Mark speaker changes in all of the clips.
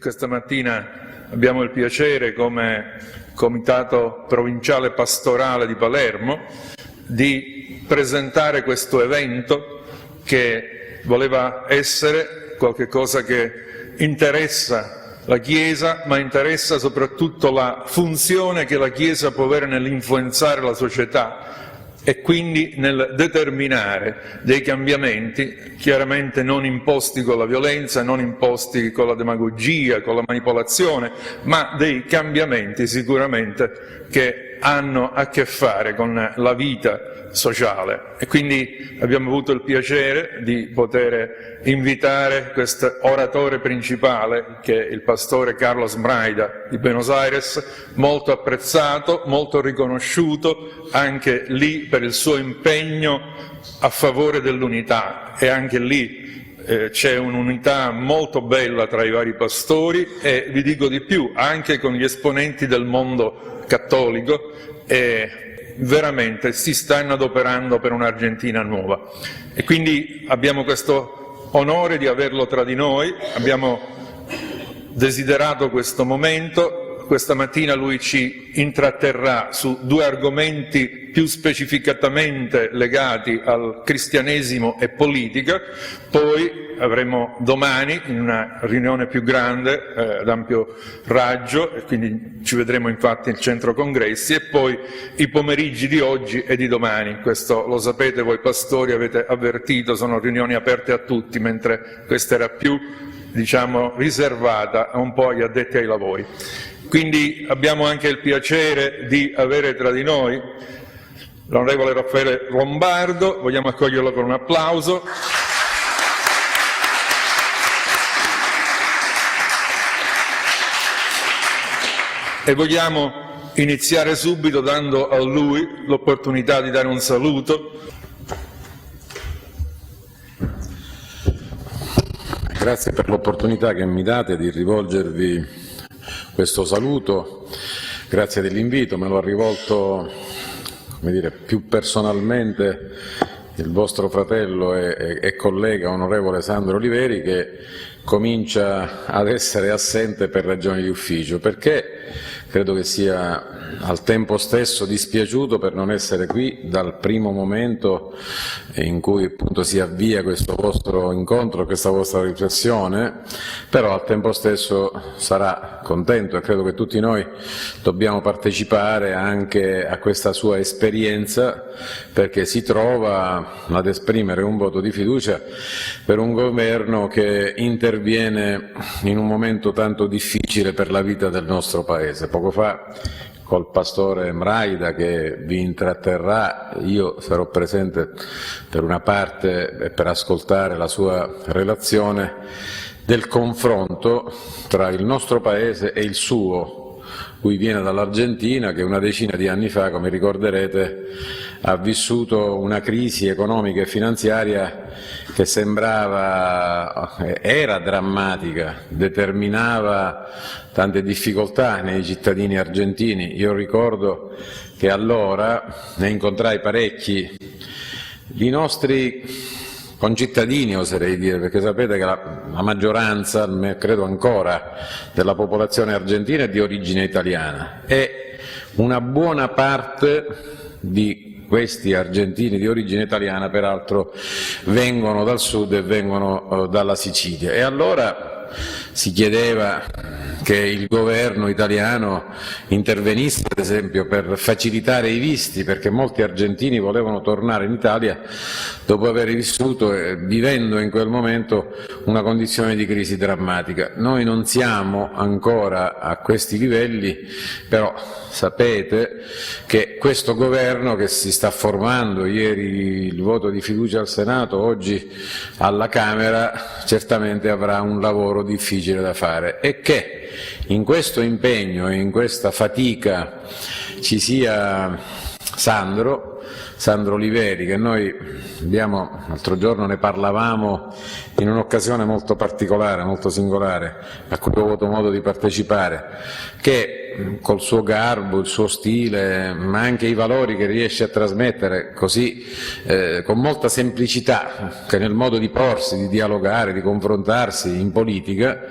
Speaker 1: questa mattina abbiamo il piacere, come Comitato Provinciale Pastorale di Palermo, di presentare questo evento che voleva essere qualcosa che interessa la Chiesa, ma interessa soprattutto la funzione che la Chiesa può avere nell'influenzare la società e quindi nel determinare dei cambiamenti, chiaramente non imposti con la violenza, non imposti con la demagogia, con la manipolazione, ma dei cambiamenti sicuramente che hanno a che fare con la vita sociale. E quindi abbiamo avuto il piacere di poter invitare questo oratore principale, che è il pastore Carlos Mraida di Buenos Aires, molto apprezzato, molto riconosciuto anche lì per il suo impegno a favore dell'unità, e anche lì c'è un'unità molto bella tra i vari pastori, e vi dico di più, anche con gli esponenti del mondo cattolico, e veramente si stanno adoperando per un'Argentina nuova. E quindi abbiamo questo onore di averlo tra di noi, abbiamo desiderato questo momento. Questa mattina lui ci intratterrà su due argomenti più specificatamente legati al cristianesimo e politica, poi avremo domani in una riunione più grande, ad ampio raggio, e quindi ci vedremo infatti al centro congressi, e poi i pomeriggi di oggi e di domani. Questo lo sapete voi pastori, avete avvertito, sono riunioni aperte a tutti, mentre questa era più, diciamo, riservata un po' agli addetti ai lavori. Quindi abbiamo anche il piacere di avere tra di noi l'onorevole Raffaele Lombardo, vogliamo accoglierlo con un applauso. E vogliamo iniziare subito dando a lui l'opportunità di dare un saluto.
Speaker 2: Grazie per l'opportunità che mi date di rivolgervi questo saluto, grazie dell'invito, me lo ha rivolto, come dire, più personalmente il vostro fratello e collega onorevole Sandro Oliveri, che comincia ad essere assente per ragioni di ufficio, perché credo che sia al tempo stesso dispiaciuto per non essere qui dal primo momento in cui appunto si avvia questo vostro incontro, questa vostra riflessione, però al tempo stesso sarà contento, e credo che tutti noi dobbiamo partecipare anche a questa sua esperienza, perché si trova ad esprimere un voto di fiducia per un governo che interviene in un momento tanto difficile per la vita del nostro Paese. Poco fa col pastore Mraida, che vi intratterrà, io sarò presente per una parte per ascoltare la sua relazione del confronto tra il nostro Paese e il suo. Lui viene dall'Argentina, che una decina di anni fa, come ricorderete, ha vissuto una crisi economica e finanziaria che era drammatica, determinava tante difficoltà nei cittadini argentini. Io ricordo che allora ne incontrai parecchi di nostri concittadini, oserei dire, perché sapete che la maggioranza, credo ancora, della popolazione argentina è di origine italiana, e una buona parte di questi argentini di origine italiana peraltro vengono dal sud e vengono dalla Sicilia. E allora si chiedeva che il governo italiano intervenisse, ad esempio, per facilitare i visti, perché molti argentini volevano tornare in Italia dopo aver vissuto, vivendo in quel momento, una condizione di crisi drammatica. Noi non siamo ancora a questi livelli, però sapete che questo governo che si sta formando, ieri il voto di fiducia al Senato, oggi alla Camera, certamente avrà un lavoro difficile da fare, e che in questo impegno e in questa fatica ci sia Sandro Oliveri, che noi abbiamo, l'altro giorno ne parlavamo in un'occasione molto particolare, molto singolare, a cui ho avuto modo di partecipare, che col suo garbo, il suo stile, ma anche i valori che riesce a trasmettere così, con molta semplicità, che nel modo di porsi, di dialogare, di confrontarsi in politica,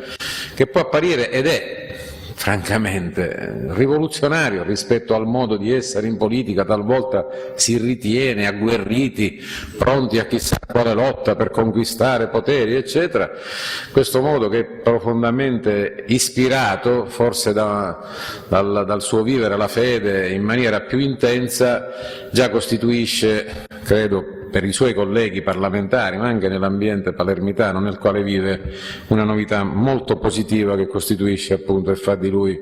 Speaker 2: che può apparire ed è francamente rivoluzionario rispetto al modo di essere in politica. Talvolta si ritiene agguerriti, pronti a chissà quale lotta per conquistare poteri, eccetera. Questo modo, che è profondamente ispirato forse dal suo vivere la fede in maniera più intensa, già costituisce, credo, per i suoi colleghi parlamentari, ma anche nell'ambiente palermitano nel quale vive, una novità molto positiva che costituisce appunto e fa di lui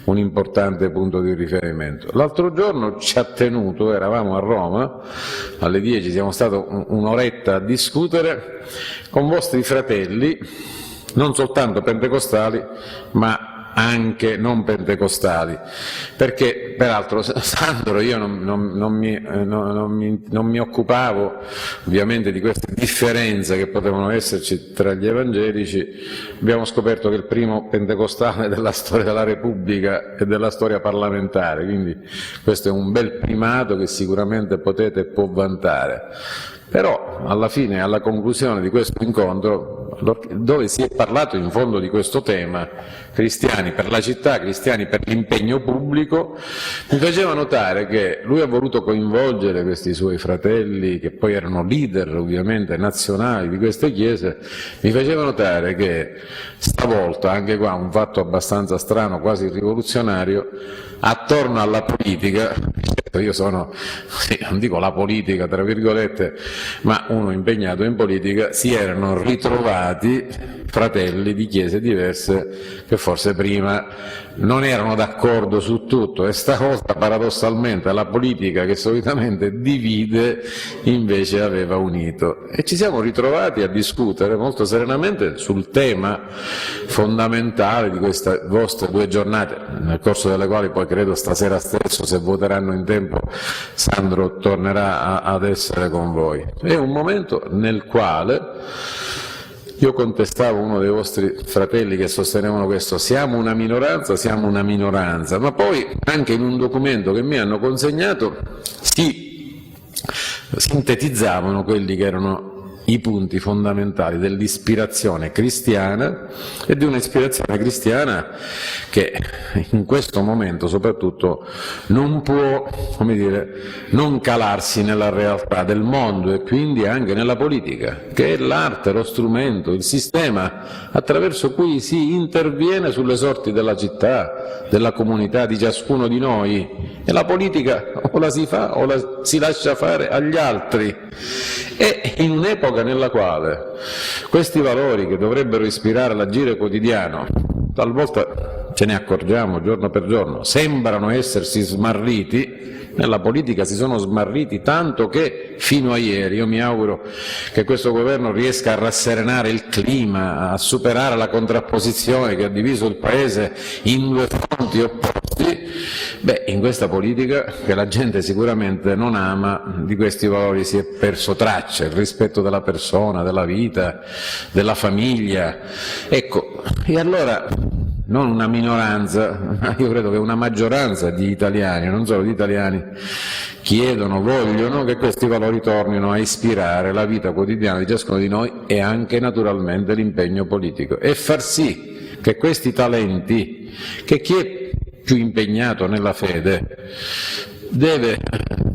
Speaker 2: un importante punto di riferimento. L'altro giorno ci ha tenuto, eravamo a Roma, alle 10 siamo stati un'oretta a discutere con vostri fratelli, non soltanto pentecostali, ma anche non pentecostali, perché peraltro Sandro, io non mi occupavo ovviamente di queste differenze che potevano esserci tra gli evangelici. Abbiamo scoperto che il primo pentecostale della storia della Repubblica e della storia parlamentare, quindi questo è un bel primato che sicuramente potete e può vantare. Però alla fine, alla conclusione di questo incontro, dove si è parlato in fondo di questo tema, cristiani per la città, cristiani per l'impegno pubblico, mi faceva notare che lui ha voluto coinvolgere questi suoi fratelli, che poi erano leader ovviamente nazionali di queste chiese. Mi faceva notare che stavolta, anche qua un fatto abbastanza strano, quasi rivoluzionario, attorno alla politica, io sono, non dico la politica tra virgolette, ma uno impegnato in politica, si erano ritrovati fratelli di chiese diverse che forse prima non erano d'accordo su tutto, e stavolta paradossalmente la politica, che solitamente divide, invece aveva unito, e ci siamo ritrovati a discutere molto serenamente sul tema fondamentale di queste vostre 2 giornate, nel corso delle quali poi credo stasera stesso, se voteranno in tempo, Sandro tornerà ad essere con voi. È un momento nel quale io contestavo uno dei vostri fratelli che sostenevano questo: siamo una minoranza, ma poi anche in un documento che mi hanno consegnato si sintetizzavano quelli che erano i punti fondamentali dell'ispirazione cristiana, e di un'ispirazione cristiana che in questo momento soprattutto non può, come dire, non calarsi nella realtà del mondo, e quindi anche nella politica, che è l'arte, lo strumento, il sistema attraverso cui si interviene sulle sorti della città, della comunità, di ciascuno di noi. E la politica o la si fa o la si lascia fare agli altri. E in un'epoca nella quale questi valori, che dovrebbero ispirare l'agire quotidiano, talvolta ce ne accorgiamo giorno per giorno, sembrano essersi smarriti, nella politica si sono smarriti tanto che fino a ieri, io mi auguro che questo governo riesca a rasserenare il clima, a superare la contrapposizione che ha diviso il Paese in 2 fronti opposti. In questa politica, che la gente sicuramente non ama, di questi valori si è perso traccia, il rispetto della persona, della vita, della famiglia. Ecco, e allora non una minoranza, ma io credo che una maggioranza di italiani, non solo di italiani, chiedono, vogliono che questi valori tornino a ispirare la vita quotidiana di ciascuno di noi, e anche naturalmente l'impegno politico, e far sì che questi talenti, che chi è più impegnato nella fede deve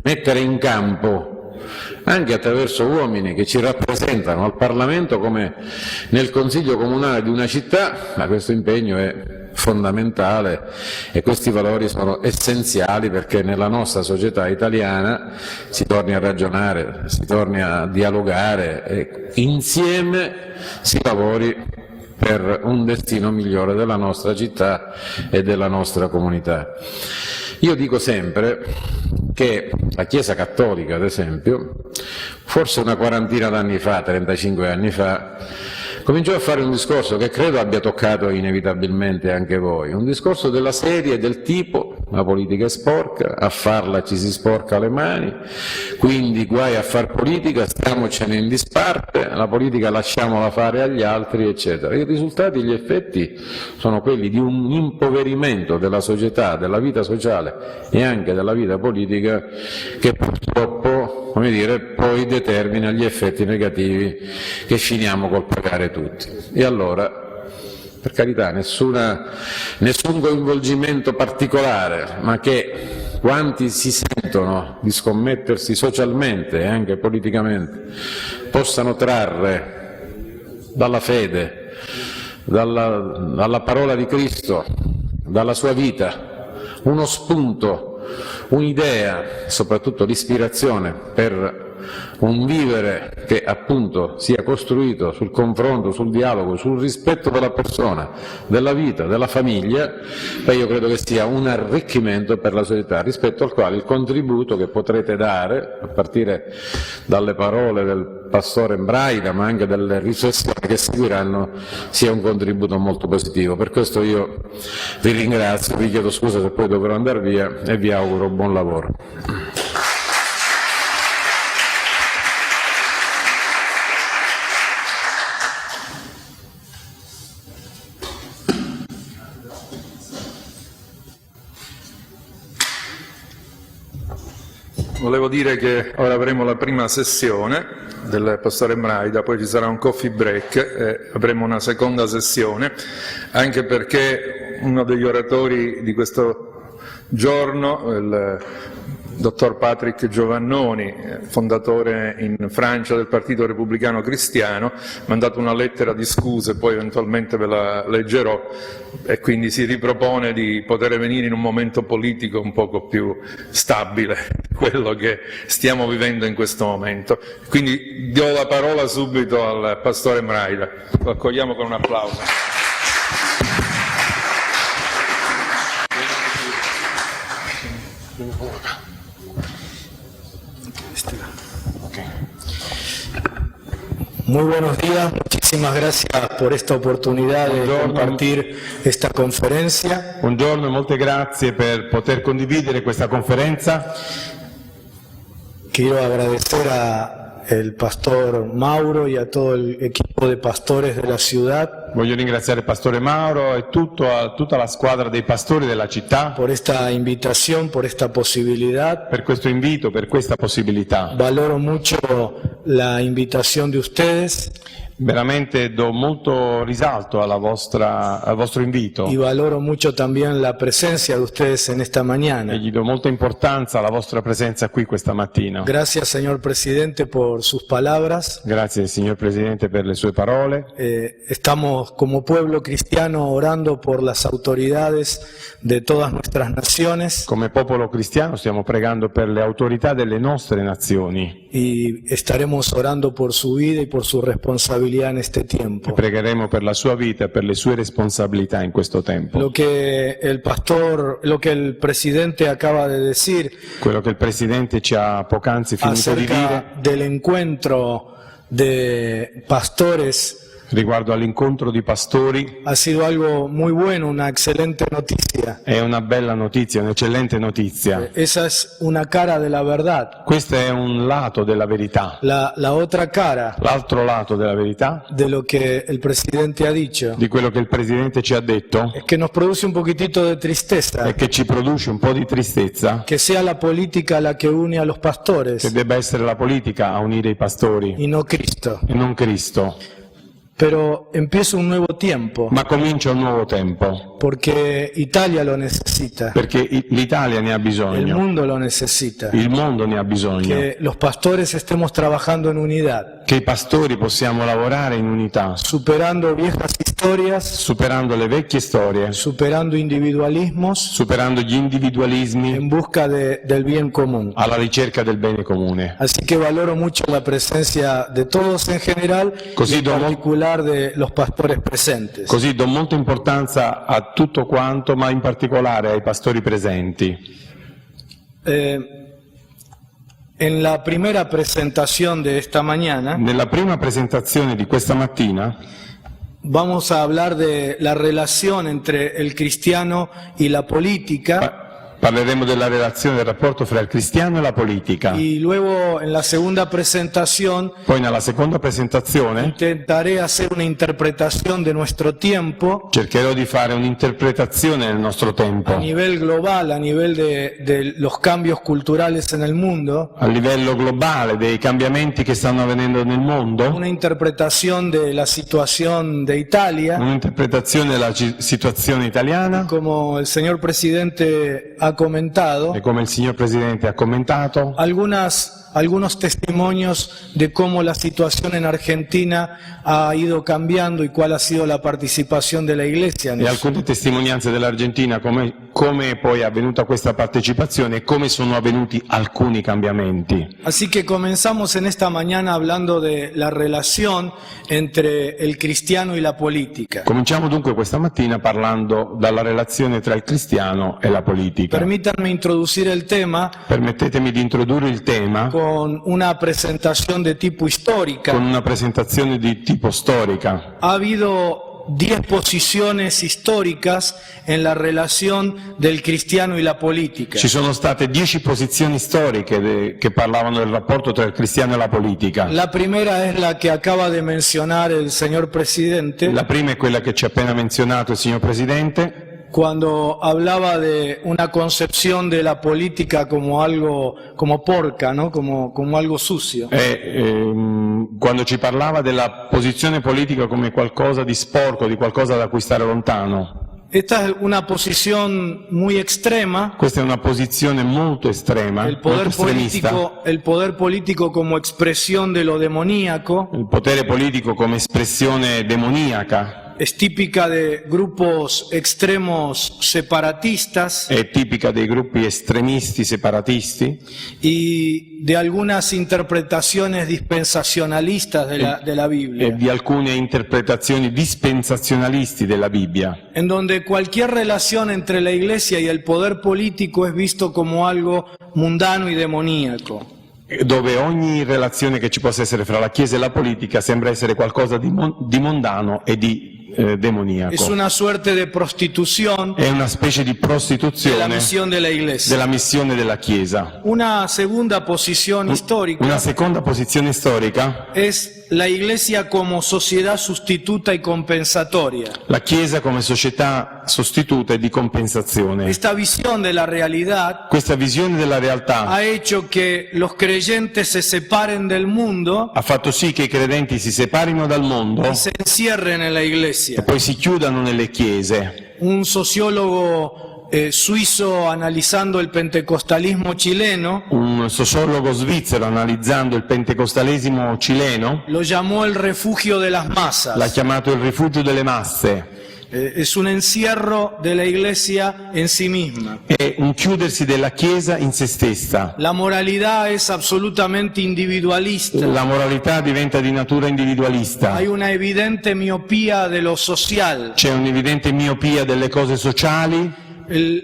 Speaker 2: mettere in campo anche attraverso uomini che ci rappresentano al Parlamento come nel Consiglio Comunale di una città, ma questo impegno è fondamentale, e questi valori sono essenziali perché nella nostra società italiana si torni a ragionare, si torni a dialogare e insieme si lavori per un destino migliore della nostra città e della nostra comunità. Io dico sempre che la Chiesa Cattolica, ad esempio, forse una 40 d'anni fa, 35 anni fa, cominciò a fare un discorso che credo abbia toccato inevitabilmente anche voi, un discorso della serie, del tipo: la politica è sporca, a farla ci si sporca le mani, quindi guai a far politica, stiamocene in disparte, la politica lasciamola fare agli altri, eccetera. I risultati, gli effetti sono quelli di un impoverimento della società, della vita sociale e anche della vita politica, che purtroppo, come dire, poi determina gli effetti negativi che finiamo col pagare tutti. E allora per carità, nessun coinvolgimento particolare, ma che quanti si sentono di scommettersi socialmente e anche politicamente possano trarre dalla fede, dalla parola di Cristo, dalla sua vita, uno spunto, un'idea, soprattutto l'ispirazione per un vivere che appunto sia costruito sul confronto, sul dialogo, sul rispetto della persona, della vita, della famiglia, io credo che sia un arricchimento per la società, rispetto al quale il contributo che potrete dare, a partire dalle parole del Pastore Mbraida, ma anche dalle riflessioni che seguiranno, sia un contributo molto positivo. Per questo io vi ringrazio, vi chiedo scusa se poi dovrò andare via e vi auguro buon lavoro.
Speaker 1: Volevo dire che ora avremo la prima sessione del Pastore Mbraida, poi ci sarà un coffee break e avremo una seconda sessione, anche perché uno degli oratori di questo giorno, il dottor Patrick Giovannoni, fondatore in Francia del Partito Repubblicano Cristiano, mi ha mandato una lettera di scuse, poi eventualmente ve la leggerò, e quindi si ripropone di poter venire in un momento politico un poco più stabile, quello che stiamo vivendo in questo momento. Quindi do la parola subito al Pastore Mbraida, lo accogliamo con un applauso.
Speaker 3: Muy buenos días, muchísimas gracias por esta oportunidad de compartir esta conferencia.
Speaker 4: Buongiorno e molte grazie per poter condividere questa conferenza.
Speaker 3: Quiero agradecer al pastor Mauro y a todo el equipo de pastores de la ciudad
Speaker 4: Voglio ringraziare il Pastore Mauro e tutta la squadra dei pastori della città
Speaker 3: por esta invitación, por esta posibilidad.
Speaker 4: per questo invito, per questa possibilità.
Speaker 3: Valoro mucho la invitación de ustedes
Speaker 4: Veramente do molto risalto al vostro invito
Speaker 3: y valoro mucho también la presencia de ustedes en esta
Speaker 4: e
Speaker 3: mañana.
Speaker 4: gli do molta importanza alla vostra presenza qui questa mattina.
Speaker 3: Gracias, señor presidente, por sus palabras.
Speaker 4: Grazie signor Presidente per le sue parole.
Speaker 3: Estamos como pueblo cristiano orando por las autoridades de todas nuestras naciones
Speaker 4: Come popolo cristiano stiamo pregando per le autorità delle nostre nazioni
Speaker 3: y estaremos orando por su vida y por su responsabilidad en este
Speaker 4: e
Speaker 3: tiempo.
Speaker 4: pregheremo per la sua vita e per le sue responsabilità in questo tempo.
Speaker 3: Lo que el presidente acaba de decir
Speaker 4: Quello che il Presidente ci ha poc'anzi finito di dire
Speaker 3: acerca del encuentro de pastores
Speaker 4: riguardo all'incontro di pastori
Speaker 3: ha sido algo muy bueno, una excelente noticia.
Speaker 4: è una bella notizia, un'eccellente notizia.
Speaker 3: Esa es una cara de la verdad.
Speaker 4: Questo è un lato della verità.
Speaker 3: La otra cara
Speaker 4: L'altro lato della verità,
Speaker 3: de lo que el presidente ha dicho
Speaker 4: di quello che il Presidente ci ha detto,
Speaker 3: es que nos produce un poquitito de tristeza
Speaker 4: è che ci produce un po' di tristezza
Speaker 3: que sea la política la que une a los
Speaker 4: che
Speaker 3: pastores
Speaker 4: debba essere la politica a unire i pastori
Speaker 3: y no Cristo.
Speaker 4: e non Cristo.
Speaker 3: Pero empieza un nuevo tiempo
Speaker 4: Ma comincia un nuovo tempo,
Speaker 3: porque Italia lo necesita,
Speaker 4: perché l'Italia ne ha
Speaker 3: el
Speaker 4: bisogno,
Speaker 3: mundo lo necesita,
Speaker 4: il mondo ne ha bisogno,
Speaker 3: que los pastores estemos trabajando en unidad,
Speaker 4: che i pastori possiamo lavorare in unità,
Speaker 3: superando viejas historias,
Speaker 4: superando le vecchie storie,
Speaker 3: superando individualismos
Speaker 4: superando gli individualismi
Speaker 3: en busca del bien común.
Speaker 4: alla ricerca del bene comune.
Speaker 3: Así que valoro mucho la presencia de todos en general
Speaker 4: Così
Speaker 3: y en
Speaker 4: do mol-
Speaker 3: particular de los pastores presentes.
Speaker 4: Così do molta importanza a tutto quanto, ma in particolare ai pastori presenti.
Speaker 3: En la primera presentación de esta mañana
Speaker 4: Nella prima presentazione di questa mattina
Speaker 3: vamos a hablar de la relación entre el cristiano y la política
Speaker 4: Parleremo della relazione del rapporto fra il cristiano e la politica.
Speaker 3: Y luego en la segunda presentación
Speaker 4: Poi nella seconda presentazione
Speaker 3: intentaré hacer una interpretación de nuestro tiempo
Speaker 4: cercherò di fare un'interpretazione del nostro tempo
Speaker 3: a nivel global, a nivel de los cambios culturales en el mundo,
Speaker 4: a livello globale dei cambiamenti che stanno avvenendo nel mondo,
Speaker 3: una interpretación de la situación de Italia.
Speaker 4: un'interpretazione della situazione italiana
Speaker 3: Como el señor presidente ha comentado,
Speaker 4: e come il signor Presidente ha commentato,
Speaker 3: algunos testimonios de cómo la situación en Argentina ha ido cambiando y cuál ha sido la participación de la Iglesia en
Speaker 4: e
Speaker 3: eso.
Speaker 4: alcune testimonianze dell'Argentina come poi è avvenuta questa partecipazione e come sono avvenuti alcuni cambiamenti.
Speaker 3: Así que comenzamos en esta mañana hablando de la relación entre el cristiano y la política.
Speaker 4: Cominciamo dunque questa mattina parlando dalla relazione tra il cristiano e la politica.
Speaker 3: Permítanme introducir el tema
Speaker 4: Permettetemi di introdurre il tema
Speaker 3: con una presentación de tipo histórica.
Speaker 4: con una presentazione di tipo storica.
Speaker 3: Ha habido 10 posiciones históricas en la relación del cristiano y la política.
Speaker 4: Ci sono state 10 posizioni storiche che parlavano del rapporto tra il cristiano e la politica.
Speaker 3: La primera es la que acaba de mencionar el señor presidente
Speaker 4: La prima è quella che ci ha appena menzionato il signor Presidente,
Speaker 3: cuando hablaba de una concepción de la política como algo, como porca, ¿no? Como algo sucio.
Speaker 4: quando ci parlava della posizione politica come qualcosa di sporco, di qualcosa da cui stare lontano.
Speaker 3: Esta es una posición muy extrema.
Speaker 4: Questa è una posizione molto estrema,
Speaker 3: El poder
Speaker 4: molto estremista.
Speaker 3: el poder político como expresión de lo demoníaco
Speaker 4: Il potere politico come espressione demoniaca
Speaker 3: es típica de grupos extremos separatistas
Speaker 4: è tipica dei gruppi estremisti separatisti
Speaker 3: y de algunas interpretaciones dispensacionalistas de la
Speaker 4: e
Speaker 3: Biblia,
Speaker 4: di alcune interpretazioni dispensazionalisti della Bibbia,
Speaker 3: en donde cualquier relación entre la Iglesia y el poder político es visto como algo mundano y demoníaco.
Speaker 4: dove ogni relazione che ci possa essere fra la Chiesa e la politica sembra essere qualcosa di mondano e di demoniaco.
Speaker 3: Es una suerte de prostitución
Speaker 4: È una specie di
Speaker 3: de la
Speaker 4: prostituzione
Speaker 3: misión de la Iglesia.
Speaker 4: della missione della Chiesa.
Speaker 3: Una segunda posición histórica
Speaker 4: Una seconda posizione storica,
Speaker 3: es la Iglesia como sociedad sustituta y compensatoria.
Speaker 4: la Chiesa come società sostituta e di compensazione.
Speaker 3: Esta visión de la realidad
Speaker 4: Questa visione della realtà
Speaker 3: ha hecho que los creyentes se separen del mundo
Speaker 4: ha fatto sì che i credenti si separino dal mondo
Speaker 3: y se encierren en la
Speaker 4: e
Speaker 3: Iglesia.
Speaker 4: poi si chiudano nelle chiese.
Speaker 3: Un sociólogo suizo analizando el pentecostalismo chileno
Speaker 4: Un sociologo svizzero, analizzando il pentecostalesimo cileno,
Speaker 3: lo llamó el refugio de las
Speaker 4: l'ha
Speaker 3: masas.
Speaker 4: chiamato il rifugio delle masse.
Speaker 3: Es un encierro de la Iglesia en sí misma.
Speaker 4: È un chiudersi della Chiesa in se stessa.
Speaker 3: La moralidad es absolutamente individualista.
Speaker 4: La moralità diventa di natura individualista.
Speaker 3: Hay una evidente miopía de lo social.
Speaker 4: C'è un'evidente miopia delle cose sociali,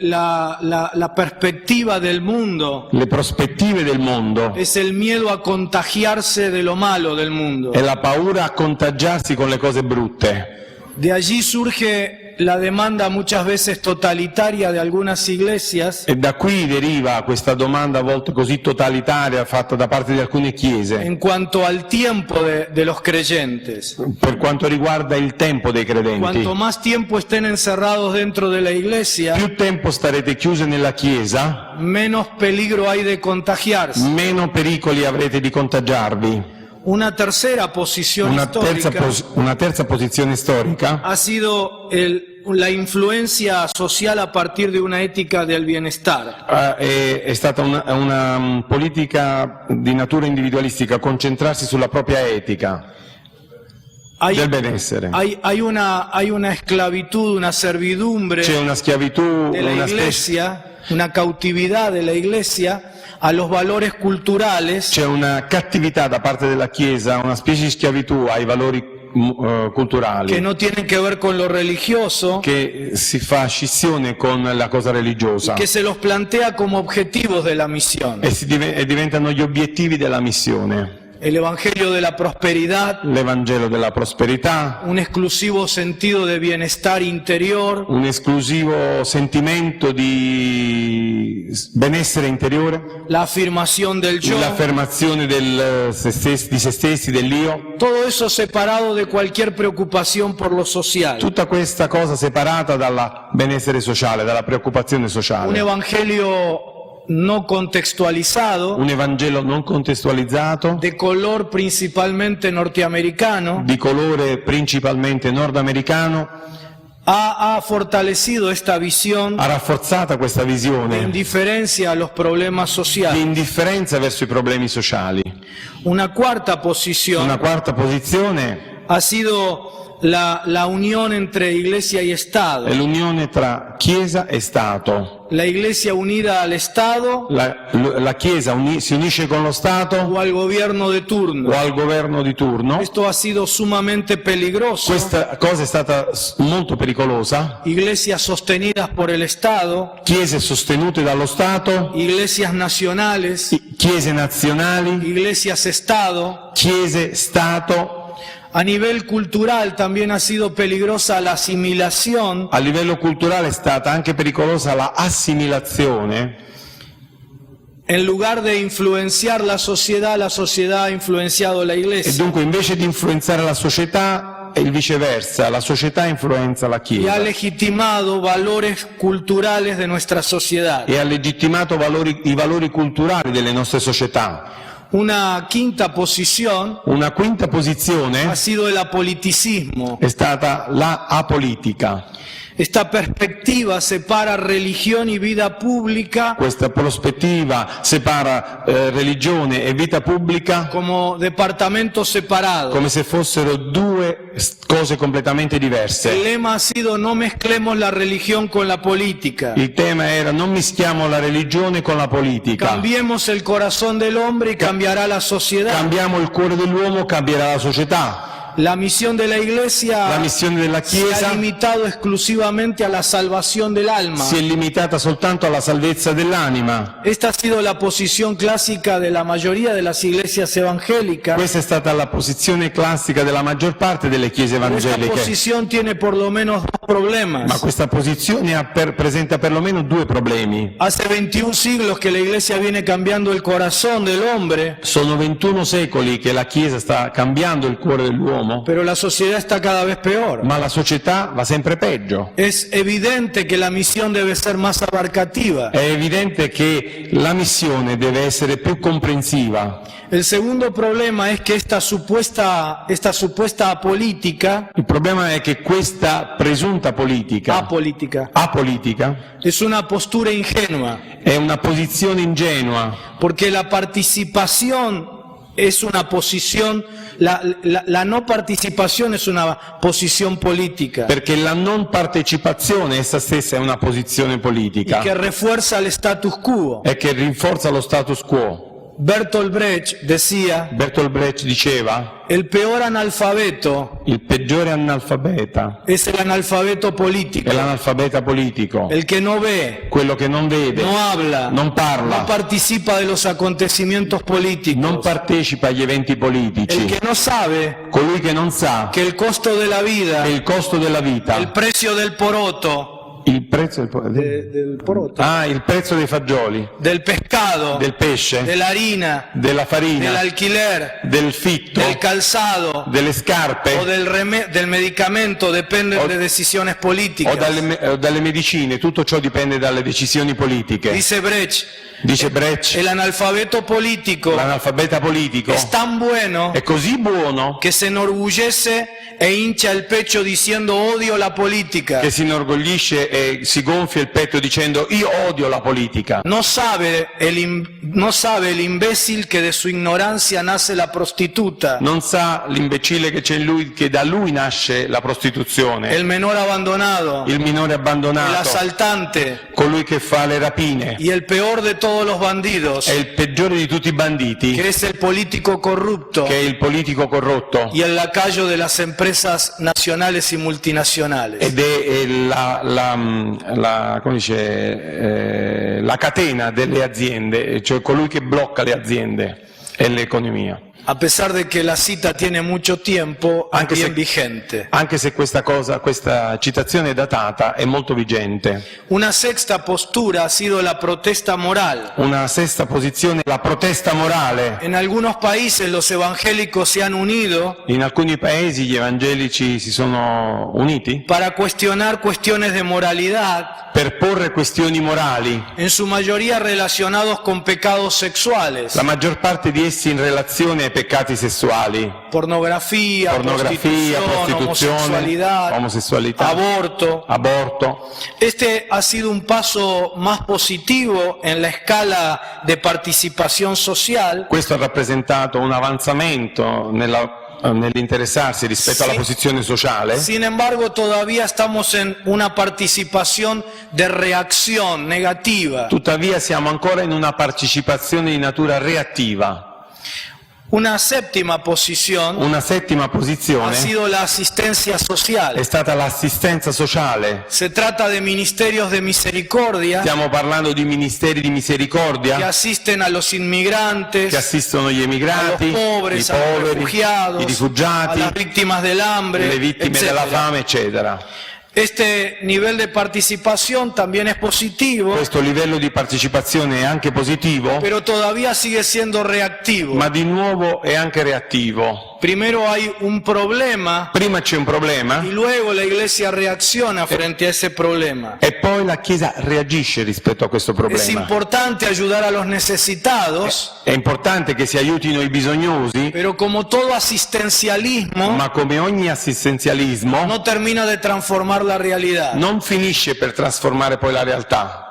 Speaker 3: La perspectiva del mundo
Speaker 4: le prospettive del mondo
Speaker 3: es el miedo a contagiarse de lo malo del mundo.
Speaker 4: e la paura a contagiarsi con le cose brutte.
Speaker 3: De allí surge la demanda muchas veces totalitaria de algunas iglesias
Speaker 4: E da qui deriva questa domanda a volte così totalitaria fatta da parte di alcune chiese
Speaker 3: en cuanto al tiempo de los creyentes.
Speaker 4: per quanto riguarda il tempo dei credenti.
Speaker 3: Cuanto más tiempo estén encerrados dentro de la iglesia,
Speaker 4: Più tempo starete chiuse nella Chiesa,
Speaker 3: menos peligro hay de contagiarse.
Speaker 4: meno pericoli avrete di contagiarvi.
Speaker 3: Una tercera posición histórica
Speaker 4: Una terza posizione storica
Speaker 3: ha sido la influencia social a partir de una ética del bienestar.
Speaker 4: è stata una politica di natura individualistica, concentrarsi sulla propria etica del benessere.
Speaker 3: Hay una esclavitud, una servidumbre
Speaker 4: C'è una schiavitù,
Speaker 3: de la
Speaker 4: una specie,
Speaker 3: iglesia, una cautividad de la iglesia a los valores culturales
Speaker 4: c'è una cattività da parte della Chiesa, una specie di schiavitù ai valori culturali
Speaker 3: que no tienen que ver con lo religioso,
Speaker 4: che si fa scissione con la cosa religiosa
Speaker 3: que se los plantea como objetivos de la misión.
Speaker 4: e diventano gli obiettivi della missione.
Speaker 3: el evangelio de la prosperidad,
Speaker 4: l'Evangelo della prosperità,
Speaker 3: un exclusivo sentido de bienestar interior,
Speaker 4: un esclusivo sentimento di benessere interiore,
Speaker 3: la afirmación del yo,
Speaker 4: l'affermazione di se stessi, dell'io,
Speaker 3: todo eso separado de cualquier preocupación por lo social.
Speaker 4: tutta questa cosa separata dal benessere sociale, dalla preoccupazione
Speaker 3: Un
Speaker 4: sociale.
Speaker 3: evangelio no contextualizado,
Speaker 4: Un Evangelo non contestualizzato,
Speaker 3: de color principalmente norteamericano,
Speaker 4: di colore principalmente nordamericano,
Speaker 3: ha fortalecido esta visión
Speaker 4: ha rafforzato questa
Speaker 3: de
Speaker 4: visione
Speaker 3: indiferencia a los problemas
Speaker 4: di
Speaker 3: sociales.
Speaker 4: indifferenza verso i problemi sociali.
Speaker 3: Una cuarta posición
Speaker 4: Una quarta posizione
Speaker 3: ha sido la unión entre iglesia y Estado.
Speaker 4: è l'unione tra Chiesa e Stato.
Speaker 3: La iglesia unida al Estado
Speaker 4: La Chiesa si unisce con lo Stato
Speaker 3: o al gobierno de
Speaker 4: o
Speaker 3: turno.
Speaker 4: al governo di turno.
Speaker 3: Esto ha sido sumamente peligroso.
Speaker 4: Questa cosa è stata molto pericolosa.
Speaker 3: Iglesias sostenidas por el Estado,
Speaker 4: Chiese sostenute dallo Stato,
Speaker 3: iglesias nacionales,
Speaker 4: chiese nazionali,
Speaker 3: iglesias Estado.
Speaker 4: chiese Stato.
Speaker 3: A nivel cultural también ha sido peligrosa la asimilación
Speaker 4: A livello culturale è stata anche pericolosa la assimilazione.
Speaker 3: en lugar de influenciar la sociedad ha influenciado la
Speaker 4: E
Speaker 3: iglesia
Speaker 4: dunque invece di influenzare la società e il viceversa, la società influenza la
Speaker 3: y ha
Speaker 4: Chiesa
Speaker 3: legitimado valores culturales de nuestra sociedad.
Speaker 4: e ha legittimato i valori culturali delle nostre società.
Speaker 3: Una quinta posición
Speaker 4: Una quinta posizione
Speaker 3: ha sido el apoliticismo.
Speaker 4: è stata la apolitica.
Speaker 3: Esta perspectiva separa religión y vida pública
Speaker 4: Questa prospettiva separa religione e vita pubblica
Speaker 3: como departamentos separados.
Speaker 4: come se fossero due cose completamente
Speaker 3: El
Speaker 4: diverse.
Speaker 3: lema ha sido no mezclemos la religión con la política.
Speaker 4: Il tema era non mischiamo la religione con la politica.
Speaker 3: Cambiemos el corazón del hombre y cambiará la sociedad.
Speaker 4: Cambiamo il cuore dell'uomo, cambierà la società.
Speaker 3: La misión de la iglesia
Speaker 4: La missione della
Speaker 3: se ha
Speaker 4: Chiesa
Speaker 3: limitado exclusivamente a la salvación del alma.
Speaker 4: si è limitata soltanto alla salvezza dell'anima.
Speaker 3: Esta ha sido la posición clásica de la mayoría de las iglesias evangélicas.
Speaker 4: Questa è stata la posizione classica della maggior parte delle chiese
Speaker 3: Esta
Speaker 4: evangeliche.
Speaker 3: posición tiene por lo menos dos problemas.
Speaker 4: Ma questa posizione presenta perlomeno due problemi.
Speaker 3: Hace 21 siglos que la iglesia viene cambiando el corazón del hombre,
Speaker 4: Sono 21 secoli che la Chiesa sta cambiando il cuore dell'uomo,
Speaker 3: pero la sociedad está cada vez peor.
Speaker 4: ma la società va sempre peggio.
Speaker 3: Es evidente que la misión debe ser más abarcativa.
Speaker 4: È evidente che la missione deve essere più comprensiva.
Speaker 3: El segundo problema es que esta supuesta apolítica,
Speaker 4: Il problema è che questa presunta politica, apolitica,
Speaker 3: es una postura ingenua,
Speaker 4: è una posizione ingenua,
Speaker 3: porque la participación es una posición, la no participación es una posición política
Speaker 4: perché la non partecipazione essa stessa è una posizione
Speaker 3: y
Speaker 4: politica
Speaker 3: que refuerza el status quo.
Speaker 4: e che rinforza lo status quo.
Speaker 3: Bertolt Brecht decía,
Speaker 4: Bertolt Brecht diceva:
Speaker 3: el peor analfabeto
Speaker 4: il peggiore analfabeta
Speaker 3: es el analfabeto político,
Speaker 4: è l'analfabeta politico,
Speaker 3: el que no ve,
Speaker 4: quello che non vede,
Speaker 3: no habla,
Speaker 4: non parla,
Speaker 3: no participa de los acontecimientos políticos,
Speaker 4: non partecipa agli eventi politici,
Speaker 3: el que no sabe
Speaker 4: colui che non sa
Speaker 3: que el costo de la vida,
Speaker 4: che il costo della vita,
Speaker 3: el precio del poroto,
Speaker 4: il prezzo
Speaker 3: del poroto,
Speaker 4: il prezzo dei fagioli,
Speaker 3: del pescado,
Speaker 4: del pesce,
Speaker 3: de la harina,
Speaker 4: della
Speaker 3: del
Speaker 4: farina,
Speaker 3: alquiler,
Speaker 4: del fitto,
Speaker 3: del calzado
Speaker 4: delle
Speaker 3: o
Speaker 4: scarpe
Speaker 3: del medicamento dependen
Speaker 4: O-
Speaker 3: de decisiones
Speaker 4: o
Speaker 3: políticas.
Speaker 4: dalle medicine, tutto ciò dipende dalle decisioni politiche.
Speaker 3: Dice Brecht,
Speaker 4: Dice Brecht,
Speaker 3: el analfabeto político
Speaker 4: l'analfabeta politico
Speaker 3: es tan bueno
Speaker 4: è così buono
Speaker 3: que se enorgullece e hincha el pecho diciendo odio la política.
Speaker 4: che si inorgoglisce e si gonfia il petto dicendo io odio la politica.
Speaker 3: No sabe el imbécil que de su ignorancia nace la prostituta,
Speaker 4: Non sa l'imbecille che c'è in lui, che da lui nasce la prostituzione,
Speaker 3: el menor abandonado,
Speaker 4: il minore
Speaker 3: el
Speaker 4: abbandonato,
Speaker 3: asaltante
Speaker 4: colui che fa le rapine,
Speaker 3: y el peor de todos los bandidos,
Speaker 4: è il peggiore di tutti i banditi,
Speaker 3: que es el político corrupto
Speaker 4: che è il politico corrotto
Speaker 3: y el lacayo de las empresas nacionales y multinacionales.
Speaker 4: ed è come dice, la catena delle aziende, cioè colui che blocca le aziende e l'economia.
Speaker 3: a pesar de que la cita tiene mucho tiempo, è bien vigente.
Speaker 4: Anche se questa citazione è datata, è molto vigente.
Speaker 3: Una sexta postura ha sido la protesta moral.
Speaker 4: Una sesta posizione, la protesta morale.
Speaker 3: En algunos países los evangélicos se han unido
Speaker 4: In alcuni paesi gli evangelici si sono uniti
Speaker 3: para cuestionar cuestiones de moralidad,
Speaker 4: per porre questioni morali,
Speaker 3: en su mayoría relacionados con pecados sexuales,
Speaker 4: la maggior parte di essi in relazione ai peccati sessuali,
Speaker 3: pornografía,
Speaker 4: prostituzione, omosessualità, aborto.
Speaker 3: Este ha sido un paso más positivo en la escala de participación social.
Speaker 4: Questo ha rappresentato un avanzamento nell'interessarsi rispetto alla posizione sociale.
Speaker 3: Sin embargo, todavía estamos en una participación de reacción negativa.
Speaker 4: Tuttavia siamo ancora in una partecipazione di natura reattiva.
Speaker 3: Una settima posizione ha sido la asistencia social.
Speaker 4: È stata l'assistenza sociale.
Speaker 3: Se trata de ministerios de misericordia.
Speaker 4: Stiamo parlando di ministeri di misericordia
Speaker 3: che asisten a los inmigrantes,
Speaker 4: che assistono gli emigrati,
Speaker 3: a los pobres,
Speaker 4: i poveri,
Speaker 3: refugiados,
Speaker 4: i rifugiati,
Speaker 3: a las víctimas del hambre,
Speaker 4: le vittime
Speaker 3: etcétera.
Speaker 4: della fame, eccetera.
Speaker 3: Este nivel de participación también es positivo,
Speaker 4: Questo livello di partecipazione è anche positivo,
Speaker 3: pero todavía sigue siendo reactivo.
Speaker 4: ma di nuovo è anche reattivo.
Speaker 3: Primero hay un problema
Speaker 4: Prima c'è un problema
Speaker 3: y luego la Iglesia reacciona frente a ese problema.
Speaker 4: e poi la Chiesa reagisce rispetto a questo
Speaker 3: Es
Speaker 4: problema.
Speaker 3: importante ayudar a los necesitados,
Speaker 4: È importante che si aiutino i bisognosi,
Speaker 3: pero como todo asistencialismo
Speaker 4: ma come ogni assistenzialismo
Speaker 3: no termina de transformar la realidad.
Speaker 4: non finisce per trasformare poi la realtà.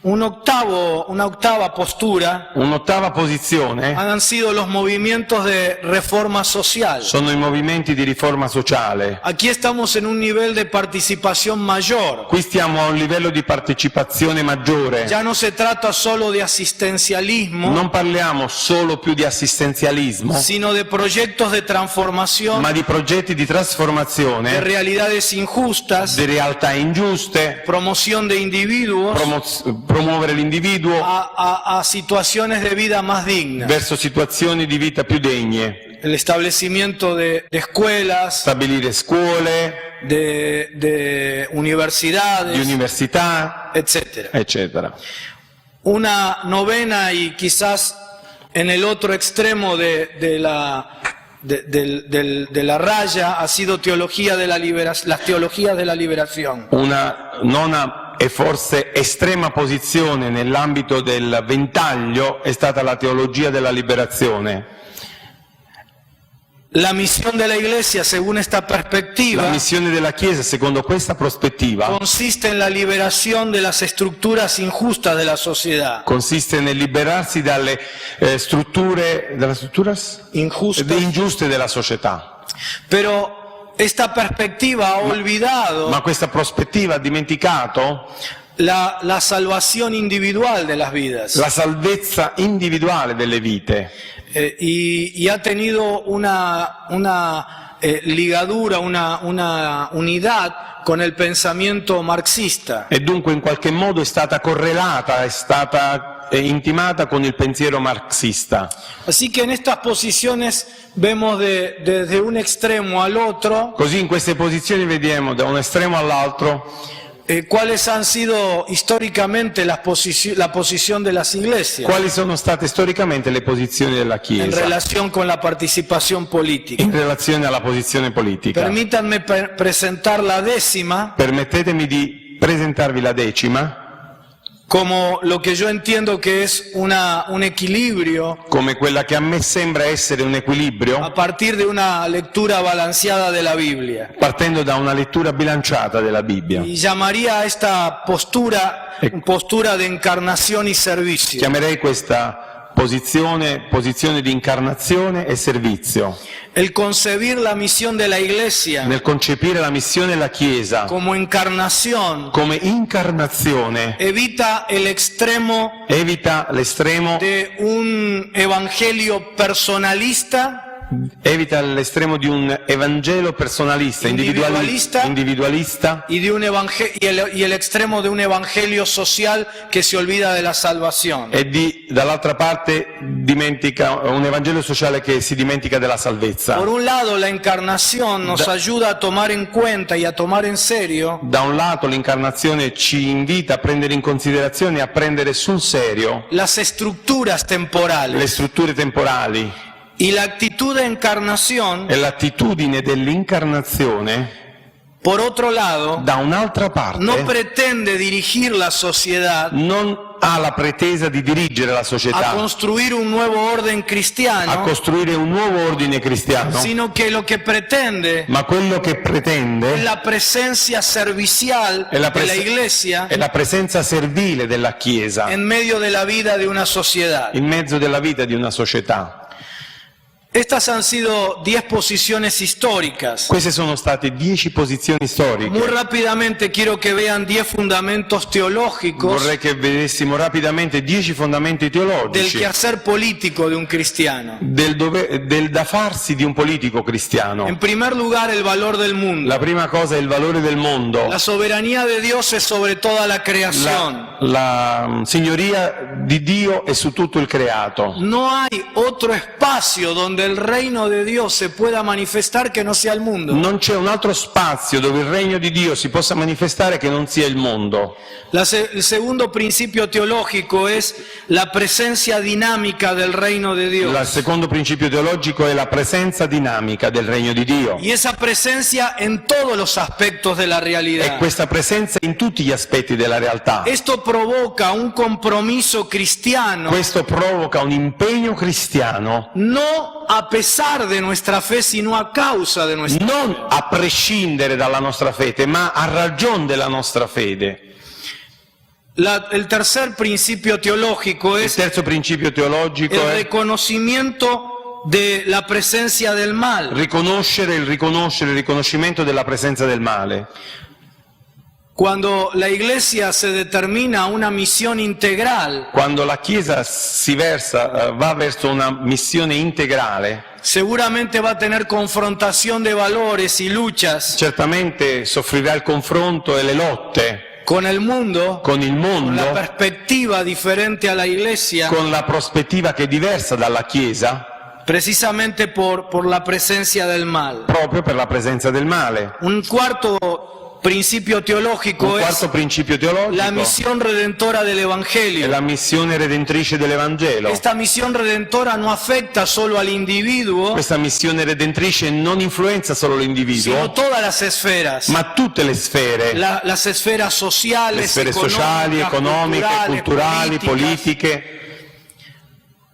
Speaker 3: Una octava postura
Speaker 4: Un'ottava posizione
Speaker 3: han sido los movimientos de reforma social.
Speaker 4: sono i movimenti di riforma sociale.
Speaker 3: Aquí estamos en un nivel de participación mayor.
Speaker 4: Qui stiamo a un livello di partecipazione maggiore.
Speaker 3: Ya no se trata solo de asistencialismo,
Speaker 4: Non parliamo solo più di assistenzialismo,
Speaker 3: sino de proyectos de transformación
Speaker 4: ma di progetti di
Speaker 3: de
Speaker 4: trasformazione
Speaker 3: realidades injustas,
Speaker 4: di realtà ingiuste,
Speaker 3: promoción de individuos
Speaker 4: promuovere l'individuo
Speaker 3: a situaciones de vida más dignas.
Speaker 4: verso situazioni di vita più degne,
Speaker 3: El establecimiento de escuelas,
Speaker 4: stabilire scuole,
Speaker 3: de universidades,
Speaker 4: di università,
Speaker 3: etcétera.
Speaker 4: eccetera.
Speaker 3: Una novena y quizás en el otro extremo de la raya ha sido teología de la las teologías de la liberación.
Speaker 4: Una nona e forse estrema posizione nell'ambito del ventaglio è stata la teologia della liberazione.
Speaker 3: La misión de la Iglesia, según esta perspectiva,
Speaker 4: La missione della Chiesa, secondo questa prospettiva,
Speaker 3: consiste en la liberación de las estructuras injustas de la sociedad.
Speaker 4: consiste nel liberarsi dalle strutture ingiuste della società.
Speaker 3: Pero esta perspectiva ha olvidado
Speaker 4: Ma questa prospettiva ha dimenticato
Speaker 3: la salvación individual de las vidas.
Speaker 4: la salvezza individuale delle vite
Speaker 3: Y ha tenido una ligadura, una unidad con el pensamiento marxista.
Speaker 4: e dunque in qualche modo è stata correlata, è stata intimata con il pensiero marxista.
Speaker 3: Así que en estas posiciones vemos desde un extremo al otro
Speaker 4: Così in queste posizioni vediamo da un estremo all'altro
Speaker 3: cuáles han sido históricamente la posición de las iglesias
Speaker 4: quali sono state storicamente le posizioni della
Speaker 3: en
Speaker 4: Chiesa
Speaker 3: relación con la participación política.
Speaker 4: in relazione alla posizione politica.
Speaker 3: Permítanme presentar la décima
Speaker 4: Permettetemi di presentarvi la decima
Speaker 3: como lo que yo entiendo que es un equilibrio
Speaker 4: come quella che a me sembra essere un equilibrio
Speaker 3: a partir de una lectura balanceada de la Biblia.
Speaker 4: partendo da una lettura bilanciata della Bibbia.
Speaker 3: Y llamaría a esta postura de encarnación y servicio.
Speaker 4: Chiamerei questa posizione di incarnazione e servizio.
Speaker 3: El concebir la misión de la Iglesia
Speaker 4: Nel concepire la missione della Chiesa
Speaker 3: como encarnación
Speaker 4: come incarnazione
Speaker 3: evita el extremo
Speaker 4: evita l'estremo
Speaker 3: de un evangelio personalista
Speaker 4: evita l'estremo di un evangelo personalista, individualista
Speaker 3: y el extremo de un evangelio social que se olvida de la salvación.
Speaker 4: e dall'altra parte dimentica un evangelo sociale che si dimentica della salvezza.
Speaker 3: Por un lado, la encarnación nos ayuda a tomar en cuenta y a tomar en serio
Speaker 4: Da un lato l'incarnazione ci invita a prendere in considerazione e a prendere sul serio
Speaker 3: las estructuras
Speaker 4: le
Speaker 3: temporales
Speaker 4: strutture temporali
Speaker 3: y la actitud de encarnación,
Speaker 4: e l'attitudine dell'incarnazione,
Speaker 3: por otro lado,
Speaker 4: da un'altra parte,
Speaker 3: no pretende dirigir la sociedad
Speaker 4: non ha la pretesa di dirigere la
Speaker 3: a
Speaker 4: società,
Speaker 3: construir un nuevo orden
Speaker 4: a
Speaker 3: cristiano,
Speaker 4: costruire un nuovo ordine cristiano,
Speaker 3: sino que lo que pretende
Speaker 4: ma quello che
Speaker 3: es
Speaker 4: pretende
Speaker 3: la presencia servicial de la Iglesia
Speaker 4: è la presenza servile della Chiesa
Speaker 3: en medio de la vida de una sociedad.
Speaker 4: in mezzo della vita di una società.
Speaker 3: Estas han sido 10 posiciones históricas.
Speaker 4: Queste sono state 10 posizioni storiche.
Speaker 3: Muy rápidamente quiero que vean 10 fundamentos teológicos
Speaker 4: Vorrei che vedessimo rapidamente 10 fondamenti
Speaker 3: del
Speaker 4: teologici
Speaker 3: quehacer político de un cristiano.
Speaker 4: del da farsi di un politico cristiano.
Speaker 3: En primer lugar, el valor del mundo.
Speaker 4: La prima cosa è il valore del mondo.
Speaker 3: La soberanía de Dios es sobre toda la creación.
Speaker 4: La signoria di Dio è su tutto il creato.
Speaker 3: No hay otro espacio donde el reino de Dios se pueda manifestar que no sea el mundo.
Speaker 4: Non c'è un altro spazio dove il regno di Dio si possa manifestare che non sia il mondo.
Speaker 3: El segundo principio teológico es la presencia dinámica del reino de Dios.
Speaker 4: Il secondo principio teologico è la presenza dinamica del regno di Dio.
Speaker 3: Y esa presencia en todos los aspectos de la
Speaker 4: E
Speaker 3: realidad.
Speaker 4: questa presenza in tutti gli aspetti della realtà.
Speaker 3: Esto provoca un compromiso cristiano,
Speaker 4: Questo provoca un impegno cristiano,
Speaker 3: no a pesar de nuestra fe, sino a causa de nuestra fe.
Speaker 4: non a prescindere dalla nostra fede, ma a ragione della nostra fede.
Speaker 3: El tercer principio teológico
Speaker 4: Il
Speaker 3: es
Speaker 4: terzo principio teologico
Speaker 3: el
Speaker 4: è
Speaker 3: reconocimiento de la presencia del mal.
Speaker 4: il riconoscimento della presenza del male.
Speaker 3: Cuando la Iglesia se determina una misión integral,
Speaker 4: Quando la Chiesa va verso una missione integrale,
Speaker 3: seguramente va a tener confrontación de valores y luchas
Speaker 4: certamente soffrirà il confronto e le lotte
Speaker 3: con el mundo,
Speaker 4: con il
Speaker 3: con la
Speaker 4: mondo,
Speaker 3: perspectiva diferente a la Iglesia,
Speaker 4: con la prospettiva che è diversa dalla Chiesa,
Speaker 3: precisamente por la presencia del mal.
Speaker 4: proprio per la presenza del male.
Speaker 3: Un cuarto principio teológico
Speaker 4: Un
Speaker 3: es
Speaker 4: quarto principio teologico
Speaker 3: la misión redentora del
Speaker 4: è
Speaker 3: Evangelio.
Speaker 4: la missione redentrice dell'Evangelo.
Speaker 3: Esta misión redentora no afecta solo al individuo,
Speaker 4: Questa missione redentrice non influenza solo l'individuo,
Speaker 3: sino todas las esferas.
Speaker 4: ma tutte le sfere,
Speaker 3: Las esferas sociales,
Speaker 4: le sfere sociali, economiche, culturali, politiche.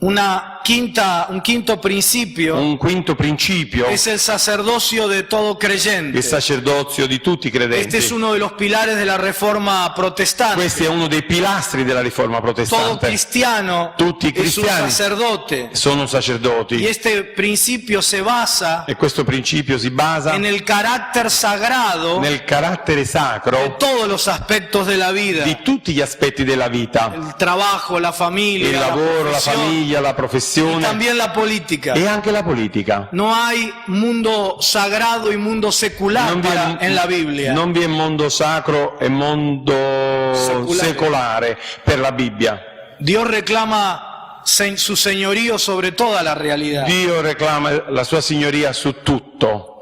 Speaker 3: Un quinto principio
Speaker 4: Un quinto principio,
Speaker 3: es el sacerdocio de todo creyente.
Speaker 4: il sacerdozio di tutti i credenti.
Speaker 3: Este es uno de los pilares de la reforma protestante.
Speaker 4: Questo è uno dei pilastri della riforma
Speaker 3: Todo
Speaker 4: protestante.
Speaker 3: cristiano
Speaker 4: Tutti i
Speaker 3: es un
Speaker 4: cristiani
Speaker 3: sacerdote.
Speaker 4: sono
Speaker 3: Y
Speaker 4: sacerdoti
Speaker 3: este principio se basa
Speaker 4: e questo principio si basa
Speaker 3: en el carácter sagrado
Speaker 4: nel carattere
Speaker 3: de
Speaker 4: sacro
Speaker 3: todos los aspectos de la vida.
Speaker 4: di tutti gli aspetti della vita,
Speaker 3: El trabajo, la familia,
Speaker 4: il lavoro, la
Speaker 3: profesión,
Speaker 4: famiglia, la
Speaker 3: y
Speaker 4: professione
Speaker 3: también la política.
Speaker 4: e anche la politica.
Speaker 3: No hay mundo sagrado y mundo secular en la Biblia.
Speaker 4: non vi è mondo sacro e mondo secolare per la Bibbia.
Speaker 3: Dios reclama su señorío sobre toda la realidad.
Speaker 4: Dio reclama la sua signoria su tutto.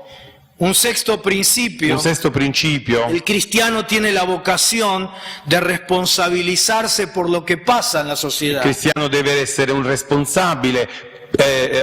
Speaker 3: Un sexto principio.
Speaker 4: Un sesto principio:
Speaker 3: El cristiano tiene la vocación de responsabilizarse por lo que pasa en la
Speaker 4: il
Speaker 3: sociedad.
Speaker 4: cristiano deve essere un responsabile,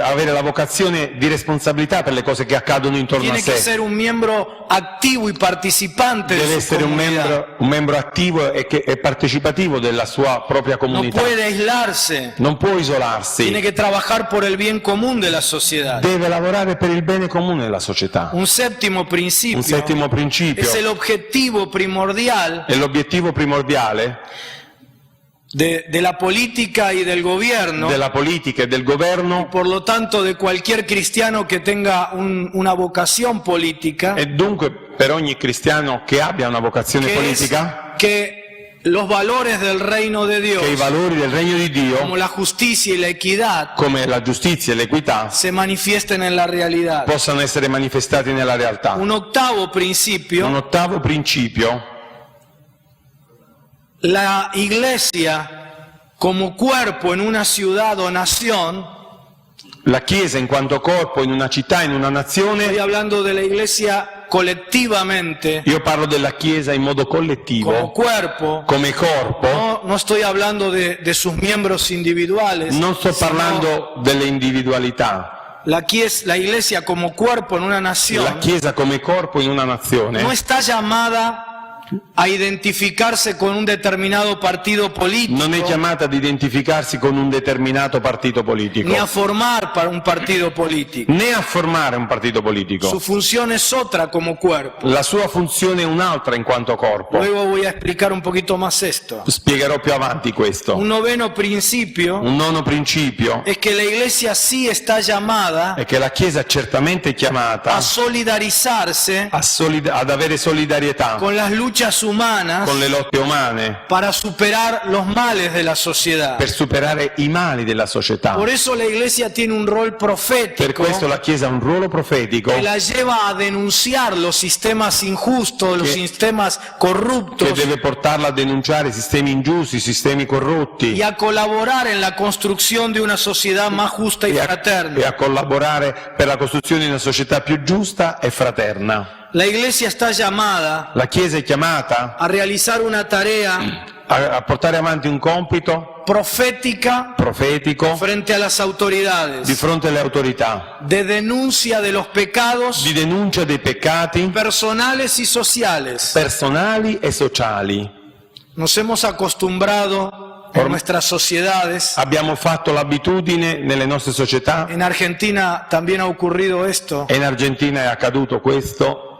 Speaker 4: avere la vocazione di responsabilità per le cose che accadono intorno a
Speaker 3: Tiene que
Speaker 4: sé.
Speaker 3: ser un miembro activo y participante
Speaker 4: Deve
Speaker 3: de su
Speaker 4: essere
Speaker 3: comunidad.
Speaker 4: un membro attivo e partecipativo della sua propria
Speaker 3: No
Speaker 4: comunità.
Speaker 3: puede aislarse.
Speaker 4: Non può isolarsi,
Speaker 3: Tiene que trabajar por el bien común de la sociedad.
Speaker 4: deve lavorare per il bene comune della società.
Speaker 3: Un séptimo principio
Speaker 4: Un settimo principio
Speaker 3: es el objetivo primordial
Speaker 4: è l'obiettivo primordiale
Speaker 3: de la política y del gobierno,
Speaker 4: della politica e del governo
Speaker 3: por lo tanto de cualquier cristiano que tenga una vocación política,
Speaker 4: e dunque per ogni cristiano che abbia una vocazione
Speaker 3: que es
Speaker 4: politica
Speaker 3: que los valores del reino de Dios,
Speaker 4: che i valori del regno di Dio,
Speaker 3: como la justicia y la equidad,
Speaker 4: come la giustizia e l'equità,
Speaker 3: se manifiesten en la realidad.
Speaker 4: possano essere manifestati nella realtà.
Speaker 3: Un octavo
Speaker 4: Un
Speaker 3: principio:
Speaker 4: ottavo principio:
Speaker 3: la iglesia como cuerpo en una ciudad o nación.
Speaker 4: la Chiesa in quanto corpo in una città, in una nazione.
Speaker 3: Estoy hablando de la iglesia colectivamente,
Speaker 4: Io parlo della Chiesa in modo
Speaker 3: como
Speaker 4: collettivo,
Speaker 3: cuerpo.
Speaker 4: come corpo.
Speaker 3: No estoy hablando de sus miembros individuales.
Speaker 4: Non sto
Speaker 3: sino
Speaker 4: parlando delle individualità.
Speaker 3: la iglesia como cuerpo en una
Speaker 4: La
Speaker 3: nación
Speaker 4: Chiesa come corpo in una nazione
Speaker 3: no está llamada a identificarse con un determinado partido político,
Speaker 4: non è chiamata ad identificarsi con un determinato partito politico,
Speaker 3: ni a formar para un partido político.
Speaker 4: né a formare un partito politico.
Speaker 3: Su función es otra como cuerpo.
Speaker 4: La sua funzione è un'altra in quanto corpo.
Speaker 3: Luego voy a explicar un poquito más esto.
Speaker 4: Spiegherò più avanti questo.
Speaker 3: Un noveno principio
Speaker 4: Un nono principio
Speaker 3: es que la iglesia sí está llamada
Speaker 4: è che la Chiesa certamente è chiamata
Speaker 3: a solidarizarse
Speaker 4: ad avere solidarietà
Speaker 3: con las luchas humanas
Speaker 4: con le lotte umane
Speaker 3: para superar los males de la sociedad.
Speaker 4: per superare i mali della società.
Speaker 3: Por eso la iglesia tiene un rol
Speaker 4: Per
Speaker 3: profético
Speaker 4: questo la Chiesa ha un ruolo profetico
Speaker 3: que la lleva a denunciar los sistemas injustos, los sistemas corruptos,
Speaker 4: che deve portarla a denunciare i sistemi ingiusti, i sistemi corrotti
Speaker 3: y a colaborar en la construcción de una sociedad más justa y
Speaker 4: e
Speaker 3: fraterna.
Speaker 4: a collaborare per la costruzione di una società più giusta e fraterna.
Speaker 3: La iglesia está llamada
Speaker 4: La Chiesa è chiamata
Speaker 3: a realizar una tarea
Speaker 4: a portare avanti un compito
Speaker 3: profética
Speaker 4: profetico
Speaker 3: frente a las
Speaker 4: di
Speaker 3: autoridades,
Speaker 4: fronte alle autorità,
Speaker 3: de denuncia de los pecados
Speaker 4: di denuncia dei peccati
Speaker 3: personales y sociales.
Speaker 4: personali e sociali.
Speaker 3: Nos hemos acostumbrado en nuestras sociedades.
Speaker 4: Abbiamo fatto l'abitudine nelle nostre società,
Speaker 3: En Argentina también ha ocurrido esto,
Speaker 4: e in Argentina è accaduto questo,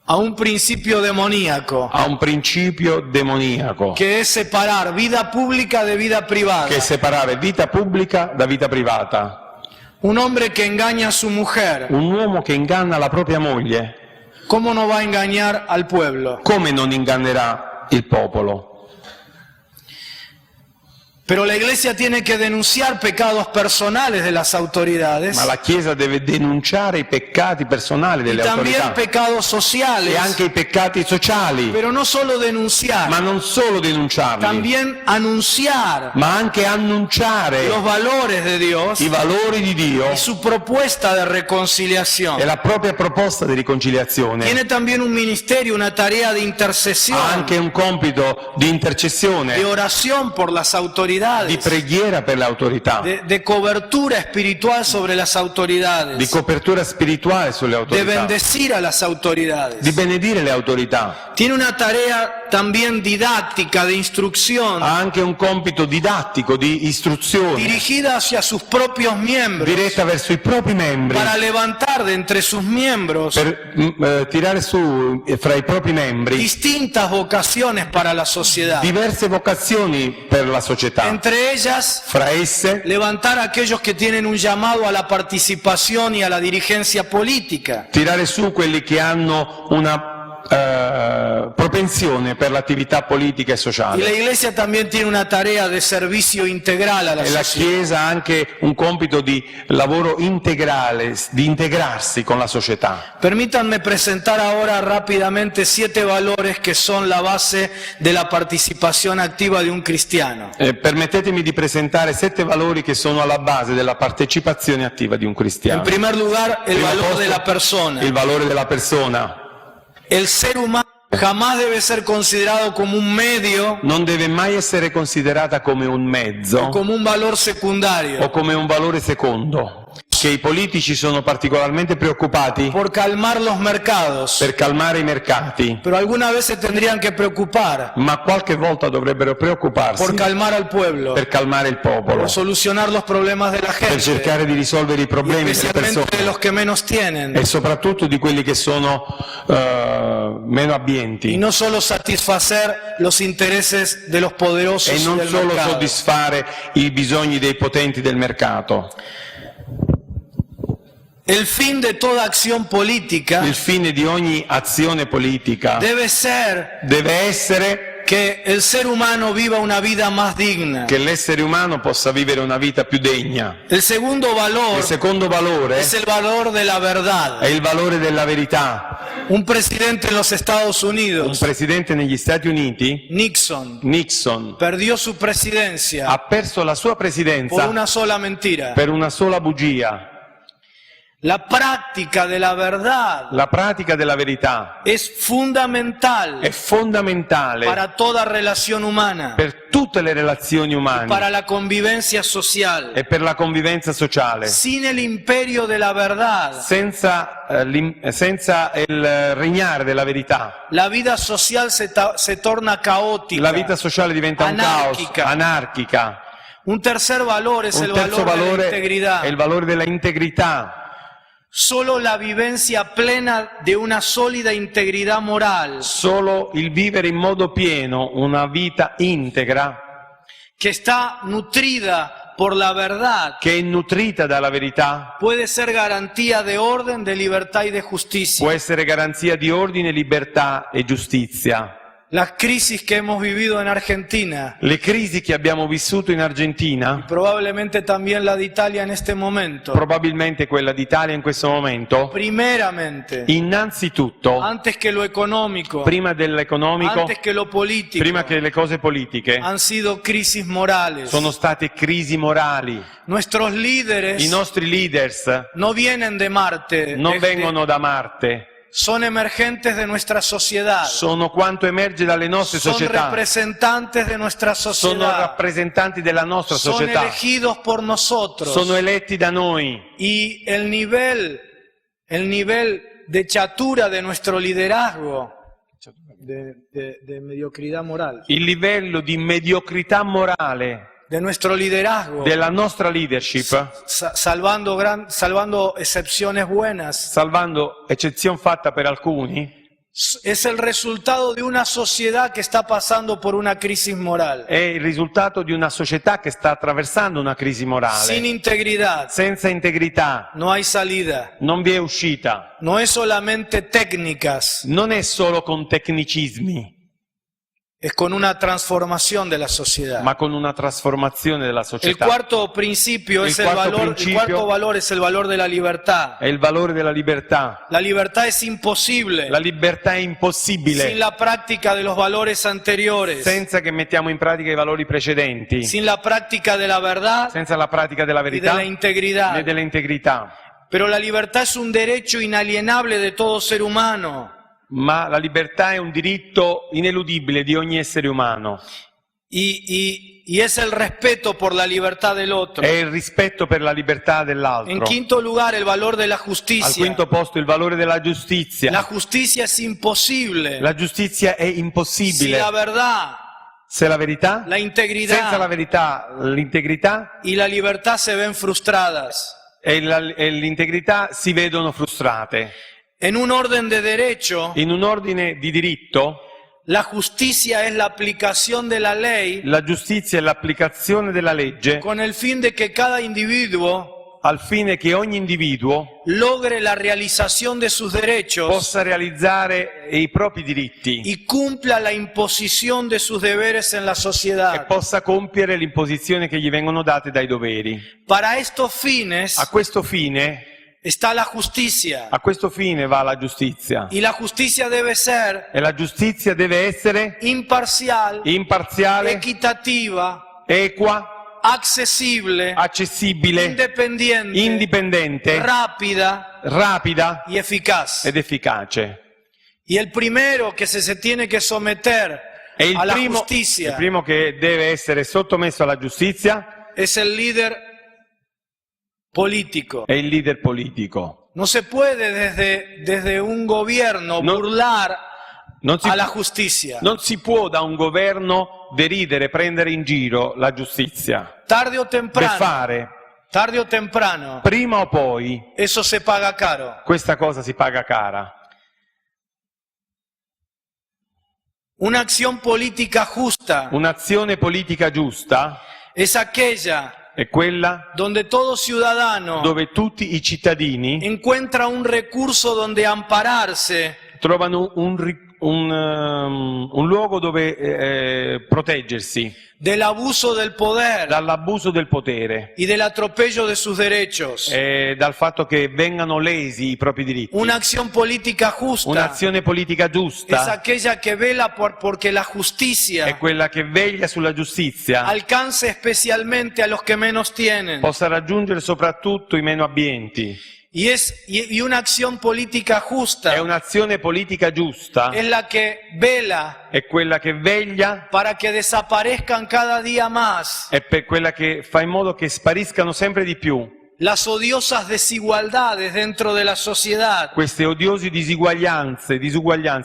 Speaker 3: a un principio demoníaco,
Speaker 4: a un principio demoniaco,
Speaker 3: que es separar vida pública de vida privada.
Speaker 4: che è separare vita pubblica da vita privata.
Speaker 3: Un hombre que engaña a su mujer,
Speaker 4: Un uomo che inganna la propria moglie,
Speaker 3: ¿cómo no va a engañar al pueblo?
Speaker 4: come non ingannerà il popolo?
Speaker 3: Pero la iglesia tiene que denunciar pecados personales de las autoridades
Speaker 4: Ma la Chiesa deve denunciare i peccati personali
Speaker 3: y
Speaker 4: delle
Speaker 3: también
Speaker 4: autorità
Speaker 3: pecados sociales,
Speaker 4: e anche i peccati sociali,
Speaker 3: pero no solo denunciar,
Speaker 4: ma non solo denunciarli,
Speaker 3: también anunciar
Speaker 4: ma anche annunciare
Speaker 3: los valores de Dios
Speaker 4: i valori di Dio
Speaker 3: y su propuesta de
Speaker 4: e
Speaker 3: reconciliación.
Speaker 4: la propria proposta di riconciliazione.
Speaker 3: Tiene también un ministerio, una tarea de intercesión,
Speaker 4: Ha anche un compito di intercessione,
Speaker 3: de oración por las
Speaker 4: di
Speaker 3: autoridades,
Speaker 4: preghiera per le autorità,
Speaker 3: de cobertura espiritual sobre las
Speaker 4: di
Speaker 3: autoridades,
Speaker 4: copertura spirituale sulle
Speaker 3: de
Speaker 4: autorità,
Speaker 3: bendecir a las autoridades.
Speaker 4: di benedire le autorità.
Speaker 3: Tiene una tarea también didáctica, de instrucción,
Speaker 4: Ha anche un compito didattico, di istruzione,
Speaker 3: dirigida hacia sus propios miembros,
Speaker 4: diretta verso i propri membri,
Speaker 3: para levantar de entre sus miembros
Speaker 4: per tirare su fra i propri membri
Speaker 3: distintas vocaciones para la sociedad.
Speaker 4: diverse vocazioni per la società.
Speaker 3: Entre ellas,
Speaker 4: Fra esse,
Speaker 3: levantar a aquellos que tienen un llamado a la participación y a la dirigencia política.
Speaker 4: tirare su quelli che hanno una propensione per l'attività politica e
Speaker 3: Y la
Speaker 4: sociale.
Speaker 3: iglesia también tiene una tarea de servicio integral a la
Speaker 4: E la
Speaker 3: sociedad.
Speaker 4: Chiesa ha anche un compito di lavoro integrale, di integrarsi con la società.
Speaker 3: Permítanme presentar ahora rápidamente 7 valores que son la base de la participación activa de un cristiano.
Speaker 4: Permettetemi di presentare 7 valori che sono alla base della partecipazione attiva di un
Speaker 3: En
Speaker 4: cristiano.
Speaker 3: primer lugar, el
Speaker 4: Primo
Speaker 3: valor
Speaker 4: posto,
Speaker 3: de la persona.
Speaker 4: il valore della persona.
Speaker 3: El ser humano jamás debe ser considerado como un medio
Speaker 4: Non deve mai essere considerata come un
Speaker 3: o
Speaker 4: mezzo
Speaker 3: como un valor secundario
Speaker 4: o come un valore secondo. Che i politici sono particolarmente preoccupati
Speaker 3: por calmar los mercados,
Speaker 4: per calmare i mercati,
Speaker 3: pero alguna vez se tendrían que preocupar
Speaker 4: ma qualche volta dovrebbero preoccuparsi
Speaker 3: por calmar al pueblo,
Speaker 4: per calmare il popolo,
Speaker 3: por solucionar los problemas de la
Speaker 4: per
Speaker 3: gente,
Speaker 4: cercare di risolvere i
Speaker 3: y
Speaker 4: problemi delle
Speaker 3: especialmente de
Speaker 4: persone
Speaker 3: los que menos tienen,
Speaker 4: e soprattutto di quelli che sono meno
Speaker 3: y
Speaker 4: abbienti,
Speaker 3: no solo satisfacer los intereses de los poderosos
Speaker 4: e non
Speaker 3: del
Speaker 4: solo
Speaker 3: mercado.
Speaker 4: soddisfare i bisogni dei potenti del mercato.
Speaker 3: El fin de toda acción política
Speaker 4: Il fine di ogni azione politica
Speaker 3: debe ser
Speaker 4: deve essere
Speaker 3: que el ser humano viva una vida más digna.
Speaker 4: che l'essere umano possa vivere una vita più degna.
Speaker 3: El segundo valor
Speaker 4: Il secondo valore
Speaker 3: es el valor de la verdad.
Speaker 4: è il valore della verità.
Speaker 3: Un presidente en los Estados
Speaker 4: Un
Speaker 3: Unidos,
Speaker 4: presidente negli Stati Uniti, Nixon,
Speaker 3: perdió su presidencia
Speaker 4: ha perso la sua
Speaker 3: por
Speaker 4: presidenza
Speaker 3: una sola mentira.
Speaker 4: per una sola bugia.
Speaker 3: La práctica de la verdad
Speaker 4: La pratica della verità
Speaker 3: es fundamental
Speaker 4: è fondamentale
Speaker 3: para toda relación humana,
Speaker 4: per tutte le relazioni umane
Speaker 3: para la convivencia social.
Speaker 4: e per la convivenza sociale.
Speaker 3: Sin el imperio de la verdad,
Speaker 4: Senza il regnare della verità,
Speaker 3: la vida social se torna caótica.
Speaker 4: la vita sociale diventa un caos,
Speaker 3: Anarchica.
Speaker 4: anarchica.
Speaker 3: Un tercer valor es el
Speaker 4: Un terzo
Speaker 3: valor de la
Speaker 4: valore
Speaker 3: integridad.
Speaker 4: è il valore della integrità.
Speaker 3: Solo la vivencia plena de una sólida integridad moral
Speaker 4: Solo il vivere in modo pieno una vita integra,
Speaker 3: que está nutrida por la verdad
Speaker 4: che è nutrita dalla verità,
Speaker 3: puede ser garantía de orden, de libertad y de justicia.
Speaker 4: può essere garanzia di ordine, libertà e giustizia.
Speaker 3: Las crisis que hemos vivido en Argentina,
Speaker 4: Le crisi che abbiamo vissuto in Argentina,
Speaker 3: probablemente también la de Italia en este momento,
Speaker 4: probabilmente quella d'Italia in questo momento,
Speaker 3: primeramente,
Speaker 4: innanzitutto,
Speaker 3: antes que lo económico,
Speaker 4: prima dell'economico,
Speaker 3: antes que lo político,
Speaker 4: prima che le cose politiche,
Speaker 3: han sido crisis morales.
Speaker 4: sono state crisi morali.
Speaker 3: Nuestros líderes
Speaker 4: I nostri leaders
Speaker 3: no vienen de Marte,
Speaker 4: non vengono da Marte,
Speaker 3: son emergentes de nuestra sociedad,
Speaker 4: sono quanto emerge dalle nostre
Speaker 3: son
Speaker 4: società,
Speaker 3: representantes de nuestra
Speaker 4: sono
Speaker 3: sociedad,
Speaker 4: rappresentanti della nostra
Speaker 3: son
Speaker 4: società,
Speaker 3: elegidos por nosotros.
Speaker 4: sono eletti da noi.
Speaker 3: Y el nivel de chatura de nuestro liderazgo, de mediocridad moral,
Speaker 4: Il livello di mediocrità morale
Speaker 3: de nuestro liderazgo,
Speaker 4: della nostra leadership,
Speaker 3: salvando excepciones buenas,
Speaker 4: salvando eccezione fatta per alcuni,
Speaker 3: es el resultado de una sociedad que está pasando por una crisis moral.
Speaker 4: è il risultato di una società che sta attraversando una crisi
Speaker 3: Sin
Speaker 4: morale.
Speaker 3: integridad
Speaker 4: Senza integrità
Speaker 3: no hay salida.
Speaker 4: non vi è uscita.
Speaker 3: No es solamente técnicas,
Speaker 4: Non è solo con tecnicismi,
Speaker 3: es con una transformación de la sociedad.
Speaker 4: ma con una trasformazione della
Speaker 3: El
Speaker 4: società.
Speaker 3: cuarto principio
Speaker 4: El
Speaker 3: es el
Speaker 4: cuarto
Speaker 3: valor, el
Speaker 4: principio
Speaker 3: cuarto valor es el valor de la libertad.
Speaker 4: È il valore della libertà.
Speaker 3: La libertad es imposible
Speaker 4: La libertà è
Speaker 3: sin
Speaker 4: impossibile
Speaker 3: la práctica de los valores anteriores,
Speaker 4: senza che mettiamo in pratica i valori precedenti,
Speaker 3: sin la práctica de la verdad
Speaker 4: senza la pratica della
Speaker 3: y de
Speaker 4: verità
Speaker 3: la
Speaker 4: né
Speaker 3: integridad.
Speaker 4: dell'integrità.
Speaker 3: Pero la libertad es un derecho inalienable de todo ser humano.
Speaker 4: Ma la libertà è un diritto ineludibile di ogni essere umano.
Speaker 3: Y es el respeto por la libertad del otro.
Speaker 4: È il rispetto per la libertà
Speaker 3: En
Speaker 4: dell'altro.
Speaker 3: quinto lugar, el valor de la
Speaker 4: Al
Speaker 3: justicia.
Speaker 4: quinto posto il valore della giustizia.
Speaker 3: La justicia es imposible
Speaker 4: La giustizia è
Speaker 3: si
Speaker 4: impossibile
Speaker 3: la verdad,
Speaker 4: se la verità,
Speaker 3: la
Speaker 4: senza la
Speaker 3: integridad
Speaker 4: verità, l'integrità
Speaker 3: y la libertad se ven frustradas.
Speaker 4: e l'integrità si vedono frustrate.
Speaker 3: En un orden de derecho,
Speaker 4: In un ordine di diritto,
Speaker 3: la justicia es la aplicación de la ley
Speaker 4: la giustizia è l'applicazione della legge
Speaker 3: con el fin de que cada individuo
Speaker 4: al fine che ogni individuo
Speaker 3: logre la realización de sus derechos
Speaker 4: possa realizzare i propri diritti
Speaker 3: y cumpla la imposición de sus deberes en la
Speaker 4: e
Speaker 3: sociedad.
Speaker 4: possa compiere l'imposizione che gli vengono date dai doveri.
Speaker 3: Para estos fines
Speaker 4: A questo fine
Speaker 3: está la justicia.
Speaker 4: A questo fine va la giustizia.
Speaker 3: Y la justicia debe ser
Speaker 4: E la giustizia deve essere
Speaker 3: imparcial,
Speaker 4: imparziale,
Speaker 3: equitativa,
Speaker 4: equa,
Speaker 3: accesible,
Speaker 4: accessibile,
Speaker 3: independiente,
Speaker 4: indipendente,
Speaker 3: rápida
Speaker 4: rapida
Speaker 3: y eficaz.
Speaker 4: ed efficace.
Speaker 3: Y el primero que se tiene que someter
Speaker 4: E il
Speaker 3: a la
Speaker 4: primo
Speaker 3: justicia
Speaker 4: che deve essere sottomesso alla giustizia
Speaker 3: es el líder político.
Speaker 4: è il leader politico.
Speaker 3: No se puede desde un gobierno
Speaker 4: No-
Speaker 3: burlar
Speaker 4: Non si,
Speaker 3: a la justicia.
Speaker 4: non si può da un governo deridere, prendere in giro la giustizia.
Speaker 3: Tarde o
Speaker 4: Deve
Speaker 3: temprano,
Speaker 4: prima o poi,
Speaker 3: eso se paga caro.
Speaker 4: questa cosa si paga cara.
Speaker 3: Una acción política justa
Speaker 4: Un'azione politica giusta
Speaker 3: es aquella
Speaker 4: è quella
Speaker 3: donde todo ciudadano
Speaker 4: dove tutti i cittadini
Speaker 3: encuentra un recurso donde ampararse
Speaker 4: trovano un un luogo dove proteggersi
Speaker 3: del abuso del poder
Speaker 4: dall'abuso del potere
Speaker 3: y del atropello de sus derechos.
Speaker 4: e dal fatto che vengano lesi i propri diritti.
Speaker 3: Una acción política justa
Speaker 4: Un'azione politica
Speaker 3: es
Speaker 4: giusta
Speaker 3: aquella que vela porque la justicia
Speaker 4: è quella che veglia sulla giustizia,
Speaker 3: alcance especialmente a los que menos tienen.
Speaker 4: possa raggiungere soprattutto i meno abbienti.
Speaker 3: Y una acción política justa
Speaker 4: È un'azione politica giusta,
Speaker 3: es la que vela
Speaker 4: è quella che veglia,
Speaker 3: para que desaparezcan cada día más
Speaker 4: è per quella che fa in modo che spariscano sempre di più
Speaker 3: las odiosas desigualdades dentro de la sociedad,
Speaker 4: queste odiose disuguaglianze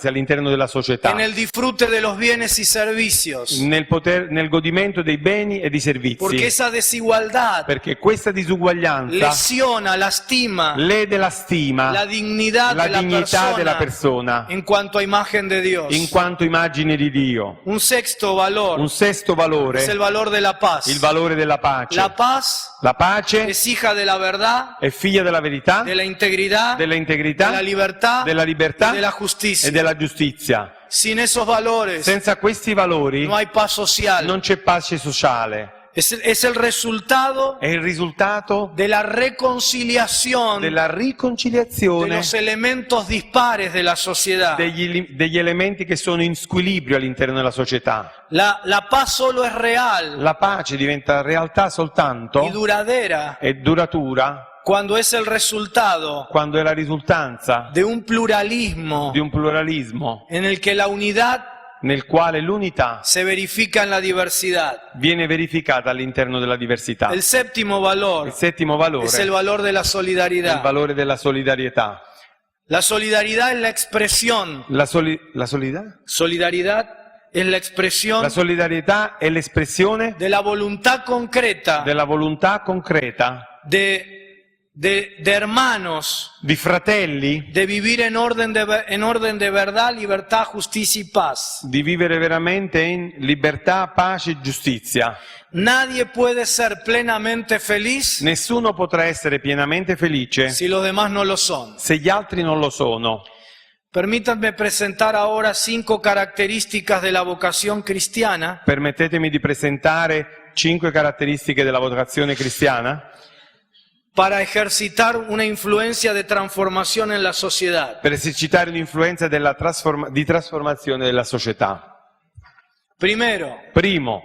Speaker 4: all'interno della società,
Speaker 3: en el disfrute de los bienes y servicios.
Speaker 4: nel godimento dei beni e dei servizi.
Speaker 3: Porque esa desigualdad
Speaker 4: Perché questa disuguaglianza
Speaker 3: lesiona, lastima
Speaker 4: lede la stima,
Speaker 3: la dignidad
Speaker 4: la
Speaker 3: de la
Speaker 4: dignità della
Speaker 3: persona
Speaker 4: persona
Speaker 3: en cuanto a imagen de Dios.
Speaker 4: in quanto immagine di Dio.
Speaker 3: Un sexto valor
Speaker 4: Un sesto valore,
Speaker 3: es el valor de la paz.
Speaker 4: il valore della pace.
Speaker 3: La paz
Speaker 4: La pace
Speaker 3: es hija de la verdad,
Speaker 4: è figlia della verità,
Speaker 3: de la integridad,
Speaker 4: della
Speaker 3: de
Speaker 4: integrità,
Speaker 3: la libertad
Speaker 4: della libertà
Speaker 3: y de la justicia.
Speaker 4: e della giustizia.
Speaker 3: Sin esos valores
Speaker 4: Senza questi valori
Speaker 3: no hay paz social.
Speaker 4: non c'è pace sociale.
Speaker 3: Es el resultado
Speaker 4: È il risultato
Speaker 3: de la reconciliación
Speaker 4: della
Speaker 3: de
Speaker 4: riconciliazione
Speaker 3: los elementos dispares de la sociedad.
Speaker 4: degli elementi che sono in squilibrio all'interno della società.
Speaker 3: La paz solo es real
Speaker 4: La pace diventa realtà soltanto
Speaker 3: y duradera
Speaker 4: e duratura
Speaker 3: cuando es el resultado
Speaker 4: quando è la risultanza
Speaker 3: de un pluralismo
Speaker 4: di un pluralismo
Speaker 3: en el que la unidad
Speaker 4: nel quale l'unità
Speaker 3: se verifica en la diversidad.
Speaker 4: viene verificata all'interno della diversità.
Speaker 3: El séptimo valor
Speaker 4: Il settimo valore
Speaker 3: es el valor de la
Speaker 4: è il
Speaker 3: solidaridad.
Speaker 4: valore della solidarietà.
Speaker 3: La solidaridad es la expresión.
Speaker 4: La solidarietà?
Speaker 3: Solidaridad es la expresión
Speaker 4: La solidarietà è l'espressione
Speaker 3: de la voluntad concreta
Speaker 4: della volontà concreta
Speaker 3: de hermanos
Speaker 4: di fratelli
Speaker 3: de vivir en orden de verdad, libertad, justicia y paz.
Speaker 4: di vivere veramente in libertà, pace e giustizia.
Speaker 3: Nadie puede ser plenamente feliz
Speaker 4: Nessuno potrà essere pienamente felice
Speaker 3: si los demás no lo son.
Speaker 4: se gli altri non lo sono.
Speaker 3: Permítanme presentar ahora 5 características de la vocación cristiana
Speaker 4: Permettetemi di presentare 5 caratteristiche della vocazione cristiana
Speaker 3: para ejercitar una influencia de transformación en la sociedad.
Speaker 4: per esercitare un'influenza di trasformazione della società.
Speaker 3: Primero,
Speaker 4: Primo,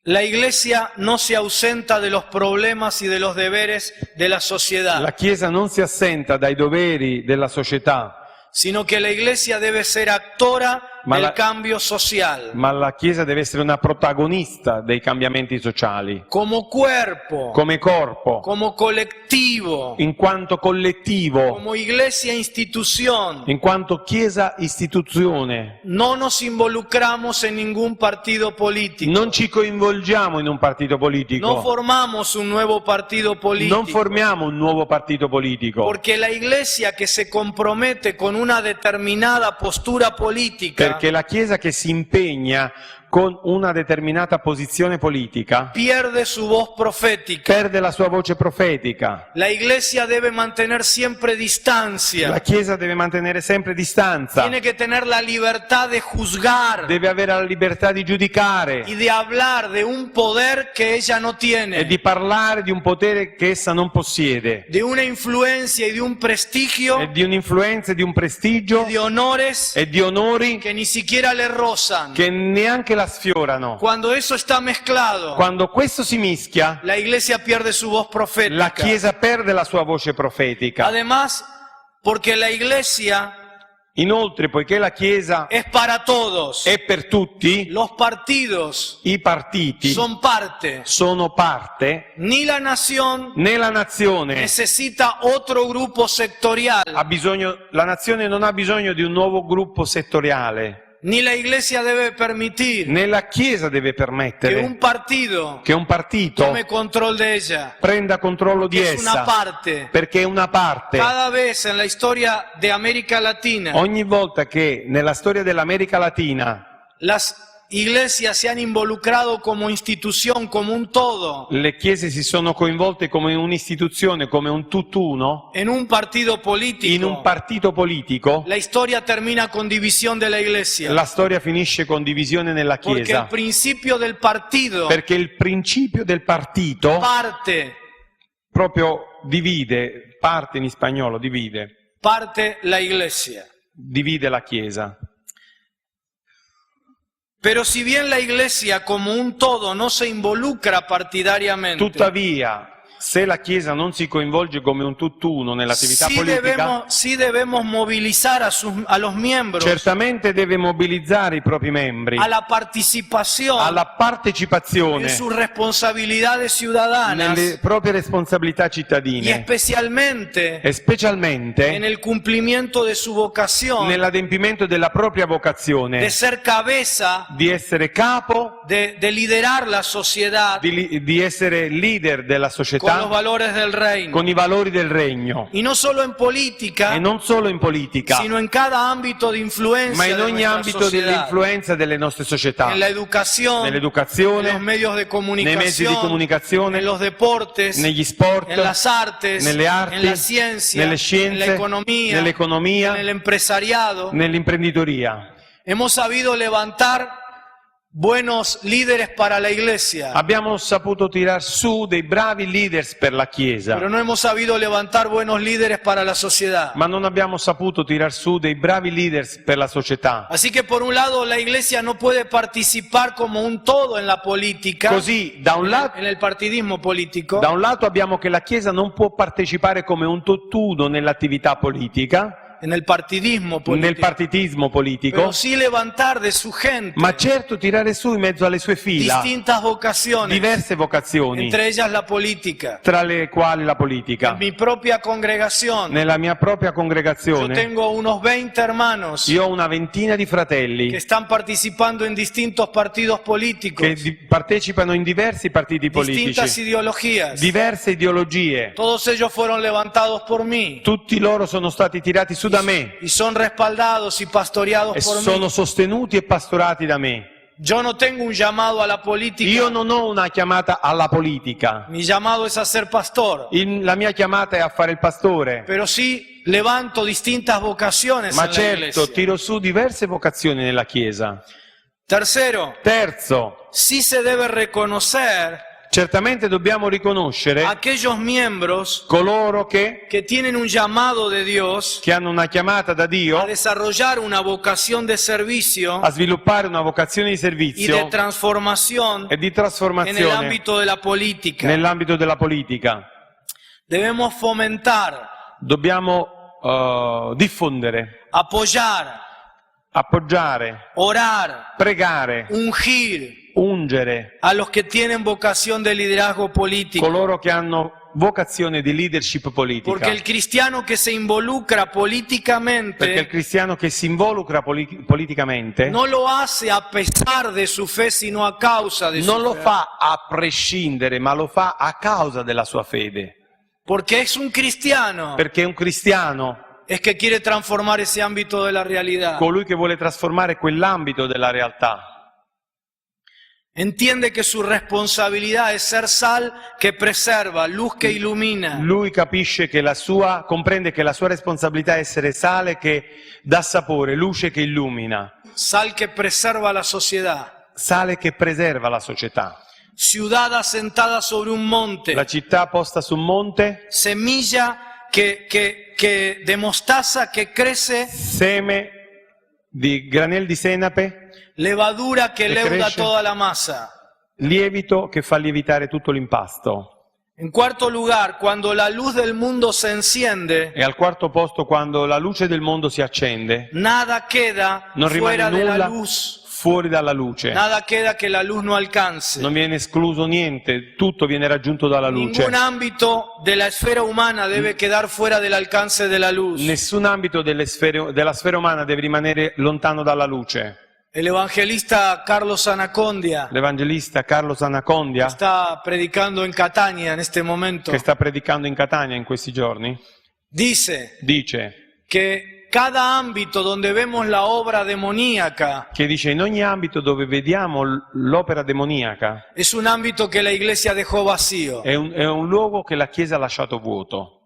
Speaker 3: la Iglesia no se ausenta de los problemas y de los deberes de la sociedad,
Speaker 4: la Chiesa non si assenta dai doveri della società,
Speaker 3: sino que la Iglesia debe ser actora
Speaker 4: Ma
Speaker 3: del
Speaker 4: la-
Speaker 3: cambio social.
Speaker 4: ma la Chiesa deve essere una protagonista dei cambiamenti sociali,
Speaker 3: Como cuerpo,
Speaker 4: come corpo,
Speaker 3: como colectivo,
Speaker 4: in quanto collettivo,
Speaker 3: como iglesia institución,
Speaker 4: in quanto Chiesa istituzione.
Speaker 3: no nos involucramos en ningún partido político.
Speaker 4: Non ci coinvolgiamo in un partito
Speaker 3: No
Speaker 4: politico,
Speaker 3: formamos un nuevo partido político.
Speaker 4: non formiamo un nuovo partito politico,
Speaker 3: Porque la iglesia que se compromete con una determinada postura política
Speaker 4: perché la Chiesa che si impegna con una determinata posizione politica
Speaker 3: pierde su voz profética.
Speaker 4: perde la sua voce profetica.
Speaker 3: La iglesia debe mantener siempre
Speaker 4: La
Speaker 3: distancia.
Speaker 4: Chiesa deve mantenere sempre distanza,
Speaker 3: Tiene que tener la libertad de juzgar
Speaker 4: deve avere la libertà di giudicare
Speaker 3: y de hablar de un poder que ella no
Speaker 4: e
Speaker 3: tiene,
Speaker 4: di parlare di un potere che essa non possiede,
Speaker 3: de una influencia y de un prestigio
Speaker 4: e di un'influenza e di un prestigio
Speaker 3: y de honores
Speaker 4: e di onori
Speaker 3: que ni siquiera le rozan.
Speaker 4: che neanche la sfiorano.
Speaker 3: Cuando eso está mezclado,
Speaker 4: Quando questo si mischia,
Speaker 3: la iglesia pierde su voz profética.
Speaker 4: la Chiesa perde la sua voce profetica.
Speaker 3: Además, porque la iglesia
Speaker 4: Inoltre, poiché la Chiesa
Speaker 3: es para todos,
Speaker 4: è per tutti,
Speaker 3: los partidos
Speaker 4: i partiti
Speaker 3: son parte.
Speaker 4: sono parte,
Speaker 3: Ni la nación
Speaker 4: né la nazione
Speaker 3: necesita otro grupo sectorial,
Speaker 4: la nazione non ha bisogno di un nuovo gruppo settoriale,
Speaker 3: ni la iglesia debe permitir
Speaker 4: né la Chiesa deve
Speaker 3: que
Speaker 4: permettere
Speaker 3: un partido
Speaker 4: che un partito
Speaker 3: tome control de ella,
Speaker 4: prenda controllo di
Speaker 3: que es una
Speaker 4: essa,
Speaker 3: parte.
Speaker 4: perché è una parte.
Speaker 3: Cada vez en la historia de América Latina,
Speaker 4: Ogni volta che nella storia dell'America Latina
Speaker 3: iglesias se han involucrado como institución, como un todo,
Speaker 4: Le chiese si sono coinvolte come un'istituzione, come un tutt'uno,
Speaker 3: en un partido político,
Speaker 4: in un partito politico,
Speaker 3: la historia termina con división de la iglesia.
Speaker 4: la storia finisce con divisione nella
Speaker 3: Porque el
Speaker 4: Chiesa.
Speaker 3: principio del partido
Speaker 4: Perché il principio del partito
Speaker 3: parte
Speaker 4: proprio divide, parte in spagnolo,
Speaker 3: parte la iglesia.
Speaker 4: divide la Chiesa.
Speaker 3: Pero si bien la iglesia como un todo no se involucra partidariamente,
Speaker 4: Tuttavia, se la Chiesa non si coinvolge come un tutt'uno nell'attività politica,
Speaker 3: sí debemos movilizar a los miembros
Speaker 4: certamente deve mobilizzare i propri membri
Speaker 3: a la participación
Speaker 4: alla partecipazione
Speaker 3: en sus responsabilidades ciudadanas
Speaker 4: nelle proprie responsabilità
Speaker 3: y
Speaker 4: cittadine
Speaker 3: especialmente
Speaker 4: e specialmente
Speaker 3: en el cumplimiento de su vocación
Speaker 4: nell'adempimento della propria vocazione
Speaker 3: de ser cabeza,
Speaker 4: di essere capo,
Speaker 3: de liderar la sociedad
Speaker 4: di essere leader della società
Speaker 3: con los valores del reino.
Speaker 4: con i valori del regno.
Speaker 3: Y no solo en política,
Speaker 4: E non solo in politica,
Speaker 3: sino en cada ámbito de influencia
Speaker 4: ma in
Speaker 3: de
Speaker 4: ogni
Speaker 3: nuestra
Speaker 4: ambito
Speaker 3: sociedad.
Speaker 4: dell'influenza delle nostre società.
Speaker 3: En la educación,
Speaker 4: Nell'educazione,
Speaker 3: en los medios de
Speaker 4: nei mezzi di comunicazione,
Speaker 3: en los deportes,
Speaker 4: negli sport,
Speaker 3: en las artes,
Speaker 4: nelle arti,
Speaker 3: en la ciencia,
Speaker 4: nelle
Speaker 3: en
Speaker 4: scienze,
Speaker 3: la economía,
Speaker 4: nell'economia,
Speaker 3: en el empresariado.
Speaker 4: nell'imprenditoria.
Speaker 3: Hemos sabido levantar buenos líderes para la iglesia,
Speaker 4: Abbiamo saputo tirar su dei bravi leaders per la Chiesa,
Speaker 3: pero no hemos sabido levantar buenos líderes para la sociedad.
Speaker 4: ma non abbiamo saputo tirar su dei bravi leaders per la società.
Speaker 3: Así que por un lado la iglesia no puede participar como un todo en la política,
Speaker 4: Così, da un
Speaker 3: en el partidismo político,
Speaker 4: lato abbiamo che la Chiesa non può partecipare come un tutt'uno nell'attività politica,
Speaker 3: en el partidismo político,
Speaker 4: nel partitismo politico,
Speaker 3: pero sí levantar de su gente
Speaker 4: ma certo tirare su in mezzo alle sue fila
Speaker 3: distintas vocaciones,
Speaker 4: diverse vocazioni,
Speaker 3: entre ellas la política.
Speaker 4: tra le quali la politica.
Speaker 3: En mi propia congregación,
Speaker 4: Nella mia propria
Speaker 3: yo
Speaker 4: congregazione
Speaker 3: tengo unos 20 hermanos
Speaker 4: io ho una ventina di fratelli
Speaker 3: que están participando en distintos partidos políticos,
Speaker 4: che partecipano in diversi partiti
Speaker 3: distintas
Speaker 4: politici,
Speaker 3: ideologías.
Speaker 4: diverse ideologie.
Speaker 3: Todos ellos fueron levantados por mí
Speaker 4: Tutti loro sono stati tirati su da me
Speaker 3: y son respaldados y pastoreados
Speaker 4: e
Speaker 3: por
Speaker 4: sono
Speaker 3: mí.
Speaker 4: sostenuti e pastorati da me.
Speaker 3: Yo no tengo un llamado a la política,
Speaker 4: Io non ho una chiamata alla politica.
Speaker 3: mi llamado es a ser pastor,
Speaker 4: La mia chiamata è a fare il pastore,
Speaker 3: pero sí levanto distintas vocaciones
Speaker 4: ma
Speaker 3: en la
Speaker 4: certo
Speaker 3: iglesia.
Speaker 4: tiro su diverse vocazioni nella Chiesa.
Speaker 3: Tercero,
Speaker 4: Terzo,
Speaker 3: sí se debe reconocer
Speaker 4: certamente dobbiamo riconoscere
Speaker 3: aquellos miembros
Speaker 4: coloro che
Speaker 3: tienen un llamado de Dios
Speaker 4: hanno una chiamata da
Speaker 3: a
Speaker 4: Dio
Speaker 3: desarrollar una vocación de servicio
Speaker 4: a sviluppare una vocazione di
Speaker 3: y de
Speaker 4: servizio
Speaker 3: transformación
Speaker 4: e di
Speaker 3: en el
Speaker 4: trasformazione
Speaker 3: ámbito de la política.
Speaker 4: nell'ambito della politica.
Speaker 3: Debemos fomentar,
Speaker 4: Dobbiamo diffondere,
Speaker 3: apoyar,
Speaker 4: appoggiare,
Speaker 3: orar,
Speaker 4: pregare,
Speaker 3: ungir
Speaker 4: ungere
Speaker 3: a los que tienen vocación de liderazgo político.
Speaker 4: coloro che hanno vocazione di leadership politica.
Speaker 3: Porque el cristiano que se involucra
Speaker 4: Perché il
Speaker 3: políticamente
Speaker 4: cristiano che si involucra politicamente
Speaker 3: no lo hace a pesar de su fe, sino a causa de
Speaker 4: non
Speaker 3: su
Speaker 4: lo
Speaker 3: fe.
Speaker 4: fa a prescindere, ma lo fa a causa della sua fede.
Speaker 3: Porque es un cristiano,
Speaker 4: Perché un cristiano,
Speaker 3: es que quiere transformar ese ámbito de la realidad.
Speaker 4: colui che vuole trasformare quell'ambito della realtà,
Speaker 3: Entiende que su responsabilidad es ser sal que preserva, luz que ilumina.
Speaker 4: lui capisce che comprende che la sua responsabilità è essere sale che dà sapore, luce che illumina,
Speaker 3: Sal que preserva la sociedad.
Speaker 4: sale che preserva la società.
Speaker 3: Ciudad asentada sobre un monte.
Speaker 4: La città posta su un monte,
Speaker 3: Semilla que de mostaza que crece,
Speaker 4: seme di granel di senape,
Speaker 3: levadura que
Speaker 4: Que
Speaker 3: leuda
Speaker 4: crece.
Speaker 3: toda la masa.
Speaker 4: lievito che fa lievitare tutto l'impasto.
Speaker 3: En cuarto lugar, cuando la luz del mundo se enciende,
Speaker 4: E al quarto posto, quando la luce del mondo si accende,
Speaker 3: nada queda
Speaker 4: non
Speaker 3: fuera
Speaker 4: rimane
Speaker 3: de la
Speaker 4: nulla
Speaker 3: luz.
Speaker 4: fuori dalla luce.
Speaker 3: Nada queda que la luz no alcance.
Speaker 4: Non viene escluso niente, tutto viene raggiunto dalla luce.
Speaker 3: Ningún ámbito de la esfera humana debe quedar fuera del alcance de la luz.
Speaker 4: Nessun ambito della sfera umana deve rimanere lontano dalla luce.
Speaker 3: El evangelista Carlos Anacondia
Speaker 4: L'evangelista Carlo Sanacondia,
Speaker 3: está predicando en Catania en este momento.
Speaker 4: che sta predicando in Catania in questi giorni,
Speaker 3: Dice
Speaker 4: dice
Speaker 3: que cada ámbito donde vemos la obra demoníaca
Speaker 4: che dice in ogni ambito dove vediamo l'opera demoniaca
Speaker 3: es un ámbito que la iglesia dejó vacío
Speaker 4: è un luogo che la Chiesa ha lasciato vuoto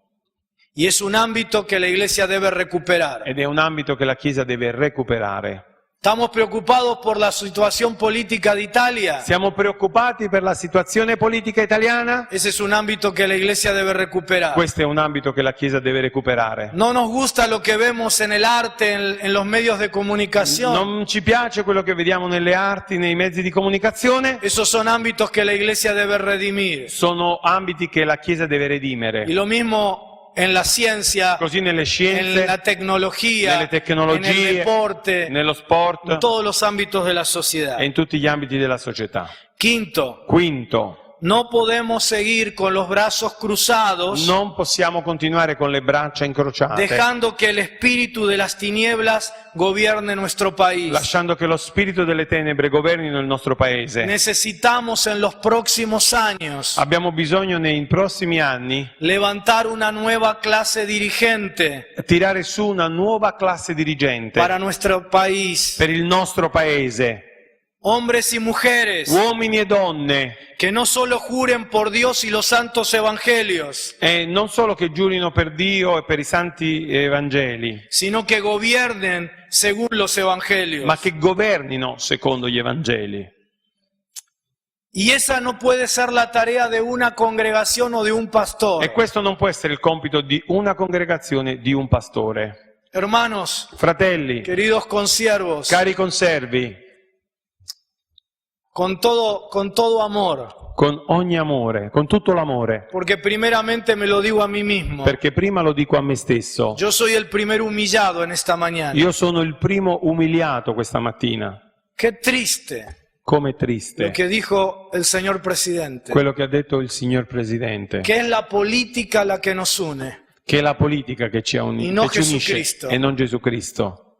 Speaker 3: y es un ámbito que la iglesia debe recuperar.
Speaker 4: ed è un ambito che la Chiesa deve recuperare.
Speaker 3: Estamos preocupados por la situación política de Italia.
Speaker 4: Siamo preoccupati per la situazione politica italiana?
Speaker 3: Ese es un ámbito que la iglesia debe recuperar.
Speaker 4: Questo è un ambito che la Chiesa deve recuperare.
Speaker 3: No nos gusta lo que vemos en el arte, en los medios de comunicación.
Speaker 4: Non ci piace quello che vediamo nelle arti, nei mezzi di comunicazione.
Speaker 3: Esos son ámbitos que la iglesia debe redimir.
Speaker 4: Sono ambiti che la Chiesa deve redimere.
Speaker 3: Y lo mismo en la ciencia,
Speaker 4: Così nelle scienze,
Speaker 3: en la tecnología,
Speaker 4: nelle tecnologie,
Speaker 3: en el deporte,
Speaker 4: nello sport
Speaker 3: en todos los ámbitos de la sociedad.
Speaker 4: e in tutti gli ambiti della società.
Speaker 3: Quinto,
Speaker 4: Quinto,
Speaker 3: no podemos seguir con los brazos cruzados,
Speaker 4: non possiamo continuare con le braccia incrociate,
Speaker 3: dejando que el espíritu de las tinieblas gobierne nuestro país.
Speaker 4: lasciando che lo spirito delle tenebre governino il nostro paese.
Speaker 3: Necesitamos en los próximos años
Speaker 4: Abbiamo bisogno nei prossimi anni
Speaker 3: levantar una nueva clase dirigente
Speaker 4: tirare su una nuova classe dirigente
Speaker 3: para nuestro país.
Speaker 4: per il nostro paese,
Speaker 3: Hombres y mujeres
Speaker 4: uomini e donne,
Speaker 3: que no solo juren por Dios y los santos evangelios,
Speaker 4: e non solo che giurino per Dio e per i santi evangeli,
Speaker 3: sino que gobiernen según los evangelios.
Speaker 4: ma che governino secondo gli evangeli.
Speaker 3: Y esa no puede ser la tarea de una congregación o de un pastor.
Speaker 4: E questo non può essere il compito di una congregazione, di un pastore.
Speaker 3: Hermanos,
Speaker 4: Fratelli,
Speaker 3: queridos consiervos,
Speaker 4: cari conservi,
Speaker 3: con todo amor,
Speaker 4: con ogni amore, con tutto l'amore,
Speaker 3: porque primeramente me lo digo a mí mismo.
Speaker 4: perché prima lo dico a me stesso.
Speaker 3: Yo soy el primer humillado en esta mañana.
Speaker 4: Io sono il primo umiliato questa mattina.
Speaker 3: Qué triste
Speaker 4: Come
Speaker 3: lo
Speaker 4: triste
Speaker 3: que dijo el señor presidente,
Speaker 4: quello che ha detto il signor Presidente,
Speaker 3: que es la política la que nos une.
Speaker 4: che è la politica che ci
Speaker 3: Y no
Speaker 4: che ci unisce
Speaker 3: Jesucristo.
Speaker 4: e non Gesù Cristo.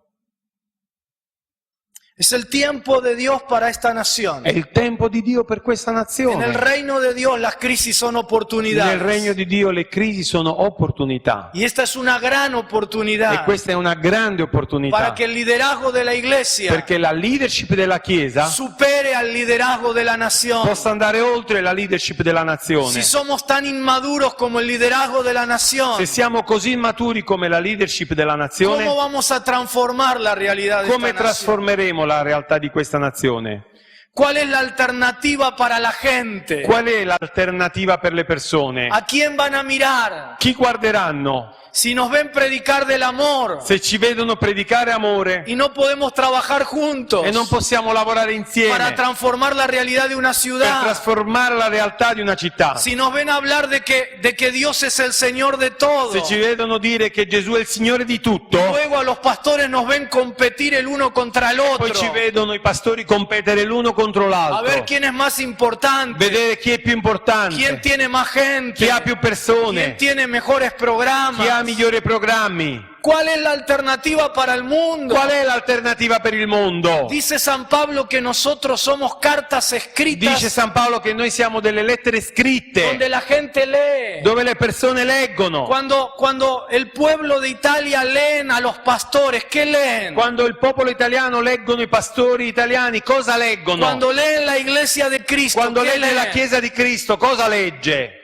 Speaker 3: Es el tiempo de Dios para esta nación.
Speaker 4: È il tempo di Dio per questa
Speaker 3: En el
Speaker 4: nazione.
Speaker 3: reino de Dios las crisis son
Speaker 4: Nel
Speaker 3: oportunidades.
Speaker 4: regno di Dio le crisi sono opportunità.
Speaker 3: Y esta es una gran oportunidad
Speaker 4: E questa è una grande opportunità,
Speaker 3: para que el liderazgo de la iglesia
Speaker 4: perché la leadership della Chiesa
Speaker 3: supere al liderazgo de la nación.
Speaker 4: possa andare oltre la leadership della nazione.
Speaker 3: Si somos tan inmaduros como el liderazgo de la nación,
Speaker 4: Se siamo così immaturi come la leadership della nazione,
Speaker 3: ¿cómo vamos a transformar la realidad de
Speaker 4: come
Speaker 3: esta nación?
Speaker 4: trasformeremo la realtà di questa nazione?
Speaker 3: ¿Cuál es la alternativa para la gente?
Speaker 4: Qual è l'alternativa per le persone?
Speaker 3: ¿A quién van a mirar?
Speaker 4: Chi guarderanno?
Speaker 3: Si nos ven predicar del amor
Speaker 4: Se ci vedono predicare amore
Speaker 3: y no podemos trabajar juntos
Speaker 4: e non possiamo lavorare
Speaker 3: para
Speaker 4: insieme
Speaker 3: transformar la realidad de una
Speaker 4: per
Speaker 3: ciudad,
Speaker 4: trasformare la realtà di una città,
Speaker 3: si nos ven hablar de que Dios es el Señor de todo,
Speaker 4: se ci vedono dire che Gesù è il Signore di tutto,
Speaker 3: luego a los pastores nos ven competir el uno contra el otro,
Speaker 4: poi ci vedono i pastori competere l'uno contro
Speaker 3: a
Speaker 4: l'altro,
Speaker 3: ver quién es más importante,
Speaker 4: vedere chi è più
Speaker 3: quién
Speaker 4: importante,
Speaker 3: tiene más gente,
Speaker 4: chi ha più
Speaker 3: quién
Speaker 4: persone,
Speaker 3: tiene mejores programas.
Speaker 4: chi ha migliori programmi.
Speaker 3: ¿Cuál es la alternativa para el mundo?
Speaker 4: Qual è l'alternativa per il mondo?
Speaker 3: Dice San Pablo que nosotros somos cartas escritas
Speaker 4: Dice San Paolo che noi siamo delle lettere scritte
Speaker 3: donde la gente lee.
Speaker 4: dove le persone leggono.
Speaker 3: Cuando el pueblo de Italia leen a los pastores, ¿qué leen?
Speaker 4: Quando il popolo italiano leggono i pastori italiani, cosa leggono?
Speaker 3: Cuando leen la iglesia de Cristo,
Speaker 4: Quando
Speaker 3: ¿qué
Speaker 4: legge la
Speaker 3: leen?
Speaker 4: Chiesa di Cristo, cosa legge?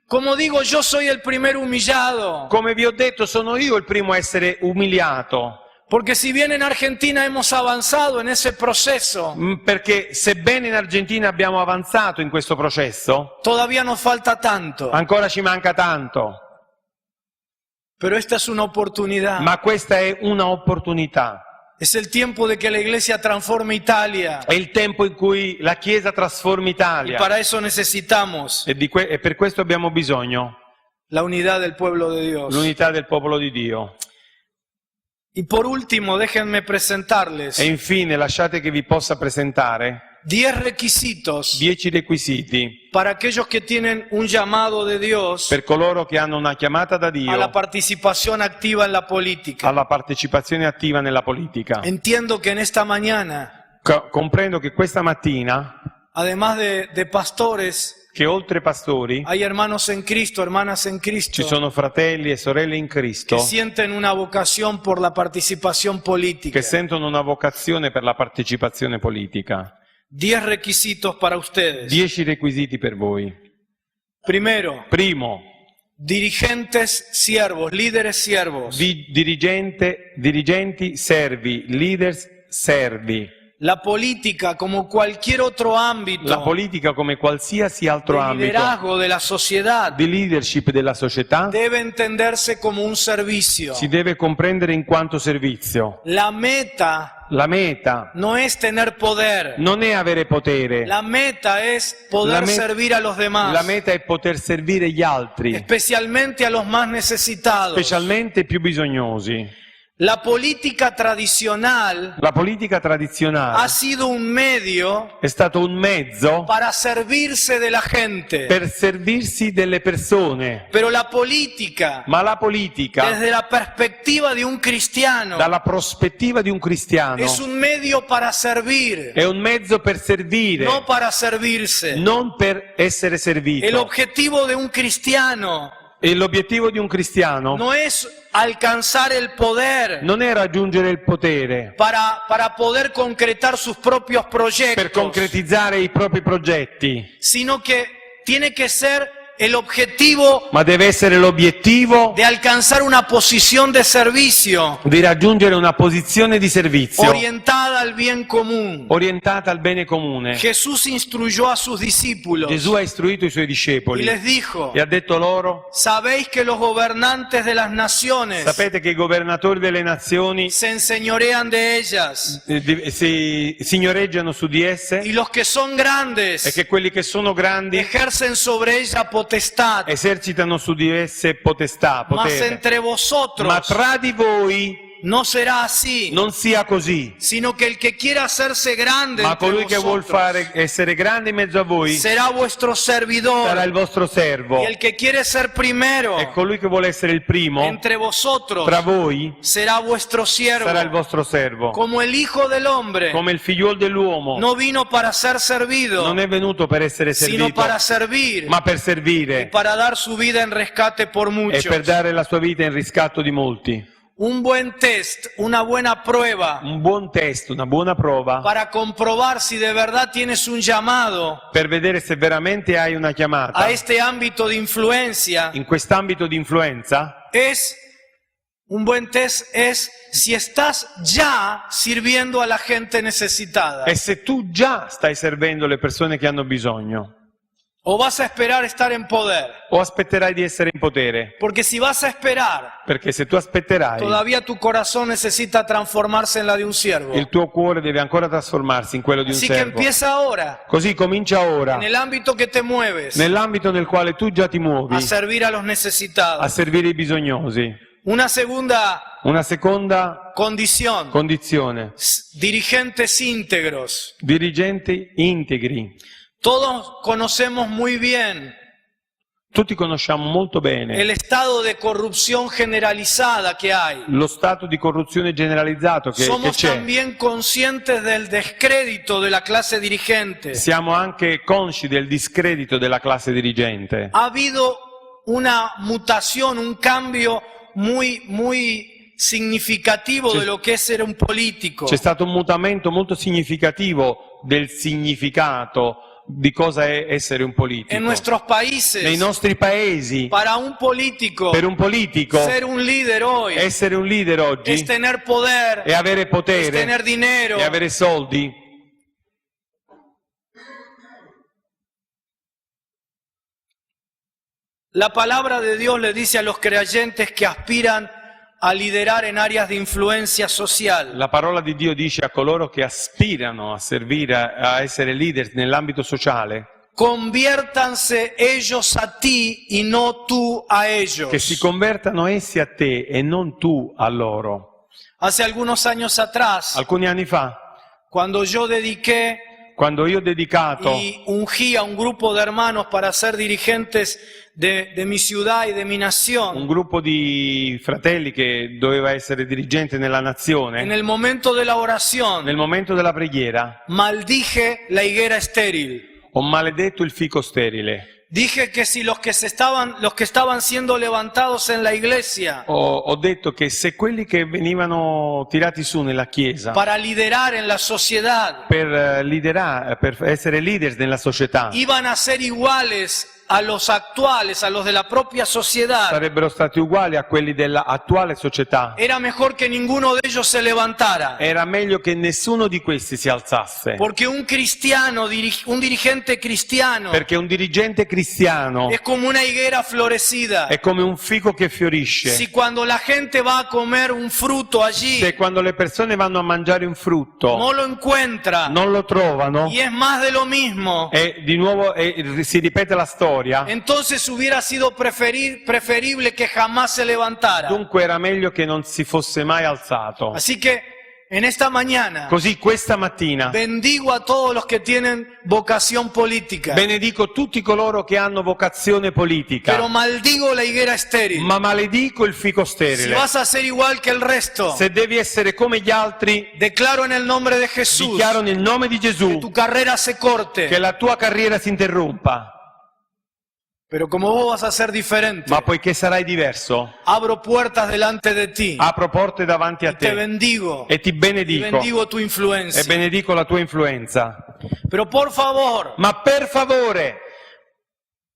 Speaker 3: Como digo, yo soy el primer humillado.
Speaker 4: Come vi ho detto, sono io il primo a essere umiliato,
Speaker 3: Porque si bien en Argentina hemos avanzado en ese proceso,
Speaker 4: perché sebbene in Argentina abbiamo avanzato in questo processo,
Speaker 3: todavía nos falta tanto.
Speaker 4: ancora ci manca tanto.
Speaker 3: Pero esta es una oportunidad.
Speaker 4: Ma questa è una opportunità.
Speaker 3: Es el tiempo de que la iglesia transforme Italia.
Speaker 4: È il tempo in cui la Chiesa trasforma
Speaker 3: Y
Speaker 4: Italia.
Speaker 3: para eso necesitamos
Speaker 4: E per questo abbiamo bisogno
Speaker 3: la unidad del pueblo de Dios.
Speaker 4: l'unità del popolo di Dio.
Speaker 3: Y por último, déjenme presentarles
Speaker 4: E infine lasciate che vi possa presentare
Speaker 3: 10 requisitos
Speaker 4: 10 requisiti
Speaker 3: para aquellos que tienen un llamado de Dios
Speaker 4: per coloro che hanno una chiamata da
Speaker 3: a la
Speaker 4: Dio
Speaker 3: participación activa en la política.
Speaker 4: alla partecipazione attiva nella politica.
Speaker 3: Entiendo que en esta mañana,
Speaker 4: Comprendo che questa mattina,
Speaker 3: además de pastores,
Speaker 4: che oltre pastori
Speaker 3: hay hermanos en Cristo, hermanas en Cristo,
Speaker 4: ci sono fratelli e sorelle in Cristo
Speaker 3: que sienten una vocación por la participación política.
Speaker 4: che sentono una vocazione per la partecipazione politica.
Speaker 3: 10 requisitos para ustedes.
Speaker 4: 10 requisiti per voi.
Speaker 3: Primero,
Speaker 4: Primo,
Speaker 3: dirigentes siervos, líderes siervos.
Speaker 4: dirigenti servi, leaders servi.
Speaker 3: La política, como cualquier otro ámbito
Speaker 4: La politica, come qualsiasi altro
Speaker 3: de
Speaker 4: ambito
Speaker 3: liderazgo de la sociedad,
Speaker 4: di leadership della società,
Speaker 3: debe entenderse como un servicio.
Speaker 4: si deve comprendere in quanto servizio.
Speaker 3: La meta
Speaker 4: La meta
Speaker 3: no es tener poder.
Speaker 4: non è avere potere,
Speaker 3: La meta es poder
Speaker 4: La me-
Speaker 3: servir a los demás,
Speaker 4: la meta è poter servire gli altri,
Speaker 3: especialmente a los más necesitados.
Speaker 4: specialmente i più bisognosi.
Speaker 3: La política tradicional
Speaker 4: La politica
Speaker 3: ha
Speaker 4: tradizionale
Speaker 3: sido un medio
Speaker 4: è stato un mezzo
Speaker 3: para servirse de la gente.
Speaker 4: per servirsi delle persone,
Speaker 3: Pero la política,
Speaker 4: ma la politica,
Speaker 3: desde la perspectiva de un cristiano,
Speaker 4: dalla prospettiva di un cristiano,
Speaker 3: es un medio para servir,
Speaker 4: è un mezzo per servire,
Speaker 3: no para servirse.
Speaker 4: non per essere
Speaker 3: El
Speaker 4: servito.
Speaker 3: objetivo de un cristiano
Speaker 4: E l'obiettivo di un cristiano
Speaker 3: no es alcanzar el poder
Speaker 4: non è raggiungere il potere
Speaker 3: para poder concretar sus propios
Speaker 4: per
Speaker 3: proyectos,
Speaker 4: concretizzare i propri progetti,
Speaker 3: sino que tiene que ser el objetivo
Speaker 4: ma deve essere l'obiettivo
Speaker 3: de alcanzar una posición de servicio
Speaker 4: di raggiungere una posizione di servizio
Speaker 3: orientada al bien común.
Speaker 4: orientata al bene comune.
Speaker 3: Jesús instruyó a sus discípulos
Speaker 4: Gesù ha istruito i suoi
Speaker 3: y
Speaker 4: discepoli
Speaker 3: les dijo:
Speaker 4: e ha detto loro:
Speaker 3: sabéis que los gobernantes de las naciones
Speaker 4: sapete che i governatori delle nazioni
Speaker 3: se enseñorean de ellas,
Speaker 4: si signoreggiano su di esse
Speaker 3: y los que son
Speaker 4: e
Speaker 3: grandes
Speaker 4: che quelli che sono grandi
Speaker 3: ejercen sobre ella potestad.
Speaker 4: esercitano su di esse potestà,
Speaker 3: Mas
Speaker 4: potere.
Speaker 3: entre vosotros
Speaker 4: Ma tra di voi
Speaker 3: no será así,
Speaker 4: non sia così,
Speaker 3: sino que el que quiera hacerse grande
Speaker 4: ma
Speaker 3: entre
Speaker 4: colui che vuol
Speaker 3: vosotros
Speaker 4: essere grande in mezzo a voi
Speaker 3: será vuestro servidor,
Speaker 4: sarà il vostro servo,
Speaker 3: y el que quiere ser primero
Speaker 4: e colui che vuole essere il primo
Speaker 3: entre vosotros
Speaker 4: tra voi
Speaker 3: será vuestro siervo.
Speaker 4: sarà il vostro servo.
Speaker 3: Como el Hijo del Hombre
Speaker 4: Come il figliuolo dell'uomo
Speaker 3: no vino para ser servido,
Speaker 4: non è venuto per essere
Speaker 3: sino
Speaker 4: servito,
Speaker 3: para servir
Speaker 4: ma per
Speaker 3: y
Speaker 4: servire
Speaker 3: para dar su vida en rescate por
Speaker 4: e
Speaker 3: muchos.
Speaker 4: per dare la sua vita in riscatto di molti.
Speaker 3: Un buen test, una buena prueba
Speaker 4: Un buon test, una buona prova
Speaker 3: para comprobar si de verdad tienes un llamado
Speaker 4: per vedere se veramente hai una chiamata
Speaker 3: a este ámbito de influencia
Speaker 4: in quest'ambito di influenza.
Speaker 3: Un buen test es si estás ya sirviendo a la gente necesitada,
Speaker 4: E se tu già stai servendo le persone che hanno bisogno,
Speaker 3: o vas a esperar estar en poder.
Speaker 4: o aspetterai di essere in potere,
Speaker 3: Porque si vas a esperar,
Speaker 4: perché se tu aspetterai,
Speaker 3: todavía tu corazón necesita transformarse en la de un siervo.
Speaker 4: il tuo cuore deve ancora trasformarsi in quello di un
Speaker 3: Así que
Speaker 4: servo.
Speaker 3: empieza ahora,
Speaker 4: Così comincia ora,
Speaker 3: en el ámbito que te mueves,
Speaker 4: nell'ambito nel quale tu già ti muovi,
Speaker 3: a servir a los
Speaker 4: a
Speaker 3: necesitados.
Speaker 4: servire i bisognosi.
Speaker 3: Una segunda
Speaker 4: Una seconda
Speaker 3: condición:
Speaker 4: condizione:
Speaker 3: dirigentes íntegros.
Speaker 4: dirigenti integri.
Speaker 3: Todos conocemos muy bien
Speaker 4: Tutti conosciamo molto bene
Speaker 3: el estado de corrupción generalizada que hay.
Speaker 4: lo stato di corruzione generalizzato che
Speaker 3: Somos
Speaker 4: c'è.
Speaker 3: también conscientes del descrédito de la clase dirigente.
Speaker 4: Siamo anche consci del discredito della classe dirigente.
Speaker 3: Ha habido una mutación, un cambio muy significativo de lo que es ser un político.
Speaker 4: C'è stato un mutamento molto significativo del significato di cosa è essere un politico.
Speaker 3: En nuestros países,
Speaker 4: Nei nostri paesi,
Speaker 3: para un político,
Speaker 4: per un politico,
Speaker 3: ser un líder hoy
Speaker 4: essere un leader oggi
Speaker 3: es tener poder,
Speaker 4: e avere
Speaker 3: es
Speaker 4: potere
Speaker 3: tener dinero.
Speaker 4: e avere soldi.
Speaker 3: La palabra de Dios le dice a los creyentes que aspiran a liderar en áreas de influencia social:
Speaker 4: La parola di Dio dice a coloro che aspirano a servire, a essere leader nell'ambito sociale,
Speaker 3: conviértanse ellos a ti y no tú a ellos.
Speaker 4: che si convertano essi a te e non tu a loro.
Speaker 3: Hace algunos años atrás,
Speaker 4: Alcuni anni fa,
Speaker 3: cuando yo dediqué
Speaker 4: quando io ho dedicato
Speaker 3: y ungí a un grupo de hermanos para ser dirigentes de mi ciudad y de mi
Speaker 4: un
Speaker 3: nación,
Speaker 4: gruppo di fratelli che doveva essere dirigente nella
Speaker 3: en
Speaker 4: nazione,
Speaker 3: el momento de la oración,
Speaker 4: nel momento della preghiera
Speaker 3: maldije la higuera estéril.
Speaker 4: ho maledetto il fico sterile.
Speaker 3: Dije que si los que estaban siendo levantados en la iglesia
Speaker 4: Ho detto che se quelli che venivano tirati su nella Chiesa
Speaker 3: para liderar en la sociedad
Speaker 4: per liderare, per essere leaders nella società,
Speaker 3: iban a ser iguales a los actuales, a los de la propia sociedad,
Speaker 4: sarebbero stati uguali a quelli dell'attuale società,
Speaker 3: era mejor que ninguno de ellos se levantara.
Speaker 4: era meglio che nessuno di questi si alzasse.
Speaker 3: Porque un cristiano, un dirigente cristiano,
Speaker 4: Perché un dirigente cristiano
Speaker 3: es como una higuera florecida.
Speaker 4: è come un fico che fiorisce.
Speaker 3: Si cuando la gente va a comer un fruto allí,
Speaker 4: Se quando le persone vanno a mangiare un frutto
Speaker 3: no lo encuentra
Speaker 4: non lo trovano
Speaker 3: y es más de lo mismo,
Speaker 4: e di nuovo si ripete la storia,
Speaker 3: entonces hubiera sido preferible que jamás se levantara.
Speaker 4: dunque era meglio che non si fosse mai alzato.
Speaker 3: Así que en esta mañana
Speaker 4: Così questa mattina
Speaker 3: bendigo a todos los que tienen vocación política,
Speaker 4: benedico tutti coloro che hanno vocazione politica,
Speaker 3: pero maldigo la higuera estéril.
Speaker 4: ma maledico il fico
Speaker 3: Si
Speaker 4: sterile.
Speaker 3: vas a ser igual que el resto,
Speaker 4: Se devi essere come gli altri,
Speaker 3: declaro en el nombre de Jesús
Speaker 4: dichiaro nel nome di
Speaker 3: que
Speaker 4: Gesù
Speaker 3: tu carrera se corte.
Speaker 4: che la tua carriera si interrompa.
Speaker 3: Pero como vos vas a ser diferente,
Speaker 4: Ma poiché sarai diverso,
Speaker 3: abro puertas delante de ti
Speaker 4: apro porte davanti a
Speaker 3: y te
Speaker 4: te
Speaker 3: bendigo
Speaker 4: e ti
Speaker 3: y
Speaker 4: benedico
Speaker 3: bendigo tu
Speaker 4: e
Speaker 3: influencia.
Speaker 4: benedico la tua influenza.
Speaker 3: Pero por favor,
Speaker 4: Ma per favore,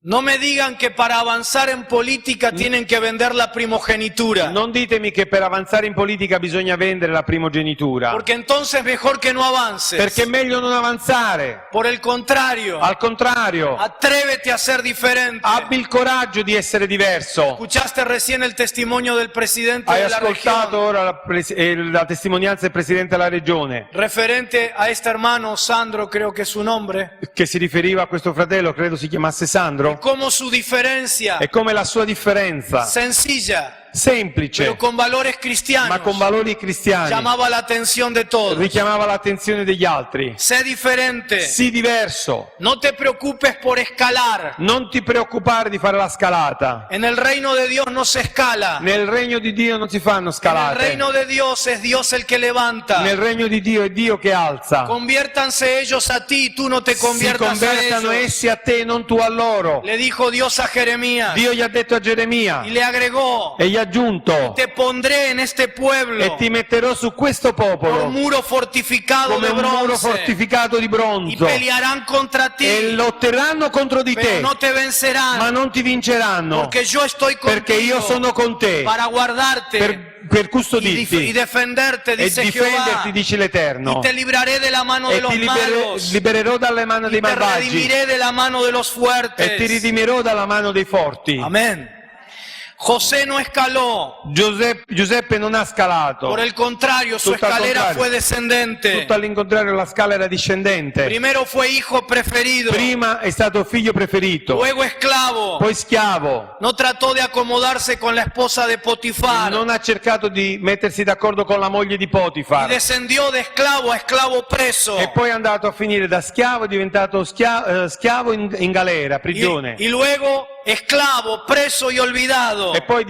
Speaker 3: no me digan que para avanzar en política tienen que vender la primogenitura,
Speaker 4: non ditemi che per avanzare in politica bisogna vendere la primogenitura,
Speaker 3: porque entonces mejor que no avances.
Speaker 4: perché è meglio non avanzare.
Speaker 3: Por el contrario,
Speaker 4: Al contrario,
Speaker 3: atrévete a ser diferente.
Speaker 4: abbi il coraggio di essere diverso.
Speaker 3: Escuchaste recién el testimonio del presidente
Speaker 4: Hai
Speaker 3: de la
Speaker 4: ascoltato
Speaker 3: región,
Speaker 4: ora la testimonianza del Presidente della Regione,
Speaker 3: referente a este hermano Sandro, creo que es su nombre,
Speaker 4: che si riferiva a questo fratello, credo si chiamasse Sandro,
Speaker 3: como su diferencia
Speaker 4: e come la sua differenza
Speaker 3: sencilla,
Speaker 4: semplice,
Speaker 3: pero con valores cristianos,
Speaker 4: ma con valori cristiani,
Speaker 3: llamaba la atención de todos.
Speaker 4: richiamava l'attenzione degli altri.
Speaker 3: Sé diferente.
Speaker 4: Sii diverso,
Speaker 3: No te preocupes por escalar.
Speaker 4: non ti preoccupare di fare la scalata.
Speaker 3: En el reino de Dios no se escala.
Speaker 4: Nel regno di Dio non si fanno
Speaker 3: En el
Speaker 4: scalate.
Speaker 3: reino de Dios es Dios el que levanta.
Speaker 4: Nel regno di Dio è Dio che alza.
Speaker 3: Conviértanse ellos a ti, tú no te
Speaker 4: Si
Speaker 3: conviertas a
Speaker 4: convertano
Speaker 3: ellos.
Speaker 4: essi a te, non tu a loro.
Speaker 3: Le dijo Dios a Jeremías
Speaker 4: Dio gli ha detto a Geremia
Speaker 3: y le agregó:
Speaker 4: e gli ha aggiunto:
Speaker 3: te pondré en este pueblo
Speaker 4: e ti metterò su questo
Speaker 3: por
Speaker 4: popolo
Speaker 3: muro fortificado
Speaker 4: come
Speaker 3: de
Speaker 4: un muro
Speaker 3: bronce
Speaker 4: fortificato di
Speaker 3: y
Speaker 4: bronzo
Speaker 3: pelearán contra
Speaker 4: e
Speaker 3: ti,
Speaker 4: lotteranno contro di
Speaker 3: pero
Speaker 4: te,
Speaker 3: no te vencerán,
Speaker 4: ma non ti vinceranno,
Speaker 3: porque yo estoy
Speaker 4: perché io
Speaker 3: contigo
Speaker 4: sono con te
Speaker 3: para guardarte
Speaker 4: per
Speaker 3: y
Speaker 4: custodirti
Speaker 3: defenderte,
Speaker 4: e
Speaker 3: dice Jehová,
Speaker 4: difenderti, dice l'Eterno,
Speaker 3: y te libraré de la mano de
Speaker 4: e
Speaker 3: los
Speaker 4: ti
Speaker 3: malos,
Speaker 4: libererò dalle mani
Speaker 3: y
Speaker 4: dei
Speaker 3: te
Speaker 4: malvagi
Speaker 3: redimiré de la mano de los
Speaker 4: e ti
Speaker 3: fuertes.
Speaker 4: redimerò dalla mano dei forti.
Speaker 3: Amén. José no escaló,
Speaker 4: Giuseppe non ha scalato,
Speaker 3: por el contrario, su
Speaker 4: Tutto al
Speaker 3: escalera
Speaker 4: contrario.
Speaker 3: fue descendente.
Speaker 4: tutto all'incontrario la scala era discendente.
Speaker 3: Primero fue hijo preferido,
Speaker 4: Prima è stato figlio preferito,
Speaker 3: luego esclavo.
Speaker 4: poi schiavo.
Speaker 3: No trató de acomodarse con la esposa de Potifar
Speaker 4: Non ha cercato di mettersi d'accordo con la moglie di
Speaker 3: y
Speaker 4: Potifar
Speaker 3: descendió de esclavo a esclavo preso.
Speaker 4: e poi è andato a finire da schiavo, è diventato schiavo in galera, prigione,
Speaker 3: Y luego esclavo, preso y olvidado.
Speaker 4: e poi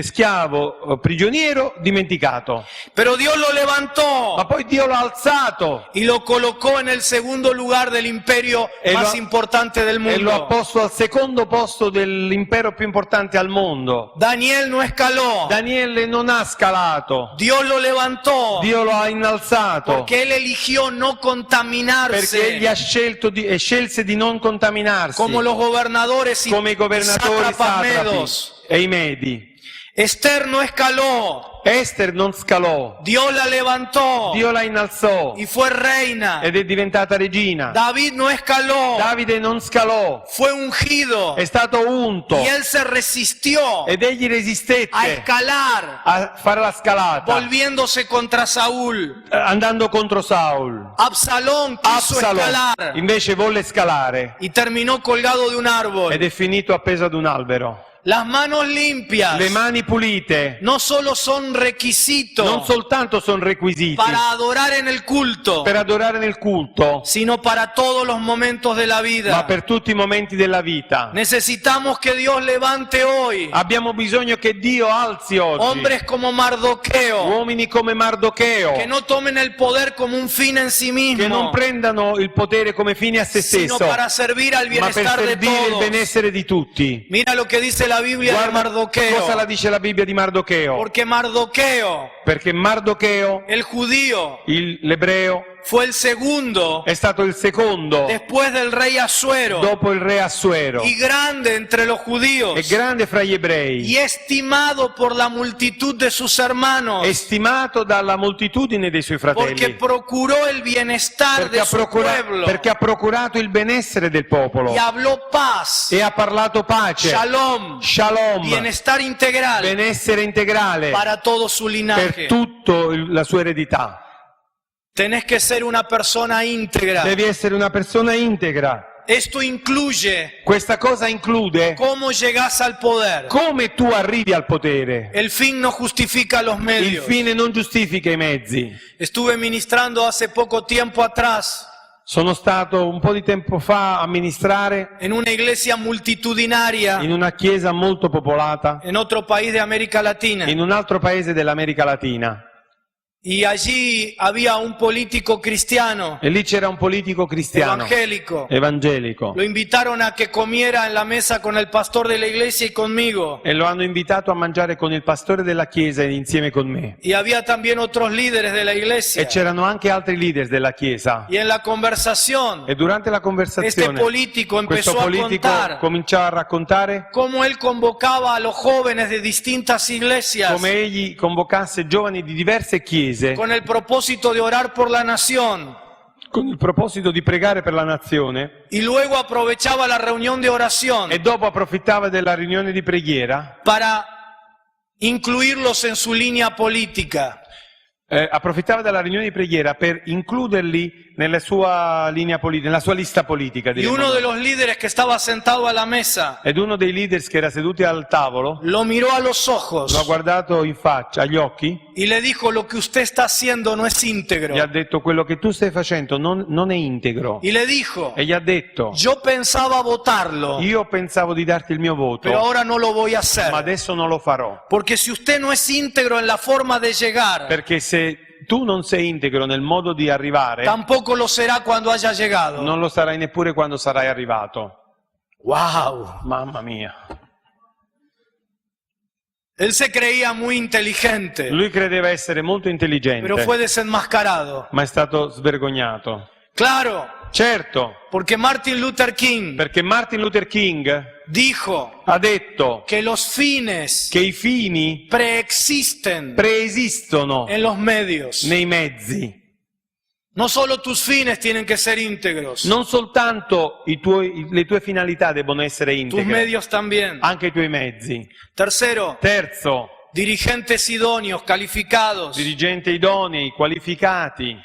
Speaker 4: schiavo, prigioniero, dimenticato.
Speaker 3: Pero Dios lo levantó
Speaker 4: Ma poi Dio l'ha alzato
Speaker 3: y lo colocó en el segundo lugar del imperio
Speaker 4: E
Speaker 3: más
Speaker 4: lo-
Speaker 3: importante del
Speaker 4: e lo ha
Speaker 3: mundo.
Speaker 4: posto al secondo posto dell'impero più importante al mondo.
Speaker 3: Daniel no escaló,
Speaker 4: Daniele non ha scalato,
Speaker 3: Dios lo levantó
Speaker 4: Dio lo ha innalzato
Speaker 3: porque él eligió no
Speaker 4: perché
Speaker 3: contaminarse
Speaker 4: egli ha scelse di non contaminarsi
Speaker 3: como los gobernadores y
Speaker 4: come i governatori
Speaker 3: sátrapas
Speaker 4: satrapi
Speaker 3: medos.
Speaker 4: e i medi.
Speaker 3: Esther no escaló,
Speaker 4: Ester non scalò,
Speaker 3: Dios la levantó
Speaker 4: Dio la innalzò
Speaker 3: y fue reina.
Speaker 4: ed è diventata regina.
Speaker 3: David no escaló,
Speaker 4: Davide non scalò,
Speaker 3: fue ungido
Speaker 4: è stato unto
Speaker 3: y él se resistió
Speaker 4: ed egli
Speaker 3: a
Speaker 4: resistette
Speaker 3: escalar,
Speaker 4: a fare la scalata,
Speaker 3: volviéndose contra Saúl.
Speaker 4: andando contro Saul.
Speaker 3: Absalón quiso
Speaker 4: Absalom
Speaker 3: escalar
Speaker 4: invece volle scalare
Speaker 3: y terminò colgado de un árbol.
Speaker 4: ed è finito appeso ad un albero.
Speaker 3: Las manos limpias
Speaker 4: le mani pulite
Speaker 3: no solo son requisitos
Speaker 4: non soltanto sono requisiti
Speaker 3: para adorar en el culto,
Speaker 4: per adorare nel culto,
Speaker 3: sino para todos los momentos de la
Speaker 4: ma
Speaker 3: vida.
Speaker 4: per tutti i momenti della vita.
Speaker 3: Necesitamos que Dios levante hoy
Speaker 4: Abbiamo bisogno che Dio alzi oggi
Speaker 3: hombres como Mardoqueo,
Speaker 4: uomini come Mardocheo,
Speaker 3: que no tomen el poder como un fin en sí
Speaker 4: che non
Speaker 3: mismo,
Speaker 4: prendano il potere come fine a se
Speaker 3: sino
Speaker 4: stesso,
Speaker 3: para servir al
Speaker 4: ma per
Speaker 3: bienestar de
Speaker 4: servire il
Speaker 3: todos.
Speaker 4: benessere di tutti.
Speaker 3: Mira lo que dice la Biblia de
Speaker 4: Guarda cosa
Speaker 3: Mardoqueo.
Speaker 4: la dice la Bibbia di Mardocheo,
Speaker 3: Porque Mardoqueo,
Speaker 4: perché Mardocheo,
Speaker 3: el judío,
Speaker 4: l'ebreo,
Speaker 3: fue el segundo
Speaker 4: è stato il secondo
Speaker 3: después del rey Asuero
Speaker 4: dopo il re Assuero,
Speaker 3: y grande entre los judíos
Speaker 4: è grande fra gli
Speaker 3: y
Speaker 4: ebrei,
Speaker 3: estimado por la multitud de sus hermanos,
Speaker 4: è stimato dalla moltitudine dei suoi
Speaker 3: porque
Speaker 4: fratelli,
Speaker 3: procuró el bienestar de su pueblo
Speaker 4: perché ha procurato il benessere del popolo
Speaker 3: y habló paz,
Speaker 4: e ha parlato pace,
Speaker 3: shalom,
Speaker 4: shalom,
Speaker 3: bienestar integral
Speaker 4: benessere integrale
Speaker 3: para todo su
Speaker 4: per
Speaker 3: linaje.
Speaker 4: tutta la sua eredità.
Speaker 3: Tenés que ser una persona íntegra.
Speaker 4: Devi essere una persona integra.
Speaker 3: Esto incluye
Speaker 4: Questa cosa include
Speaker 3: cómo llegás al poder.
Speaker 4: come tu arrivi al potere.
Speaker 3: El fin no justifica los
Speaker 4: Il
Speaker 3: medios.
Speaker 4: fine non giustifica i mezzi.
Speaker 3: Estuve ministrando hace poco tiempo atrás
Speaker 4: Sono stato un po' di tempo fa a ministrare
Speaker 3: en una iglesia multitudinaria
Speaker 4: in una chiesa molto popolata
Speaker 3: en otro país de América Latina.
Speaker 4: in un altro paese dell'America Latina.
Speaker 3: Y allí había un político cristiano,
Speaker 4: E lì c'era un politico cristiano, evangelico,
Speaker 3: Lo invitaron a que comiera en la mesa con el pastor de la iglesia y conmigo.
Speaker 4: e lo hanno invitato a mangiare con il pastore della chiesa insieme con me.
Speaker 3: Y había también otros líderes de la
Speaker 4: E
Speaker 3: iglesia.
Speaker 4: c'erano anche altri leader della chiesa.
Speaker 3: Y en la conversación,
Speaker 4: E durante la
Speaker 3: este
Speaker 4: conversazione
Speaker 3: político
Speaker 4: questo
Speaker 3: empezó a
Speaker 4: politico
Speaker 3: contar
Speaker 4: cominciava a raccontare
Speaker 3: cómo él convocaba a los jóvenes de distintas iglesias
Speaker 4: come egli convocasse giovani di diverse chiese
Speaker 3: con el propósito de orar por la nación.
Speaker 4: con il proposito di pregare per la nazione
Speaker 3: Y luego aprovechaba la reunión de oración
Speaker 4: e dopo approfittava della riunione di preghiera,
Speaker 3: para incluirlos en su línea política.
Speaker 4: approfittava della riunione di preghiera per includerli nella sua linea politica, nella sua lista politica.
Speaker 3: Y uno de los líderes que estaba sentado a la mesa
Speaker 4: Ed uno dei leaders che era seduti al tavolo
Speaker 3: lo miró a los
Speaker 4: lo ha
Speaker 3: ojos
Speaker 4: guardato in faccia, agli occhi,
Speaker 3: y le dijo: lo que usted está haciendo no es íntegro.
Speaker 4: gli ha detto: quello che tu stai facendo non è integro.
Speaker 3: Y le dijo:
Speaker 4: E gli ha detto:
Speaker 3: yo pensaba votarlo,
Speaker 4: io pensavo di darti il mio voto,
Speaker 3: pero ahora no lo voy a hacer.
Speaker 4: ma adesso non lo farò.
Speaker 3: Porque si usted no es íntegro en la forma de llegar,
Speaker 4: Perché se tu non sei integro nel modo di arrivare,
Speaker 3: tampoco lo será cuando haya llegado.
Speaker 4: non lo sarai neppure quando sarai arrivato.
Speaker 3: ¡Wow!
Speaker 4: Mamma mia.
Speaker 3: Él se creía muy inteligente,
Speaker 4: Lui credeva essere molto intelligente,
Speaker 3: pero fue desenmascarado.
Speaker 4: ma è stato svergognato.
Speaker 3: Claro,
Speaker 4: Certo,
Speaker 3: porque Martin Luther King
Speaker 4: perché Martin Luther King
Speaker 3: dijo
Speaker 4: ha detto
Speaker 3: que los fines
Speaker 4: che i fini
Speaker 3: preexisten
Speaker 4: preesistono
Speaker 3: en los medios.
Speaker 4: nei mezzi.
Speaker 3: No solo tus fines tienen que ser íntegros,
Speaker 4: Non soltanto le tue finalità debbono essere
Speaker 3: tus
Speaker 4: integre,
Speaker 3: medios también.
Speaker 4: anche i tuoi mezzi.
Speaker 3: Tercero,
Speaker 4: Terzo,
Speaker 3: dirigentes idóneos, calificados.
Speaker 4: dirigenti idonei, qualificati.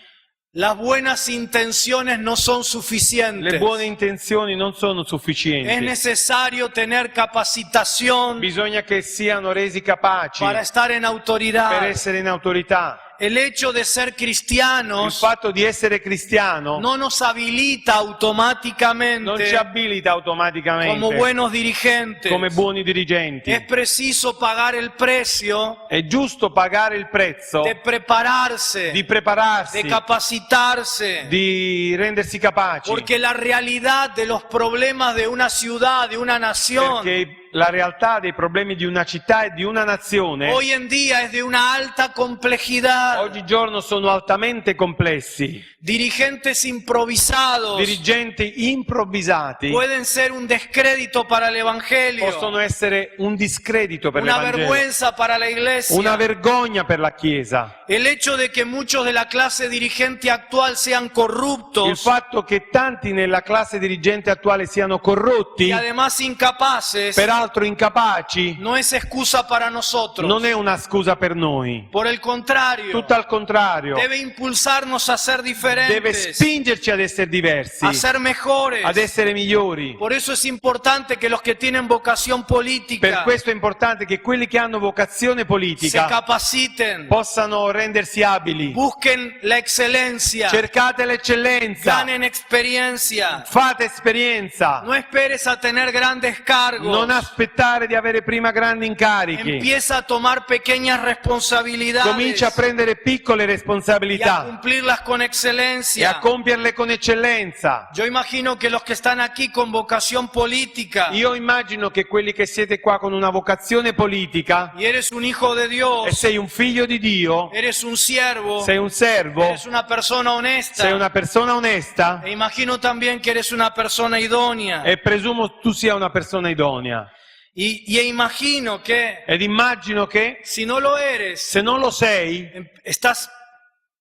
Speaker 3: Las buenas intenciones no son suficientes.
Speaker 4: Le buone intenzioni non sono
Speaker 3: Es
Speaker 4: sufficienti.
Speaker 3: necesario tener capacitación
Speaker 4: Bisogna che siano resi capaci
Speaker 3: para estar en
Speaker 4: per
Speaker 3: autoridad.
Speaker 4: essere in autorità.
Speaker 3: El hecho de ser
Speaker 4: Il
Speaker 3: cristianos
Speaker 4: fatto di essere cristiano
Speaker 3: no nos habilita
Speaker 4: non ci
Speaker 3: automáticamente
Speaker 4: abilita automaticamente
Speaker 3: como buenos dirigentes.
Speaker 4: come buoni dirigenti.
Speaker 3: Es preciso pagar el precio
Speaker 4: È giusto pagare il prezzo
Speaker 3: de prepararse,
Speaker 4: di prepararsi,
Speaker 3: de capacitarse,
Speaker 4: di rendersi capaci,
Speaker 3: porque la realidad de los problemas de una ciudad, de una nación,
Speaker 4: perché la realtà dei problemi di una città e di una nazione
Speaker 3: hoy en día es de una alta complejidad.
Speaker 4: oggigiorno sono altamente complessi.
Speaker 3: Dirigentes improvisados
Speaker 4: Dirigenti improvvisati
Speaker 3: pueden ser un descrédito para el Evangelio,
Speaker 4: possono essere un discredito per
Speaker 3: una
Speaker 4: l'Evangelo,
Speaker 3: vergüenza para la iglesia.
Speaker 4: una vergogna per la Chiesa.
Speaker 3: El hecho de que muchos de la clase dirigente actual sean
Speaker 4: Il
Speaker 3: corruptos
Speaker 4: fatto che tanti nella classe dirigente attuale siano corrotti,
Speaker 3: y además incapaces,
Speaker 4: peraltro dall'altro incapaci,
Speaker 3: no es excusa para nosotros.
Speaker 4: non è una scusa per noi.
Speaker 3: Por el contrario,
Speaker 4: Tutto al contrario,
Speaker 3: debe impulsarnos a ser
Speaker 4: deve
Speaker 3: diferentes,
Speaker 4: spingerci ad essere diversi,
Speaker 3: a ser mejores.
Speaker 4: ad essere migliori.
Speaker 3: Por eso es importante que los que tienen vocación política
Speaker 4: Per questo è importante che quelli che hanno vocazione
Speaker 3: se
Speaker 4: politica
Speaker 3: capaciten,
Speaker 4: possano rendersi abili.
Speaker 3: busquen la excelencia,
Speaker 4: Cercate l'eccellenza,
Speaker 3: ganen experiencia.
Speaker 4: fate esperienza,
Speaker 3: No esperes a tener grandes cargos.
Speaker 4: non aspettare di avere prima grandi incarichi.
Speaker 3: Empieza a tomar pequeñas responsabilidades
Speaker 4: Comincia a prendere piccole
Speaker 3: y a
Speaker 4: responsabilità
Speaker 3: cumplirlas con
Speaker 4: e a
Speaker 3: excelencia.
Speaker 4: compierle con eccellenza.
Speaker 3: Yo imagino que los que están aquí con vocación política
Speaker 4: Io immagino che quelli che siete qua con una vocazione politica
Speaker 3: y eres un hijo de
Speaker 4: e
Speaker 3: Dios,
Speaker 4: sei un figlio di Dio,
Speaker 3: eres un siervo,
Speaker 4: sei un servo,
Speaker 3: eres una persona honesta.
Speaker 4: sei una persona onesta
Speaker 3: E imagino también que eres una persona idónea.
Speaker 4: e presumo tu sia una persona idonea.
Speaker 3: Y imagino que
Speaker 4: Ed immagino che
Speaker 3: si no lo eres,
Speaker 4: se non lo sei,
Speaker 3: estás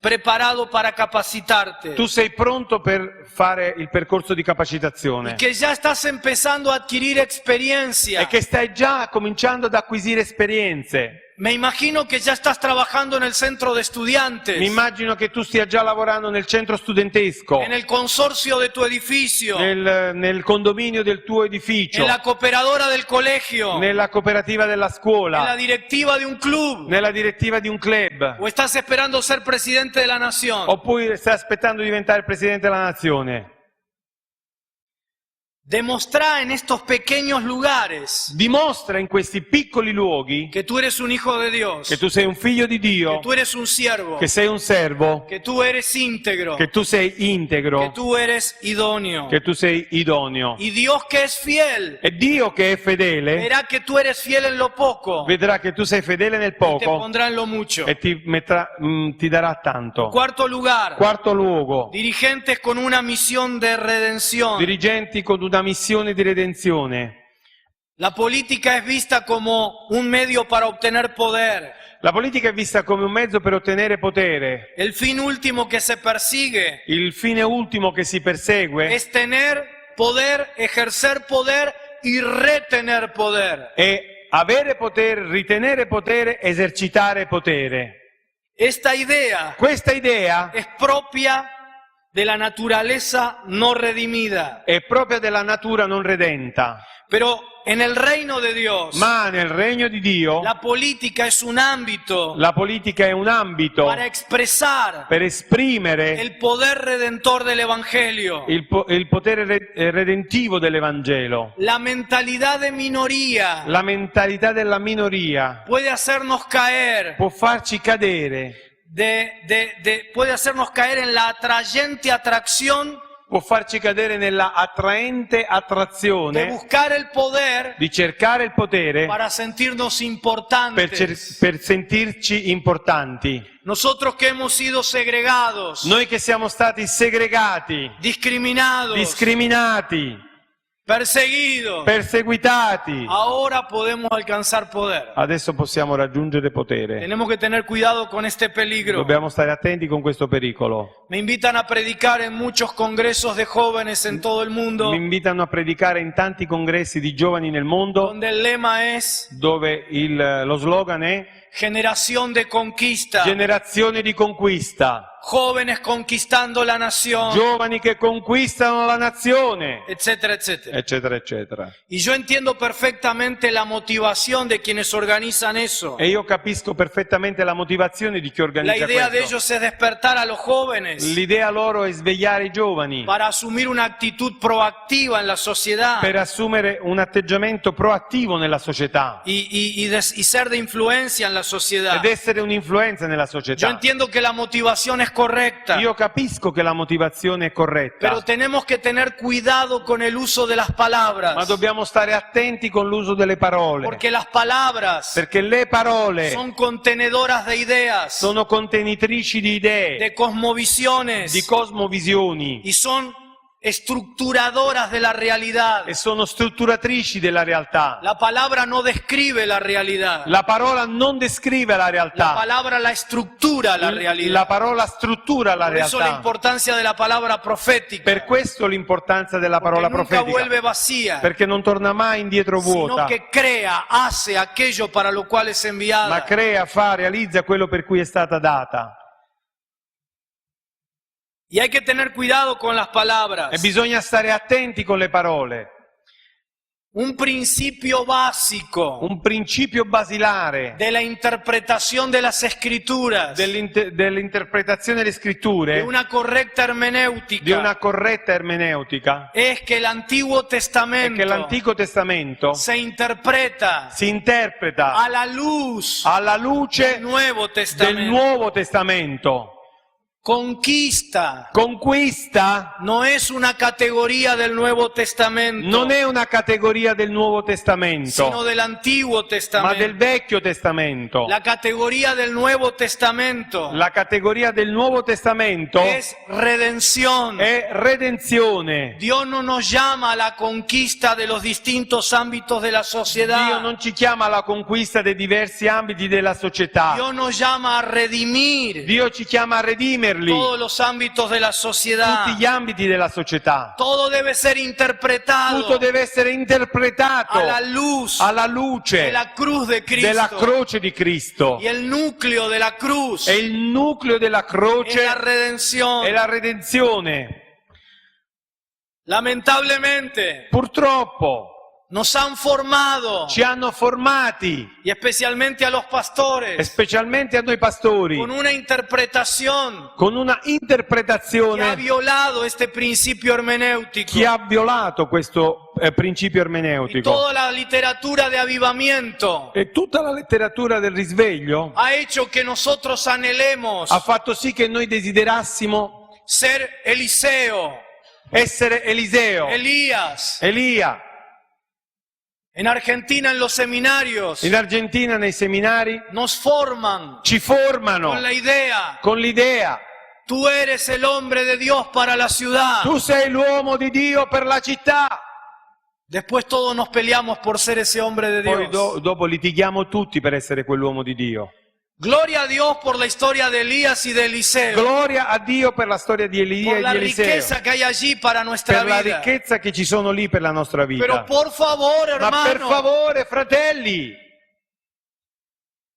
Speaker 3: preparado para capacitarte.
Speaker 4: tu sei pronto per fare il percorso di capacitazione
Speaker 3: Que ya estás empezando a adquirir experiencia.
Speaker 4: e che stai già cominciando ad acquisire esperienze.
Speaker 3: Me imagino que ya estás trabajando en el centro de estudiantes,
Speaker 4: Mi immagino che tu stia già lavorando nel centro studentesco,
Speaker 3: en el consorcio de tu edificio,
Speaker 4: nel condominio del tuo edificio,
Speaker 3: en la cooperadora del colegio,
Speaker 4: nella cooperativa della
Speaker 3: en la
Speaker 4: scuola,
Speaker 3: directiva de un club,
Speaker 4: nella direttiva di un club,
Speaker 3: o estás esperando ser presidente de la nación.
Speaker 4: oppure stai aspettando di diventare il presidente della nazione.
Speaker 3: Demostrá en estos pequeños lugares
Speaker 4: Dimostra in questi piccoli luoghi
Speaker 3: que tú eres un hijo de Dios,
Speaker 4: che tu sei un figlio di
Speaker 3: que
Speaker 4: Dio,
Speaker 3: tú eres un siervo,
Speaker 4: che sei un servo,
Speaker 3: que tú eres íntegro,
Speaker 4: che tu sei
Speaker 3: que
Speaker 4: integro,
Speaker 3: tú eres idóneo.
Speaker 4: che tu sei idoneo.
Speaker 3: Y Dios que es fiel,
Speaker 4: E Dio che è fedele
Speaker 3: verá que tú eres fiel en lo poco,
Speaker 4: vedrà che tu sei fedele nel
Speaker 3: te
Speaker 4: poco
Speaker 3: pondrá en lo mucho.
Speaker 4: e ti darà tanto.
Speaker 3: Cuarto lugar,
Speaker 4: Quarto luogo,
Speaker 3: dirigentes con una misión de redención.
Speaker 4: dirigenti con una missione di redenzione.
Speaker 3: La política es vista como un medio para obtener poder.
Speaker 4: La politica è vista come un mezzo per ottenere potere.
Speaker 3: El fin último que se persigue
Speaker 4: Il fine ultimo che si persegue
Speaker 3: es tener poder, ejercer poder y retener poder.
Speaker 4: è avere potere, ritenere potere, esercitare potere.
Speaker 3: Esta idea
Speaker 4: Questa idea
Speaker 3: es propia de la naturaleza no redimida.
Speaker 4: è propria della natura non redenta,
Speaker 3: Pero en el reino de Dios,
Speaker 4: ma nel regno di Dio
Speaker 3: la política es un ámbito
Speaker 4: la politica è un ambito
Speaker 3: para expresar
Speaker 4: per esprimere
Speaker 3: el poder redentor del Evangelio.
Speaker 4: il potere redentivo dell'Evangelo.
Speaker 3: La mentalidad de minoría
Speaker 4: La mentalità della minoria
Speaker 3: puede hacernos caer
Speaker 4: può farci cadere,
Speaker 3: puede hacernos caer en la atrayente atracción
Speaker 4: può farci cadere nella attraente
Speaker 3: de
Speaker 4: attrazione
Speaker 3: buscar el poder
Speaker 4: di cercare il potere
Speaker 3: para sentirnos
Speaker 4: per,
Speaker 3: importantes.
Speaker 4: per sentirci importanti.
Speaker 3: Nosotros que hemos sido segregados,
Speaker 4: Noi che siamo stati segregati,
Speaker 3: discriminados,
Speaker 4: discriminati,
Speaker 3: perseguidos,
Speaker 4: perseguitati,
Speaker 3: ahora podemos alcanzar poder.
Speaker 4: adesso possiamo raggiungere potere.
Speaker 3: Tenemos que tener cuidado con este peligro.
Speaker 4: Dobbiamo stare attenti con questo pericolo.
Speaker 3: Me invitan a predicar en muchos congresos de jóvenes en todo el mundo,
Speaker 4: Mi invitano a predicare in tanti congressi di giovani nel mondo
Speaker 3: donde el lema es
Speaker 4: dove lo slogan è
Speaker 3: generación de conquista,
Speaker 4: generazione di conquista,
Speaker 3: jóvenes conquistando la nación,
Speaker 4: giovani che conquistano la nazione,
Speaker 3: etcétera, etcétera.
Speaker 4: eccetera, eccetera.
Speaker 3: Y yo entiendo perfectamente la motivación de quienes organizan eso.
Speaker 4: E io capisco perfettamente la motivazione di chi
Speaker 3: La
Speaker 4: organizza
Speaker 3: idea de
Speaker 4: questo.
Speaker 3: ellos es despertar a los jóvenes
Speaker 4: L'idea loro è svegliare i giovani
Speaker 3: para asumir una actitud proactiva en la sociedad
Speaker 4: per assumere un atteggiamento proattivo nella società
Speaker 3: y ser de influencia en la sociedad.
Speaker 4: ed essere un'influenza nella
Speaker 3: Yo
Speaker 4: società.
Speaker 3: entiendo que la motivación es correcta,
Speaker 4: Io capisco che la motivazione è corretta,
Speaker 3: pero tenemos que tener cuidado con el uso de las
Speaker 4: ma
Speaker 3: palabras,
Speaker 4: dobbiamo stare attenti con l'uso delle parole,
Speaker 3: porque las palabras
Speaker 4: perché le parole
Speaker 3: son contenedoras de ideas,
Speaker 4: sono contenitrici di idee,
Speaker 3: de cosmovisiones,
Speaker 4: di cosmovisioni
Speaker 3: y son estructuradoras de la realidad.
Speaker 4: e sono strutturatrici della realtà.
Speaker 3: La palabra no describe la realidad.
Speaker 4: La parola non descrive la
Speaker 3: La
Speaker 4: realtà,
Speaker 3: palabra la estructura la realidad.
Speaker 4: la parola struttura la
Speaker 3: Por eso la
Speaker 4: realtà.
Speaker 3: importancia de la palabra profética.
Speaker 4: Per questo l'importanza della parola
Speaker 3: Porque nunca
Speaker 4: profetica,
Speaker 3: vuelve vacía,
Speaker 4: perché non torna mai indietro
Speaker 3: sino
Speaker 4: vuota,
Speaker 3: que crea, hace aquello para lo cual es enviada.
Speaker 4: ma crea, fa, realizza quello per cui è stata data.
Speaker 3: Y hay que tener cuidado con las palabras.
Speaker 4: E bisogna stare attenti con le parole.
Speaker 3: Un principio básico
Speaker 4: Un principio basilare
Speaker 3: de la interpretación de las escrituras,
Speaker 4: dell'interpretazione delle
Speaker 3: de
Speaker 4: scritture,
Speaker 3: una correcta hermenéutica,
Speaker 4: di una corretta ermeneutica,
Speaker 3: es que el Antiguo
Speaker 4: è
Speaker 3: Testamento
Speaker 4: che l'Antico Testamento
Speaker 3: se interpreta
Speaker 4: si interpreta
Speaker 3: a la luz
Speaker 4: alla luce
Speaker 3: del Nuevo
Speaker 4: del
Speaker 3: Testamento.
Speaker 4: Nuovo Testamento.
Speaker 3: Conquista
Speaker 4: Conquista
Speaker 3: no es una categoría del Nuevo Testamento,
Speaker 4: non è una categoria del Nuovo
Speaker 3: sino
Speaker 4: Testamento,
Speaker 3: del Antiguo
Speaker 4: ma
Speaker 3: Testamento.
Speaker 4: del Vecchio Testamento.
Speaker 3: La categoría del Nuevo Testamento
Speaker 4: La categoria del Nuovo Testamento
Speaker 3: es redención.
Speaker 4: è redenzione.
Speaker 3: Dios no nos llama a la conquista de los distintos ámbitos de la
Speaker 4: Dio
Speaker 3: sociedad.
Speaker 4: non ci chiama alla conquista dei diversi ambiti della società.
Speaker 3: Dios nos llama a redimir
Speaker 4: Dio ci chiama a redimerli,
Speaker 3: todos los ámbitos de la sociedad.
Speaker 4: tutti gli ambiti della società.
Speaker 3: Todo debe ser interpretado
Speaker 4: Tutto deve essere interpretato
Speaker 3: a la luz
Speaker 4: alla
Speaker 3: de
Speaker 4: luce
Speaker 3: la cruz de
Speaker 4: della
Speaker 3: Cristo.
Speaker 4: croce di Cristo.
Speaker 3: Y el núcleo de la cruz
Speaker 4: E il nucleo della
Speaker 3: es
Speaker 4: croce
Speaker 3: la redención.
Speaker 4: è la redenzione.
Speaker 3: Lamentablemente
Speaker 4: Purtroppo
Speaker 3: nos han formado,
Speaker 4: ci hanno formati,
Speaker 3: y especialmente a los
Speaker 4: e
Speaker 3: pastores,
Speaker 4: specialmente a noi pastori,
Speaker 3: con una interpretación
Speaker 4: con una
Speaker 3: que ha
Speaker 4: interpretazione
Speaker 3: violado este principio hermenéutico.
Speaker 4: che ha violato questo principio
Speaker 3: Y
Speaker 4: ermeneutico.
Speaker 3: toda la literatura de avivamiento
Speaker 4: E tutta la letteratura del risveglio
Speaker 3: ha hecho que nosotros anhelemos
Speaker 4: ha fatto sì che noi desiderassimo
Speaker 3: ser Eliseo,
Speaker 4: essere Eliseo,
Speaker 3: Elías.
Speaker 4: Elia.
Speaker 3: En Argentina, en los seminarios,
Speaker 4: In Argentina nei seminari
Speaker 3: nos forman
Speaker 4: ci formano
Speaker 3: con la idea:
Speaker 4: con l'idea:
Speaker 3: tú eres el hombre de Dios para la ciudad.
Speaker 4: tu sei l'uomo di Dio per la città.
Speaker 3: Después todos nos peleamos por ser ese hombre de
Speaker 4: Poi
Speaker 3: Dios.
Speaker 4: dopo litighiamo tutti per essere quell'uomo di Dio.
Speaker 3: Gloria a Dios por la historia de Elías y de Eliseo,
Speaker 4: Gloria a Dio per la storia di Elia
Speaker 3: por
Speaker 4: e
Speaker 3: la
Speaker 4: di Eliseo,
Speaker 3: riqueza que hay allí para nuestra
Speaker 4: per la
Speaker 3: vida.
Speaker 4: ricchezza che ci sono lì per la nostra vita.
Speaker 3: Pero por favor,
Speaker 4: Ma per
Speaker 3: hermano,
Speaker 4: favore, fratelli,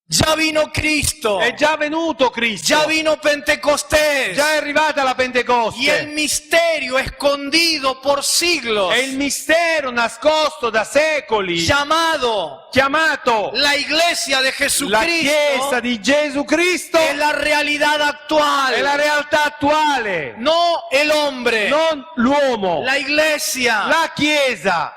Speaker 3: ya vino Cristo,
Speaker 4: è già venuto Cristo,
Speaker 3: ya vino Pentecostés,
Speaker 4: già è arrivata la
Speaker 3: y el
Speaker 4: Pentecoste.
Speaker 3: misterio escondido por siglos,
Speaker 4: È il mistero nascosto da secoli,
Speaker 3: llamado
Speaker 4: chiamato
Speaker 3: la Iglesia de
Speaker 4: la
Speaker 3: Jesucristo,
Speaker 4: Chiesa di Gesù Cristo,
Speaker 3: es la realidad actual,
Speaker 4: è la realtà attuale,
Speaker 3: no el hombre,
Speaker 4: non l'uomo,
Speaker 3: la Iglesia.
Speaker 4: la Chiesa.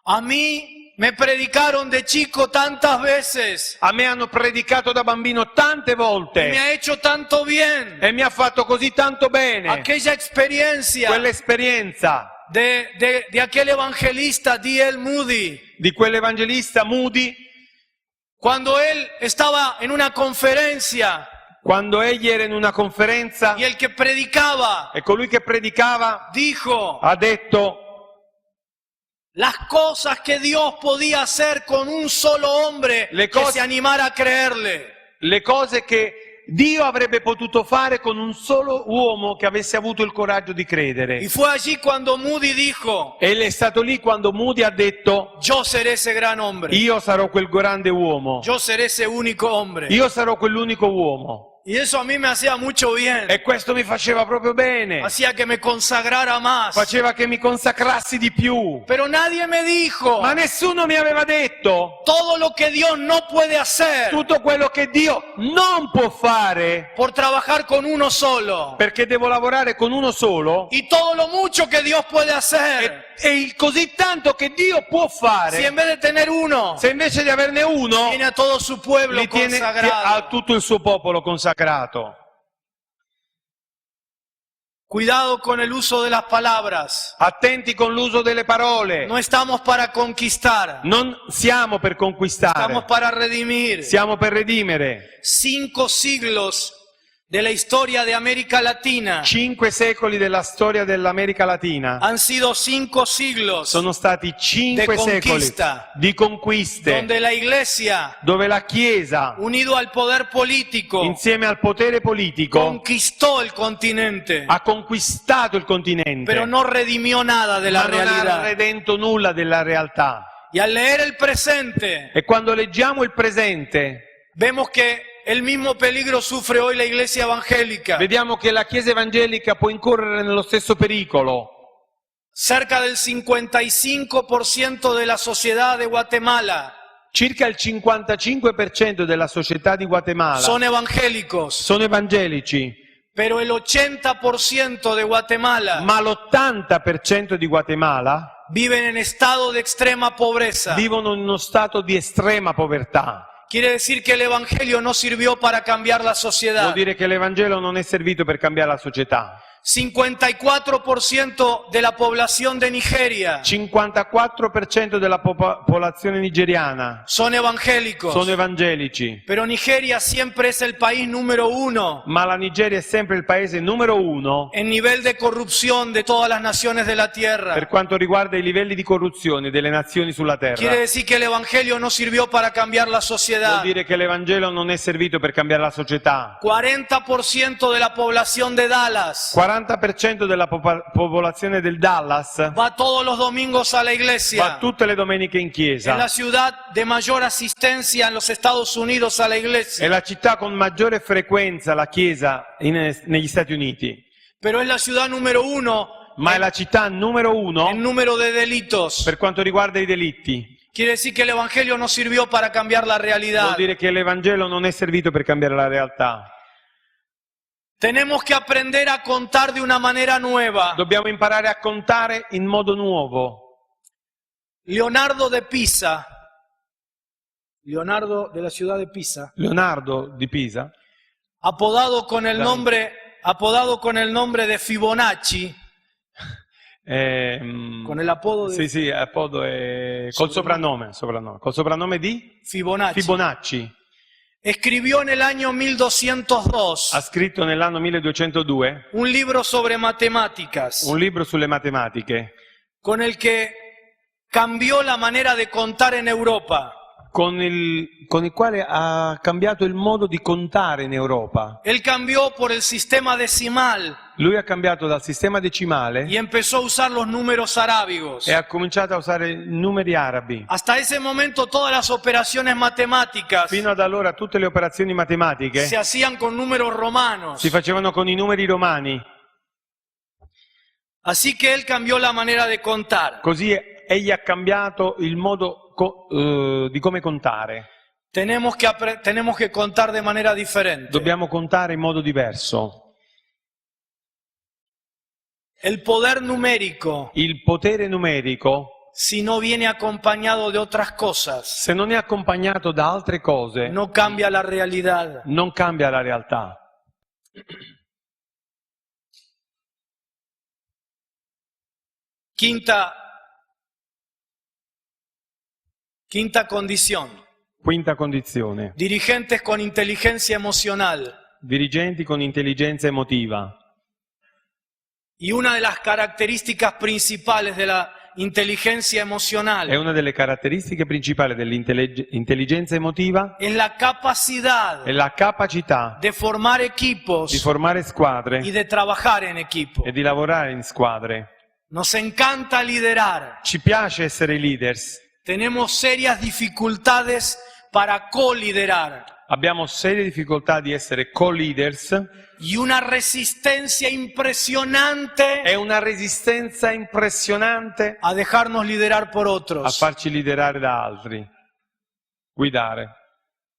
Speaker 3: A mí me predicaron de chico tantas veces,
Speaker 4: A me hanno predicato da bambino tante
Speaker 3: y me
Speaker 4: volte
Speaker 3: ha hecho tanto bien
Speaker 4: e mi ha fatto così tanto bene
Speaker 3: aquella experiencia
Speaker 4: quell'esperienza
Speaker 3: de aquel evangelista D.L. Moody,
Speaker 4: di quell'evangelista Moody,
Speaker 3: cuando él estaba en una conferencia
Speaker 4: quando egli era in una conferenza
Speaker 3: y el que predicaba
Speaker 4: e colui che predicava
Speaker 3: dijo
Speaker 4: ha detto:
Speaker 3: las cosas que Dios podía hacer con un solo hombre
Speaker 4: Le
Speaker 3: que
Speaker 4: cose-
Speaker 3: se animara a creerle.
Speaker 4: le cose che Dio avrebbe potuto fare con un solo uomo che avesse avuto il coraggio di
Speaker 3: Y
Speaker 4: credere.
Speaker 3: fue allí cuando Moody dijo:
Speaker 4: E è stato lì quando Moody ha detto:
Speaker 3: yo seré ese gran hombre,
Speaker 4: io sarò quel grande uomo,
Speaker 3: yo seré ese único hombre.
Speaker 4: io sarò quell'unico uomo.
Speaker 3: Y eso a mí me hacía mucho bien,
Speaker 4: E questo mi faceva proprio bene,
Speaker 3: hacía que me consagrara más.
Speaker 4: faceva che mi consacrassi di più.
Speaker 3: Pero nadie me dijo
Speaker 4: Ma nessuno mi aveva detto
Speaker 3: todo lo que Dios no puede hacer
Speaker 4: tutto quello che Dio non può fare,
Speaker 3: por trabajar con uno solo,
Speaker 4: perché devo lavorare con uno solo,
Speaker 3: y todo lo mucho que Dios puede hacer.
Speaker 4: e il così tanto che Dio può
Speaker 3: Si
Speaker 4: fare,
Speaker 3: en vez de tener uno,
Speaker 4: se invece di averne uno,
Speaker 3: tiene a todo su pueblo
Speaker 4: li tiene a
Speaker 3: consagrado.
Speaker 4: tutto il suo popolo consacrato.
Speaker 3: Cuidado con el uso de las palabras.
Speaker 4: Attenti con l'uso delle parole.
Speaker 3: No estamos para conquistar,
Speaker 4: Non siamo per
Speaker 3: estamos
Speaker 4: conquistare,
Speaker 3: para redimir.
Speaker 4: siamo per redimere.
Speaker 3: 5 siglos de la historia de América Latina
Speaker 4: 5 secoli della storia dell'America Latina
Speaker 3: han sido 5 siglos
Speaker 4: sono stati 5
Speaker 3: de
Speaker 4: secoli
Speaker 3: conquista,
Speaker 4: di conquiste,
Speaker 3: donde la Iglesia,
Speaker 4: dove la Chiesa,
Speaker 3: unido al poder político,
Speaker 4: insieme al potere politico,
Speaker 3: conquistó el continente,
Speaker 4: ha conquistato il continente,
Speaker 3: pero no redimió nada de la
Speaker 4: ma non ha
Speaker 3: realidad.
Speaker 4: redento nulla della realtà.
Speaker 3: Y al leer el presente,
Speaker 4: E quando leggiamo il presente,
Speaker 3: vemos que el mismo peligro sufre hoy la Iglesia evangélica.
Speaker 4: vediamo che la Chiesa evangelica può incorrere nello stesso pericolo.
Speaker 3: Cerca del 55% de la sociedad de Guatemala
Speaker 4: Circa il 55% della società di Guatemala
Speaker 3: son evangélicos,
Speaker 4: sono evangelici,
Speaker 3: pero el 80% de Guatemala
Speaker 4: ma l'80% di Guatemala
Speaker 3: viven en estado de extrema pobreza.
Speaker 4: vivono in uno stato di estrema povertà.
Speaker 3: Quiere decir que el Evangelio no sirvió para cambiar la
Speaker 4: Vuol
Speaker 3: sociedad.
Speaker 4: dire che l'Evangelo non è servito per cambiare la società.
Speaker 3: 54% de la población de Nigeria
Speaker 4: 54% della popolazione nigeriana
Speaker 3: son evangélicos,
Speaker 4: sono evangelici,
Speaker 3: pero Nigeria siempre es el país número 1
Speaker 4: ma la Nigeria è sempre il paese numero 1
Speaker 3: en nivel de corrupción de todas las naciones de la tierra.
Speaker 4: per quanto riguarda i livelli di corruzione delle nazioni sulla terra.
Speaker 3: Quiere decir que el Evangelio no sirvió para cambiar la
Speaker 4: Vuol
Speaker 3: sociedad.
Speaker 4: dire che l'Evangelo non è servito per cambiare la società.
Speaker 3: 40% de la población de Dallas
Speaker 4: 40% della popolazione del Dallas
Speaker 3: va todos los domingos a la
Speaker 4: va
Speaker 3: iglesia.
Speaker 4: tutte le domeniche in
Speaker 3: Es
Speaker 4: chiesa.
Speaker 3: la ciudad de mayor asistencia en los Estados Unidos a la
Speaker 4: È
Speaker 3: iglesia,
Speaker 4: la città con maggiore frequenza la chiesa negli Stati Uniti,
Speaker 3: pero es la ciudad número 1
Speaker 4: ma è la città numero 1
Speaker 3: en número de delitos.
Speaker 4: per quanto riguarda i delitti.
Speaker 3: Quiere decir que el Evangelio no sirvió para cambiar la
Speaker 4: Vuol
Speaker 3: realidad.
Speaker 4: dire che l'Evangelo non è servito per cambiare la realtà.
Speaker 3: Tenemos que aprender a contar de una manera nueva.
Speaker 4: Dobbiamo imparare a contare in modo nuovo.
Speaker 3: Leonardo de Pisa, Leonardo de la ciudad de Pisa,
Speaker 4: Leonardo di Pisa,
Speaker 3: apodado con el nombre de Fibonacci, con el apodo de
Speaker 4: sì, appodo col soprannome, col soprannome di
Speaker 3: Fibonacci,
Speaker 4: Fibonacci.
Speaker 3: escribió en el año 1202
Speaker 4: Ha scritto nell'anno 1202
Speaker 3: un libro sobre matemáticas,
Speaker 4: un libro sulle matematiche,
Speaker 3: con el que cambió la manera de contar en Europa.
Speaker 4: con il quale ha cambiato il modo di contare in Europa.
Speaker 3: Él cambió por el sistema decimal
Speaker 4: Lui ha cambiato dal sistema decimale
Speaker 3: y empezó a usar los números arábigos.
Speaker 4: e ha cominciato a usare numeri arabi.
Speaker 3: Hasta ese momento todas las operaciones matemáticas
Speaker 4: Fino ad allora tutte le operazioni matematiche
Speaker 3: se hacían con números romanos.
Speaker 4: si facevano con i numeri romani.
Speaker 3: Así que él cambió la manera de contar.
Speaker 4: Così egli ha cambiato il modo di come contare.
Speaker 3: Tenemos que contar de manera diferente.
Speaker 4: Dobbiamo contare in modo diverso.
Speaker 3: El poder numérico,
Speaker 4: Il potere numerico,
Speaker 3: si no viene acompañado de otras cosas,
Speaker 4: se non è accompagnato da altre cose,
Speaker 3: no cambia la realidad.
Speaker 4: non cambia la realtà.
Speaker 3: Quinta condición.
Speaker 4: Quinta condizione.
Speaker 3: Dirigentes con inteligencia emocional.
Speaker 4: Dirigenti con intelligenza emotiva.
Speaker 3: Y una de las características principales de la inteligencia emocional
Speaker 4: È una delle caratteristiche principali dell'intelligenza emotiva,
Speaker 3: es la capacidad
Speaker 4: è la capacità
Speaker 3: de formar equipos
Speaker 4: di formare squadre
Speaker 3: y de trabajar en equipo.
Speaker 4: e di lavorare in squadre.
Speaker 3: Nos encanta liderar.
Speaker 4: Ci piace essere leaders,
Speaker 3: Tenemos serias dificultades para co-liderar
Speaker 4: abbiamo serie difficoltà di essere co-leaders
Speaker 3: y una resistencia impresionante
Speaker 4: e una resistenza impressionante
Speaker 3: a dejarnos liderar por
Speaker 4: a
Speaker 3: otros.
Speaker 4: farci liderare da altri, guidare.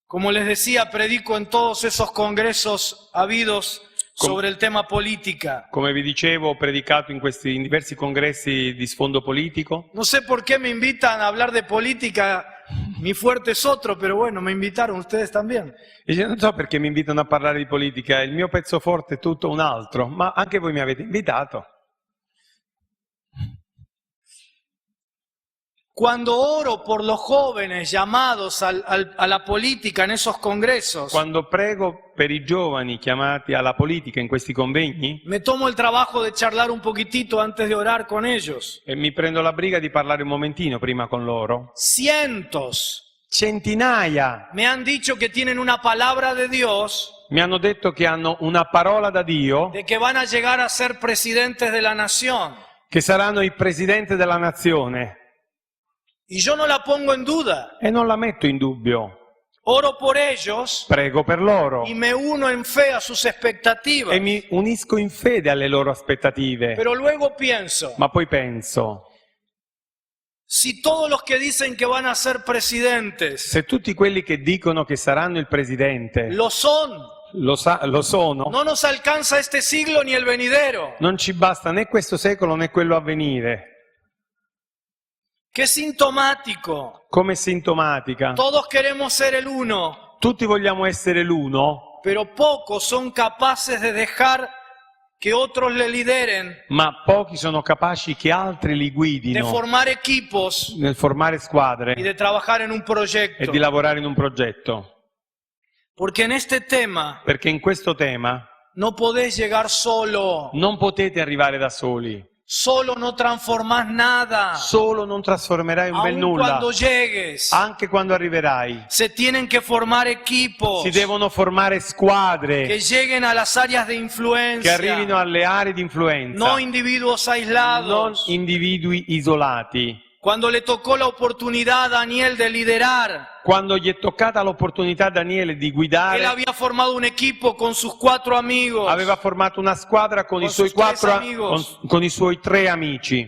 Speaker 3: Como les decía, predico en todos esos congresos habidos sobre el tema política.
Speaker 4: Come vi dicevo, ho predicato in diversi congressi di sfondo politico.
Speaker 3: No sé por qué me invitan a hablar de política, mi fuerte es otro, pero bueno, me invitaron ustedes también.
Speaker 4: E non so perché mi invitano a parlare di politica, il mio pezzo forte è tutto un altro, ma anche voi mi avete invitato.
Speaker 3: Cuando oro por los jóvenes llamados a la política en esos congresos,
Speaker 4: Quando prego per i giovani chiamati alla politica in questi convegni,
Speaker 3: me tomo el trabajo de charlar un poquitito antes de orar con ellos.
Speaker 4: e mi prendo la briga di parlare un momentino prima con loro,
Speaker 3: Cientos
Speaker 4: centinaia
Speaker 3: me han dicho que tienen una palabra de Dios
Speaker 4: mi hanno detto che hanno una parola da Dio,
Speaker 3: de que van a llegar a ser presidentes de la nación.
Speaker 4: che saranno il presidente della nazione.
Speaker 3: Y yo no la pongo en duda.
Speaker 4: E non la metto in dubbio.
Speaker 3: Oro por ellos
Speaker 4: Prego per loro
Speaker 3: y me uno en fe a sus expectativas.
Speaker 4: e mi unisco in fede alle loro aspettative.
Speaker 3: Pero luego pienso,
Speaker 4: Ma poi penso,
Speaker 3: si todos los que dicen que van a ser presidentes
Speaker 4: se tutti quelli che dicono che saranno il presidente
Speaker 3: lo son,
Speaker 4: lo sono,
Speaker 3: no nos alcanza este siglo ni el venidero.
Speaker 4: non ci basta né questo secolo né quello a venire.
Speaker 3: Qué sintomático.
Speaker 4: Come sintomatica.
Speaker 3: Todos queremos ser el uno,
Speaker 4: Tutti vogliamo essere l'uno,
Speaker 3: pero pocos son capaces de dejar que otros le lideren,
Speaker 4: ma pochi sono capaci che altri li
Speaker 3: de
Speaker 4: guidino
Speaker 3: formar equipos
Speaker 4: nel formare squadre
Speaker 3: y de trabajar en un
Speaker 4: e
Speaker 3: proyecto.
Speaker 4: di lavorare in un progetto.
Speaker 3: Porque en este tema
Speaker 4: Perché in questo tema
Speaker 3: no podés llegar solo.
Speaker 4: non potete arrivare da soli.
Speaker 3: Solo no transformás nada.
Speaker 4: Solo non trasformerai un bel
Speaker 3: Aun
Speaker 4: nulla.
Speaker 3: cuando llegues,
Speaker 4: Anche quando arriverai.
Speaker 3: se tienen que formar equipos
Speaker 4: Si devono formare squadre
Speaker 3: que lleguen a las áreas de
Speaker 4: che
Speaker 3: influencia,
Speaker 4: arrivino alle aree di influenza,
Speaker 3: no individuos
Speaker 4: non
Speaker 3: aislados.
Speaker 4: individui isolati.
Speaker 3: Cuando le tocó la oportunidad a Daniel de liderar,
Speaker 4: Quando gli è toccata l'opportunità a Daniele di
Speaker 3: él
Speaker 4: guidare,
Speaker 3: había formado un equipo con sus 4 amigos.
Speaker 4: aveva formato una squadra con i
Speaker 3: Con
Speaker 4: suoi
Speaker 3: sus tres
Speaker 4: 4
Speaker 3: amigos.
Speaker 4: con i suoi 3 amici.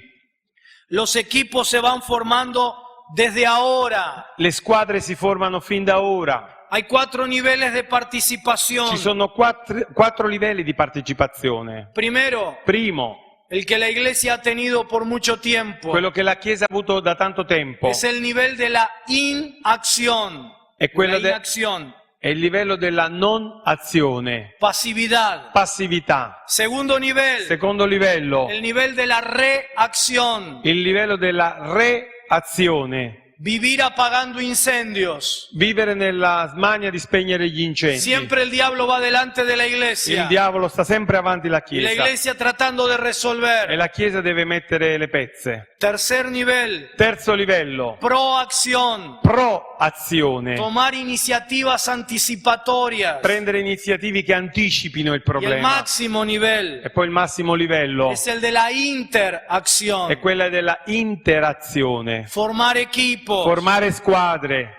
Speaker 3: Los equipos se van formando desde ahora.
Speaker 4: Le squadre si formano fin da ora.
Speaker 3: Hay 4 niveles de participación.
Speaker 4: Ci sono 4 livelli di partecipazione.
Speaker 3: Primero,
Speaker 4: Primo,
Speaker 3: el que la iglesia ha tenido por mucho tiempo,
Speaker 4: quello che la Chiesa ha avuto da tanto tempo,
Speaker 3: es el nivel de la inacción.
Speaker 4: è quello
Speaker 3: La inacción,
Speaker 4: è il livello della non azione,
Speaker 3: pasividad.
Speaker 4: passività.
Speaker 3: Segundo nivel,
Speaker 4: Secondo livello,
Speaker 3: el nivel de la reacción.
Speaker 4: il livello della reazione,
Speaker 3: Vivir apagando incendios.
Speaker 4: vivere nella smania di spegnere gli incendi.
Speaker 3: Siempre el diablo va delante de la
Speaker 4: Il
Speaker 3: iglesia.
Speaker 4: diavolo sta sempre avanti la
Speaker 3: Y la
Speaker 4: Chiesa
Speaker 3: iglesia tratando de
Speaker 4: e
Speaker 3: resolver.
Speaker 4: la Chiesa deve mettere le pezze.
Speaker 3: Tercer nivel,
Speaker 4: Terzo livello,
Speaker 3: proacción.
Speaker 4: proazione,
Speaker 3: Tomar iniciativas anticipatorias.
Speaker 4: prendere iniziative che anticipino il
Speaker 3: Y el
Speaker 4: problema.
Speaker 3: máximo nivel
Speaker 4: E poi il massimo livello
Speaker 3: es el de la interacción.
Speaker 4: è quella della interazione,
Speaker 3: Formar equipos.
Speaker 4: formare squadre.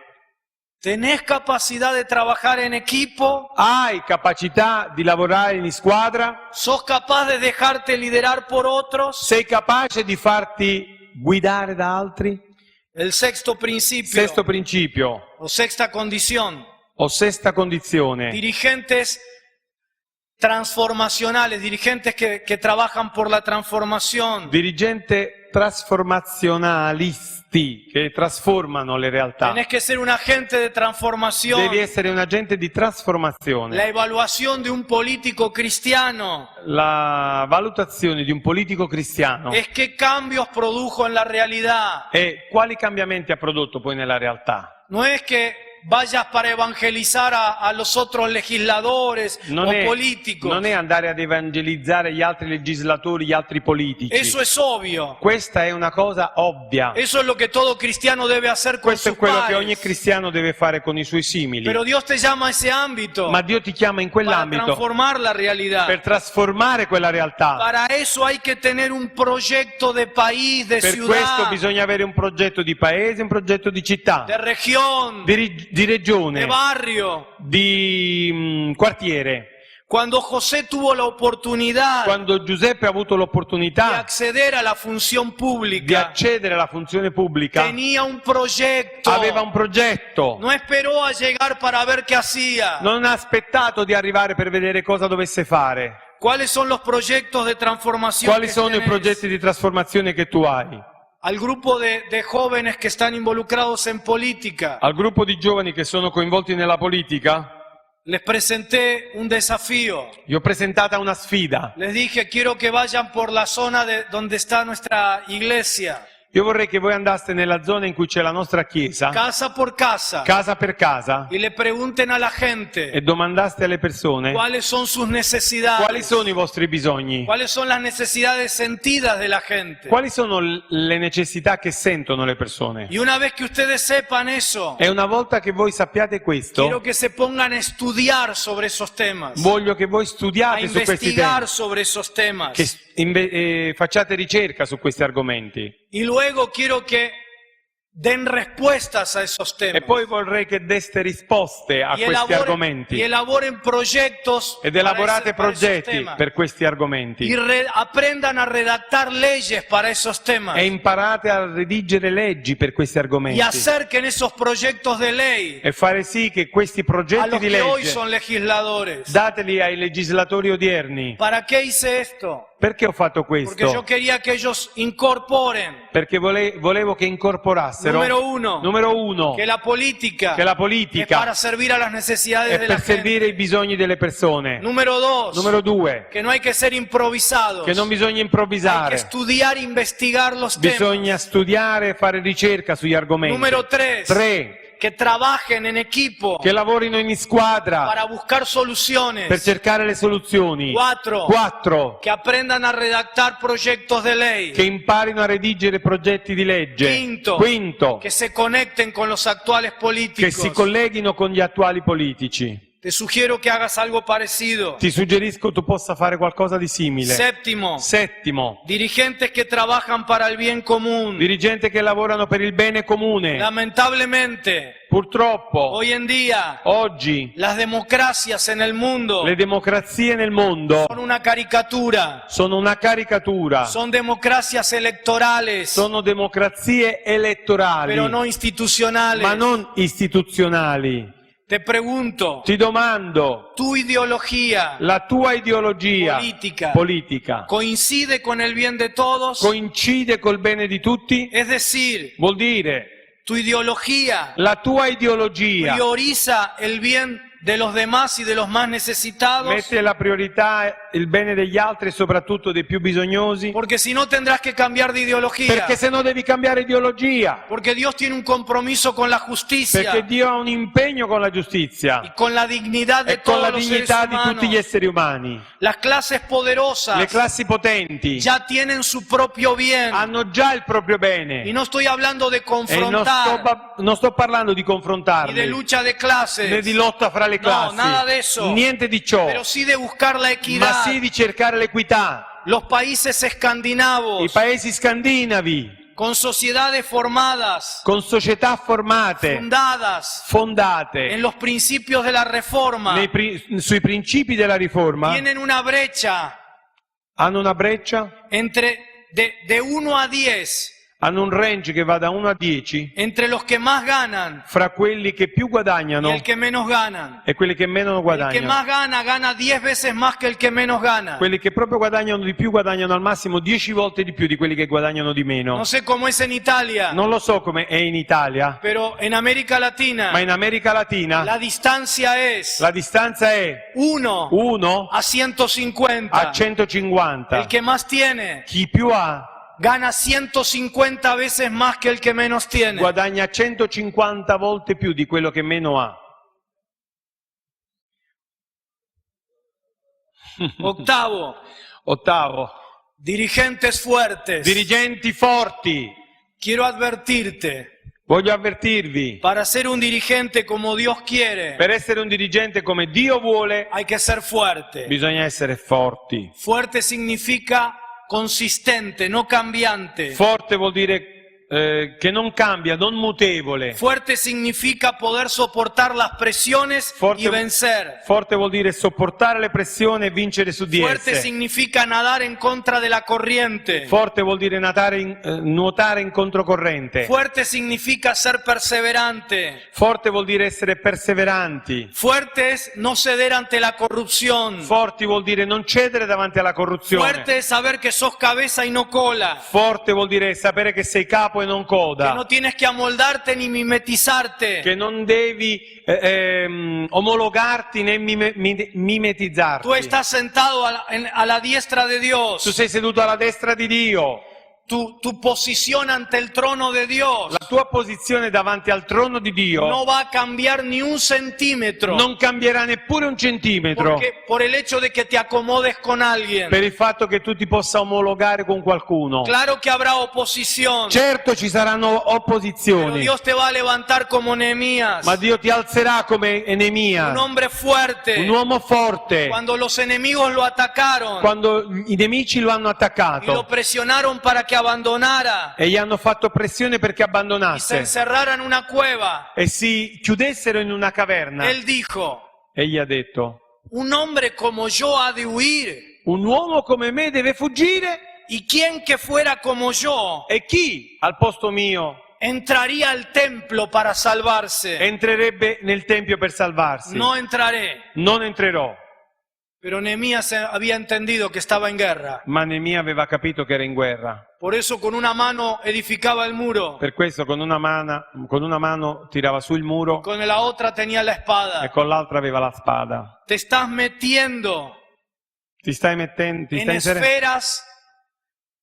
Speaker 3: ¿Tenés capacidad de trabajar en equipo?
Speaker 4: Hai capacità di lavorare in squadra?
Speaker 3: ¿Sos capaz de dejarte liderar por otros?
Speaker 4: Sei capace di farti guidare da altri?
Speaker 3: El sexto principio
Speaker 4: Sesto principio
Speaker 3: o sexta condición.
Speaker 4: o sesta condizione.
Speaker 3: Dirigentes transformacionales, dirigentes que trabajan por la transformación.
Speaker 4: Dirigente trasformazionalisti che trasformano le realtà.
Speaker 3: Tenés que ser un agente de transformación.
Speaker 4: Devi essere un agente di trasformazione.
Speaker 3: La evaluación de un político cristiano
Speaker 4: La valutazione di un politico cristiano
Speaker 3: es qué cambios produjo en la realidad.
Speaker 4: e quali cambiamenti ha prodotto poi nella realtà.
Speaker 3: No es que vayas para evangelizar a los otros legisladores
Speaker 4: Non
Speaker 3: o
Speaker 4: è,
Speaker 3: políticos.
Speaker 4: non è andare ad evangelizzare gli altri legislatori, gli altri politici.
Speaker 3: Eso es obvio.
Speaker 4: Questa è una cosa ovvia.
Speaker 3: Eso es lo que todo cristiano debe hacer con
Speaker 4: Questo
Speaker 3: sus
Speaker 4: è quello che ogni
Speaker 3: pares.
Speaker 4: cristiano deve fare con i suoi simili.
Speaker 3: Pero Dios te llama a ese ámbito
Speaker 4: Ma Dio ti chiama in
Speaker 3: para
Speaker 4: quell'ambito
Speaker 3: transformar la realidad.
Speaker 4: per trasformare quella realtà.
Speaker 3: Para eso hay que tener un proyecto de país, de
Speaker 4: Per questo
Speaker 3: ciudad,
Speaker 4: bisogna avere un progetto di paese, un progetto di città,
Speaker 3: de región,
Speaker 4: di regione,
Speaker 3: de barrio.
Speaker 4: di quartiere.
Speaker 3: Cuando José tuvo la oportunidad
Speaker 4: Quando Giuseppe ha avuto
Speaker 3: de
Speaker 4: l'opportunità
Speaker 3: acceder a la función
Speaker 4: di
Speaker 3: pública,
Speaker 4: accedere alla funzione pubblica,
Speaker 3: tenía un proyecto.
Speaker 4: aveva un progetto.
Speaker 3: No esperó a llegar para ver qué hacía.
Speaker 4: Non ha aspettato di arrivare per vedere cosa dovesse fare.
Speaker 3: ¿Cuáles son los proyectos de transformación
Speaker 4: Quali
Speaker 3: que
Speaker 4: sono i
Speaker 3: tenés?
Speaker 4: progetti di trasformazione che tu hai?
Speaker 3: Al grupo de jóvenes que están involucrados en política,
Speaker 4: Al gruppo di giovani che sono coinvolti nella politica,
Speaker 3: les presenté un desafío.
Speaker 4: gli ho presentata una sfida.
Speaker 3: Les dije, quiero que vayan por la zona donde está nuestra iglesia.
Speaker 4: Io vorrei che voi andaste nella zona in cui c'è la nostra chiesa,
Speaker 3: casa por casa,
Speaker 4: casa per casa,
Speaker 3: y le pregunten a la gente
Speaker 4: e domandaste alle persone
Speaker 3: cuáles son sus necesidades,
Speaker 4: quali sono i vostri bisogni,
Speaker 3: cuáles son las necesidades sentidas de la gente.
Speaker 4: quali sono le necessità che sentono le persone.
Speaker 3: Y una vez que ustedes sepan eso,
Speaker 4: E una volta che voi sappiate questo,
Speaker 3: quiero que se pongan a estudiar sobre esos temas,
Speaker 4: voglio che voi
Speaker 3: a
Speaker 4: studiate su questi
Speaker 3: investigar
Speaker 4: temi,
Speaker 3: sobre esos temas.
Speaker 4: che facciate ricerca su questi argomenti.
Speaker 3: Y luego quiero que den respuestas a esos temas.
Speaker 4: E poi vorrei che deste risposte a questi argomenti
Speaker 3: y elaboren proyectos
Speaker 4: ed elaborate
Speaker 3: para esos
Speaker 4: progetti
Speaker 3: temas.
Speaker 4: per questi argomenti
Speaker 3: Y aprendan a redactar leyes para esos temas.
Speaker 4: e imparate a redigere leggi per questi
Speaker 3: Y
Speaker 4: argomenti
Speaker 3: acerquen esos proyectos de ley
Speaker 4: e fare sì che questi
Speaker 3: a
Speaker 4: progetti
Speaker 3: los
Speaker 4: di
Speaker 3: que hoy
Speaker 4: legge
Speaker 3: son legisladores.
Speaker 4: dateli ai legislatori odierni.
Speaker 3: ¿Para qué hice esto?
Speaker 4: Perché ho fatto
Speaker 3: Porque yo
Speaker 4: questo?
Speaker 3: quería que ellos incorporen,
Speaker 4: Perché volevo che incorporassero,
Speaker 3: número uno,
Speaker 4: che
Speaker 3: que la política
Speaker 4: la
Speaker 3: es
Speaker 4: politica
Speaker 3: para servir a las necesidades
Speaker 4: è
Speaker 3: de la
Speaker 4: per servire i
Speaker 3: gente.
Speaker 4: bisogni delle persone.
Speaker 3: Número dos,
Speaker 4: Numero 2,
Speaker 3: que no hay que ser improvisados.
Speaker 4: che non bisogna
Speaker 3: Hay que
Speaker 4: improvvisare,
Speaker 3: estudiar e investigar los temas.
Speaker 4: bisogna studiare e fare ricerca sugli argomenti.
Speaker 3: Número 3,
Speaker 4: 3,
Speaker 3: que trabajen en equipo
Speaker 4: che lavorino in squadra
Speaker 3: para buscar soluciones.
Speaker 4: per cercare le soluzioni. 4,
Speaker 3: Que aprendan a redactar proyectos de ley.
Speaker 4: che imparino a redigere progetti di legge. Quinto,
Speaker 3: Que se conecten con los actuales
Speaker 4: che
Speaker 3: políticos.
Speaker 4: si colleghino con gli attuali politici.
Speaker 3: Te sugiero que hagas algo parecido.
Speaker 4: Ti suggerisco tu possa fare qualcosa di simile.
Speaker 3: Séptimo,
Speaker 4: Settimo,
Speaker 3: dirigentes que trabajan para el bien común.
Speaker 4: dirigenti che lavorano per il bene comune.
Speaker 3: Lamentablemente,
Speaker 4: Purtroppo,
Speaker 3: hoy en día,
Speaker 4: oggi,
Speaker 3: las democracias en el mundo
Speaker 4: le democrazie nel mondo
Speaker 3: son una caricatura.
Speaker 4: sono una caricatura,
Speaker 3: Son democracias electorales,
Speaker 4: sono democrazie elettorali,
Speaker 3: pero no institucionales.
Speaker 4: ma non istituzionali.
Speaker 3: Te pregunto,
Speaker 4: Ti domando,
Speaker 3: ¿tu ideología
Speaker 4: la tua ideologia politica
Speaker 3: coincide con el bien de todos?
Speaker 4: coincide col bene di tutti?
Speaker 3: Es decir,
Speaker 4: Vuol dire,
Speaker 3: tu ideología
Speaker 4: la tua ideologia
Speaker 3: prioriza el bien de los demás y de los más necesitados,
Speaker 4: mette la priorità il bene degli altri e soprattutto dei più bisognosi?
Speaker 3: porque si no tendrás que cambiar de ideología,
Speaker 4: Perché se no devi cambiare ideologia,
Speaker 3: porque Dios tiene un compromiso con la justicia
Speaker 4: perché Dio ha un impegno con la giustizia
Speaker 3: y con la dignidad de
Speaker 4: e con
Speaker 3: todos
Speaker 4: la
Speaker 3: los seres
Speaker 4: dignità di tutti gli
Speaker 3: humanos.
Speaker 4: esseri umani.
Speaker 3: Las clases poderosas
Speaker 4: Le classi potenti
Speaker 3: ya tienen su propio bien,
Speaker 4: hanno già il proprio
Speaker 3: y
Speaker 4: bene
Speaker 3: no estoy hablando de
Speaker 4: e non
Speaker 3: confrontar
Speaker 4: non sto parlando di
Speaker 3: ni de
Speaker 4: confrontarli
Speaker 3: lucha de clases,
Speaker 4: né di lotta fra le classi,
Speaker 3: nada de eso.
Speaker 4: niente di ciò,
Speaker 3: pero sí de buscar la
Speaker 4: ma
Speaker 3: equidad.
Speaker 4: sì di cercare l'equità.
Speaker 3: Los países
Speaker 4: I
Speaker 3: escandinavos,
Speaker 4: paesi scandinavi,
Speaker 3: con sociedades formadas,
Speaker 4: con società formate,
Speaker 3: fundadas
Speaker 4: fondate
Speaker 3: en los principios de la reforma,
Speaker 4: sui principi della riforma,
Speaker 3: tienen una brecha
Speaker 4: hanno una breccia,
Speaker 3: entre de 1 a 10
Speaker 4: hanno un range che va da 1 a 10
Speaker 3: entre los que más ganan
Speaker 4: fra quelli che più
Speaker 3: y
Speaker 4: guadagnano
Speaker 3: el que menos ganan.
Speaker 4: e quelli che meno
Speaker 3: El que
Speaker 4: guadagnano.
Speaker 3: más gana, gana 10 veces más que el que menos gana.
Speaker 4: Quelli che proprio guadagnano di più guadagnano al massimo 10 volte di più di quelli che guadagnano di meno.
Speaker 3: No sé cómo es en Italia,
Speaker 4: Non lo so come è in Italia,
Speaker 3: pero en América Latina
Speaker 4: ma in America Latina
Speaker 3: la distancia es
Speaker 4: la distanza è
Speaker 3: 1
Speaker 4: 1
Speaker 3: a 150.
Speaker 4: a 150.
Speaker 3: El que más tiene
Speaker 4: Chi più ha
Speaker 3: gana 150 veces más que el que menos tiene.
Speaker 4: guadagna 150 volte più di quello che meno ha.
Speaker 3: Octavo,
Speaker 4: Ottavo,
Speaker 3: dirigentes fuertes.
Speaker 4: dirigenti forti.
Speaker 3: Quiero advertirte,
Speaker 4: Voglio avvertirvi,
Speaker 3: para ser un dirigente como Dios quiere,
Speaker 4: per essere un dirigente come Dio vuole,
Speaker 3: hay que ser fuerte.
Speaker 4: bisogna essere forti.
Speaker 3: Fuerte significa consistente, no cambiante.
Speaker 4: Forte vuol dire che non cambia, non mutevole.
Speaker 3: Fuerte significa poder soportar las presiones
Speaker 4: Forte-
Speaker 3: y vencer.
Speaker 4: Forte vuol dire sopportare le pressioni e vincere su di
Speaker 3: Fuerte
Speaker 4: esse.
Speaker 3: significa nadar en contra de la corriente.
Speaker 4: Forte vuol dire nuotare in controcorrente.
Speaker 3: Fuerte significa ser perseverante.
Speaker 4: Forte vuol dire essere perseveranti.
Speaker 3: Fuerte es no ceder ante la corrupción.
Speaker 4: Forti vuol dire non cedere davanti alla corruzione.
Speaker 3: Fuerte es saber que sos cabeza y no cola.
Speaker 4: Forte vuol dire sapere che sei capo e non
Speaker 3: Que
Speaker 4: coda.
Speaker 3: no tienes que amoldarte ni mimetizarte.
Speaker 4: Che non devi omologarti né mimetizzarti.
Speaker 3: Tú estás sentado a la diestra de
Speaker 4: Tu
Speaker 3: Dios.
Speaker 4: sei seduto alla destra di Dio.
Speaker 3: tu posición ante el trono de Dios
Speaker 4: La tua posizione davanti al trono di Dio
Speaker 3: no va a cambiar ni un centímetro.
Speaker 4: non cambierà neppure un centimetro
Speaker 3: Por el hecho de que te acomodes con alguien.
Speaker 4: per il fatto che tu ti possa omologare con qualcuno.
Speaker 3: Claro que habrá oposición.
Speaker 4: Certo ci saranno
Speaker 3: Pero
Speaker 4: opposizioni,
Speaker 3: Dios te va a levantar como Nehemías.
Speaker 4: ma Dio ti alzerà come Nemia,
Speaker 3: Un hombre fuerte.
Speaker 4: un uomo forte.
Speaker 3: Cuando los enemigos lo atacaron
Speaker 4: Quando i nemici lo hanno
Speaker 3: y lo
Speaker 4: attaccato
Speaker 3: presionaron para que abandonara
Speaker 4: e gli hanno fatto pressione perché
Speaker 3: y se
Speaker 4: abbandonasse
Speaker 3: encerrara en una cueva,
Speaker 4: e si chiudessero in una caverna,
Speaker 3: él dijo,
Speaker 4: egli ha detto:
Speaker 3: un hombre como yo ha de huir,
Speaker 4: un uomo come me deve fuggire,
Speaker 3: y quien que fuera como yo
Speaker 4: e chi al posto mio
Speaker 3: entraría al templo para salvarse.
Speaker 4: entrerebbe nel tempio per salvarsi?
Speaker 3: No entraré.
Speaker 4: Non entrerò.
Speaker 3: Pero Nehemías había entendido que estaba en guerra.
Speaker 4: Ma Nemia aveva capito che era in guerra.
Speaker 3: Por eso con una mano edificaba el muro,
Speaker 4: Per questo con una mano tirava su il muro
Speaker 3: con la otra tenía la
Speaker 4: e
Speaker 3: espada.
Speaker 4: con l'altra aveva la spada.
Speaker 3: Te estás metiendo
Speaker 4: Ti stai mettendo,
Speaker 3: en esferas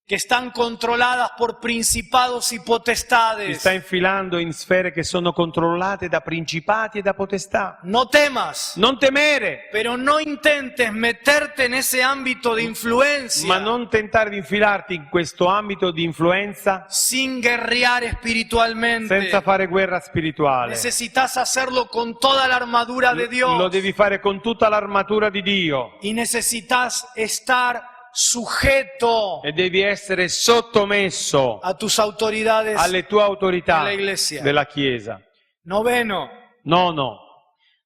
Speaker 3: que están controladas por principados y
Speaker 4: ti
Speaker 3: potestades.
Speaker 4: stai infilando in sfere che sono controllate da principati e da potestà.
Speaker 3: No temas,
Speaker 4: Non temere,
Speaker 3: pero no intentes meterte en ese ámbito de influencia
Speaker 4: ma non tentare di infilarti in questo ambito di influenza
Speaker 3: sin guerrear espiritualmente.
Speaker 4: senza fare guerra spirituale.
Speaker 3: Necesitas hacerlo con toda la armadura de Dios.
Speaker 4: Lo devi fare con tutta l'armatura di Dio
Speaker 3: Y necesitas estar sujeto
Speaker 4: e devi essere sottomesso
Speaker 3: a tus autoridades.
Speaker 4: alle tue autorità
Speaker 3: della Iglesia.
Speaker 4: della Chiesa.
Speaker 3: Noveno,
Speaker 4: Nono,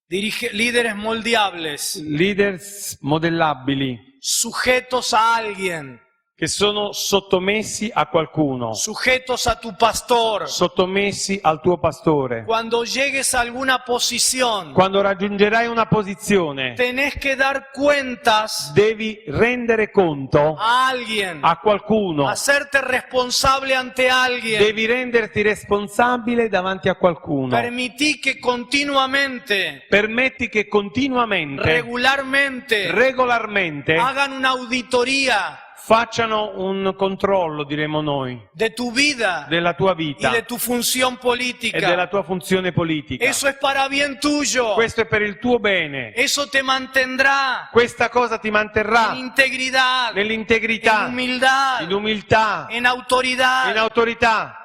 Speaker 3: líderes moldeables,
Speaker 4: leaders modellabili
Speaker 3: sujetos a alguien,
Speaker 4: che sono sottomessi a qualcuno,
Speaker 3: sujetos a tu pastor.
Speaker 4: sottomessi al tuo pastore.
Speaker 3: Cuando llegues a alguna posición,
Speaker 4: Quando raggiungerai una posizione,
Speaker 3: tenés que dar cuentas
Speaker 4: devi rendere conto
Speaker 3: a alguien,
Speaker 4: a qualcuno,
Speaker 3: hacerte responsable ante alguien.
Speaker 4: devi renderti responsabile davanti a qualcuno.
Speaker 3: Permití que continuamente,
Speaker 4: Permetti che continuamente,
Speaker 3: regularmente,
Speaker 4: regolarmente,
Speaker 3: hagan una auditoría
Speaker 4: facciano un controllo, diremo noi,
Speaker 3: de tu vida
Speaker 4: della tua
Speaker 3: y
Speaker 4: vita
Speaker 3: de tu función
Speaker 4: e
Speaker 3: política.
Speaker 4: della tua funzione politica.
Speaker 3: Eso es para bien tuyo.
Speaker 4: Questo è per il tuo bene.
Speaker 3: Eso te mantendrá
Speaker 4: Questa cosa ti
Speaker 3: en
Speaker 4: manterrà
Speaker 3: integridad,
Speaker 4: nell'integrità,
Speaker 3: en humildad,
Speaker 4: in umiltà,
Speaker 3: en autoridad.
Speaker 4: in autorità.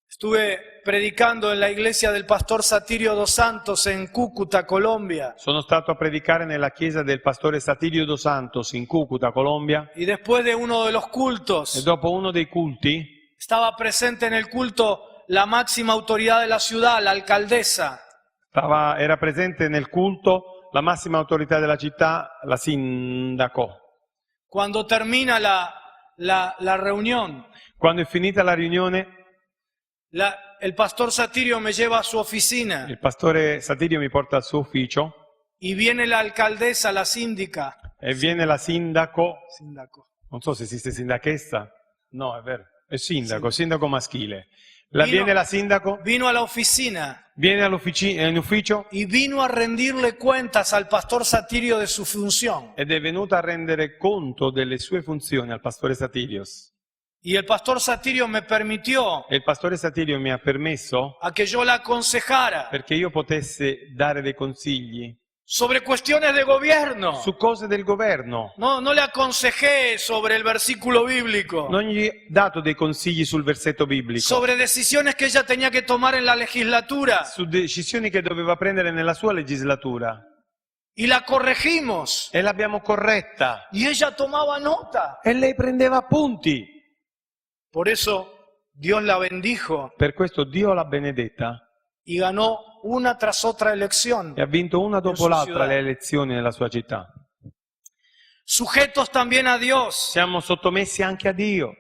Speaker 3: Estuve predicando en la iglesia del pastor Satirio dos Santos en Cúcuta, Colombia.
Speaker 4: Sono stato a predicare nella chiesa del pastore Satirio dos Santos in Cúcuta, Colombia,
Speaker 3: Y después de uno de los
Speaker 4: e
Speaker 3: cultos,
Speaker 4: dopo uno dei culti
Speaker 3: estaba presente en el culto la máxima autoridad de la ciudad, la alcaldesa.
Speaker 4: era presente nel culto la massima autorità della città, la sindaco.
Speaker 3: Cuando termina la reunión,
Speaker 4: Quando è finita la riunione,
Speaker 3: el pastor Satirio me lleva a su oficina
Speaker 4: il pastore Satirio mi porta al suo ufficio
Speaker 3: y viene la alcaldesa, la síndica.
Speaker 4: e viene la sindaco,
Speaker 3: Sindaco.
Speaker 4: non so se esiste sindachessa, no, è vero, è sindaco maschile.
Speaker 3: Vino-
Speaker 4: Viene la sindaco,
Speaker 3: Vino a la oficina
Speaker 4: viene in ufficio
Speaker 3: y vino a rendirle cuentas al pastor Satirio de su función.
Speaker 4: ed è venuta a rendere conto delle sue funzioni al pastore Satirios.
Speaker 3: Y el pastor Satirio me permitió
Speaker 4: E il pastore Satirio mi ha permesso,
Speaker 3: a que yo la aconsejara
Speaker 4: perché io potessi dare dei consigli
Speaker 3: sobre cuestiones de gobierno.
Speaker 4: su cose del governo.
Speaker 3: No le aconsejé sobre el versículo bíblico,
Speaker 4: Non gli ho dato dei consigli sul versetto biblico,
Speaker 3: sobre decisiones que ella tenía que tomar en la legislatura.
Speaker 4: su decisioni che doveva prendere nella sua legislatura.
Speaker 3: Y la corregimos.
Speaker 4: E l'abbiamo corretta.
Speaker 3: Y ella tomaba nota.
Speaker 4: E lei prendeva appunti.
Speaker 3: Por eso Dios la bendijo
Speaker 4: Per questo Dio l'ha benedetta
Speaker 3: y ganó una tras otra elección.
Speaker 4: e ha vinto una dopo
Speaker 3: su
Speaker 4: l'altra
Speaker 3: ciudad.
Speaker 4: le elezioni nella sua città.
Speaker 3: Sujetos también a Dios.
Speaker 4: Siamo sottomessi anche a Dio.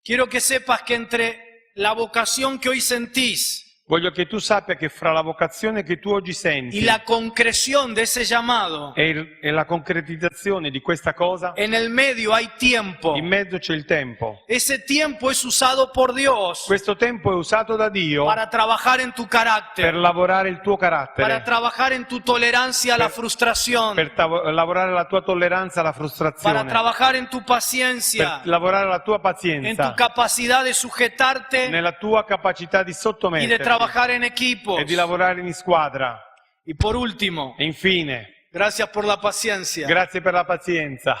Speaker 3: Quiero que sepas que entre la vocación que hoy sentís
Speaker 4: Voglio che tu sappia che fra la vocazione che tu oggi senti
Speaker 5: y la concreción de ese llamado,
Speaker 4: e la concretizzazione di questa cosa,
Speaker 5: en el medio hay tiempo.
Speaker 4: in mezzo c'è il tempo.
Speaker 5: Ese tiempo es usado por Dios
Speaker 4: Questo tempo è usato da Dio
Speaker 5: para trabajar en tu
Speaker 4: per
Speaker 5: carácter,
Speaker 4: lavorare il tuo
Speaker 5: para
Speaker 4: carattere,
Speaker 5: trabajar en tu tolerancia a la frustración,
Speaker 4: per lavorare la tua tolleranza alla
Speaker 5: para
Speaker 4: frustrazione,
Speaker 5: trabajar en tu
Speaker 4: per
Speaker 5: paciencia,
Speaker 4: lavorare la tua
Speaker 5: en tu
Speaker 4: pazienza,
Speaker 5: capacidad de sujetarte
Speaker 4: nella tua capacità di
Speaker 5: y de
Speaker 4: sottometterti
Speaker 5: trabajar en equipos.
Speaker 4: e di lavorare in squadra.
Speaker 5: Y por último,
Speaker 4: E infine,
Speaker 5: gracias por la paciencia.
Speaker 4: grazie per la pazienza.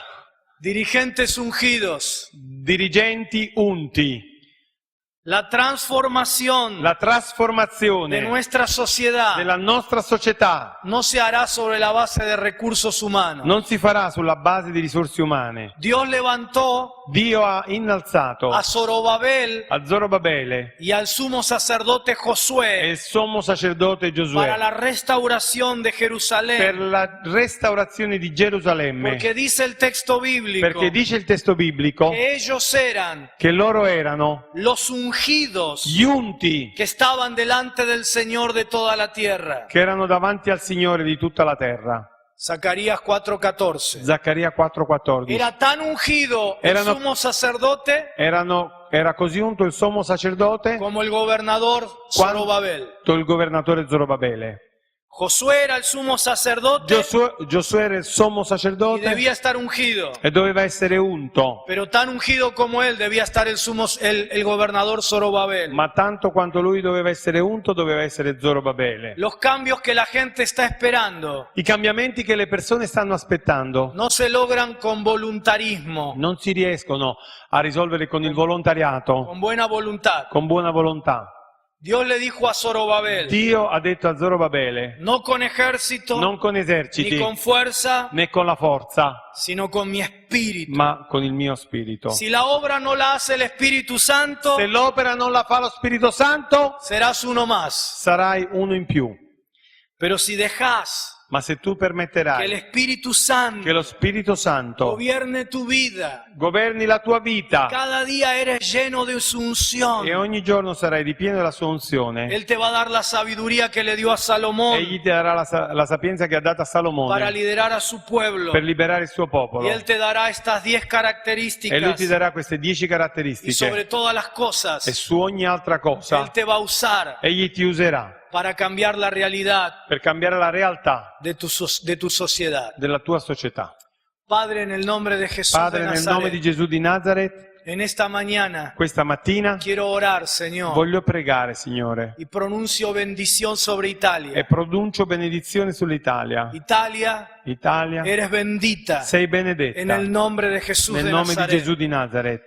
Speaker 5: Dirigentes ungidos,
Speaker 4: Dirigenti unti,
Speaker 5: la transformación
Speaker 4: la
Speaker 5: de
Speaker 4: trasformazione
Speaker 5: nuestra sociedad
Speaker 4: della nostra società
Speaker 5: no se hará sobre la base de recursos humanos.
Speaker 4: non si farà sulla base di risorse umane.
Speaker 5: Dios levantó
Speaker 4: Dio ha innalzato
Speaker 5: a Zorobabel
Speaker 4: a Zorobabele
Speaker 5: y al sumo sacerdote
Speaker 4: e
Speaker 5: Josué
Speaker 4: il sommo sacerdote
Speaker 5: para
Speaker 4: Giosuè
Speaker 5: la restauración de
Speaker 4: per
Speaker 5: Jerusalén,
Speaker 4: la restaurazione di Gerusalemme,
Speaker 5: porque dice el texto bíblico
Speaker 4: perché dice il testo biblico
Speaker 5: que ellos eran
Speaker 4: che loro erano
Speaker 5: los ungidos
Speaker 4: gli unti
Speaker 5: que estaban delante del Señor de toda la tierra.
Speaker 4: che erano davanti al Signore di tutta la terra.
Speaker 5: Zacarías 4:14.
Speaker 4: Zaccaria 4,14.
Speaker 5: Era tan ungido el
Speaker 4: Erano-
Speaker 5: sumo sacerdote
Speaker 4: Era così unto il sommo sacerdote
Speaker 5: como el gobernador
Speaker 4: Cuando-
Speaker 5: Zorobabel.
Speaker 4: il governatore Zorobabele.
Speaker 5: Josué era el sumo sacerdote
Speaker 4: Giosuè era il sommo
Speaker 5: y
Speaker 4: sacerdote
Speaker 5: debía estar ungido.
Speaker 4: e doveva essere unto,
Speaker 5: Pero tan ungido como él debía estar el gobernador Zorobabel.
Speaker 4: ma tanto quanto lui doveva essere unto, doveva essere Zorobabele.
Speaker 5: Los cambios que la gente está esperando
Speaker 4: I cambiamenti che le persone stanno aspettando
Speaker 5: no se logran con voluntarismo,
Speaker 4: non si riescono a risolvere con il volontariato,
Speaker 5: con buena voluntad.
Speaker 4: con buona volontà.
Speaker 5: Dios le dijo a Zorobabel,
Speaker 4: Dio ha detto a Zorobabele,
Speaker 5: no con ejército,
Speaker 4: non con
Speaker 5: ni
Speaker 4: eserciti
Speaker 5: con fuerza,
Speaker 4: né con la forza,
Speaker 5: sino con mi espíritu.
Speaker 4: ma con il mio spirito.
Speaker 5: Si la obra no la hace el Espíritu Santo,
Speaker 4: Se l'opera non la fa lo Spirito Santo,
Speaker 5: serás uno más.
Speaker 4: sarai uno in più.
Speaker 5: Pero si dejas
Speaker 4: Ma se tu
Speaker 5: que el
Speaker 4: permetterai
Speaker 5: Espíritu
Speaker 4: che
Speaker 5: Santo
Speaker 4: lo Spirito Santo
Speaker 5: gobierne tu vida,
Speaker 4: governi la tua vita
Speaker 5: cada día eres lleno de su unción.
Speaker 4: e ogni giorno sarai ripieno della sua unzione,
Speaker 5: Él te va a dar la sabiduría que le dio a Salomón
Speaker 4: egli ti darà la sapienza che ha dato a
Speaker 5: para
Speaker 4: Salomone
Speaker 5: liderar a su pueblo.
Speaker 4: per liberare il suo popolo.
Speaker 5: Y Él te dará estas 10
Speaker 4: E lui
Speaker 5: características
Speaker 4: ti darà queste 10
Speaker 5: y sobre
Speaker 4: caratteristiche
Speaker 5: todas las
Speaker 4: e
Speaker 5: cosas,
Speaker 4: su ogni altra cosa
Speaker 5: Él te va a usar
Speaker 4: egli ti userà
Speaker 5: para cambiar la realidad
Speaker 4: per cambiare la realtà
Speaker 5: de tu sociedad.
Speaker 4: della tua società.
Speaker 5: Padre, en el nombre de Jesús
Speaker 4: Padre,
Speaker 5: de
Speaker 4: nel nome di
Speaker 5: Nazaret,
Speaker 4: Gesù di Nazareth,
Speaker 5: en esta mañana
Speaker 4: questa mattina
Speaker 5: quiero orar, Señor,
Speaker 4: voglio pregare, Signore,
Speaker 5: y pronuncio bendición sobre Italia.
Speaker 4: e pronuncio benedizione sull'Italia.
Speaker 5: Italia,
Speaker 4: Italia,
Speaker 5: eres bendita
Speaker 4: sei
Speaker 5: en
Speaker 4: benedetta
Speaker 5: el nombre de Jesús
Speaker 4: nel
Speaker 5: de
Speaker 4: nome di
Speaker 5: Nazaret.
Speaker 4: Gesù di Nazareth.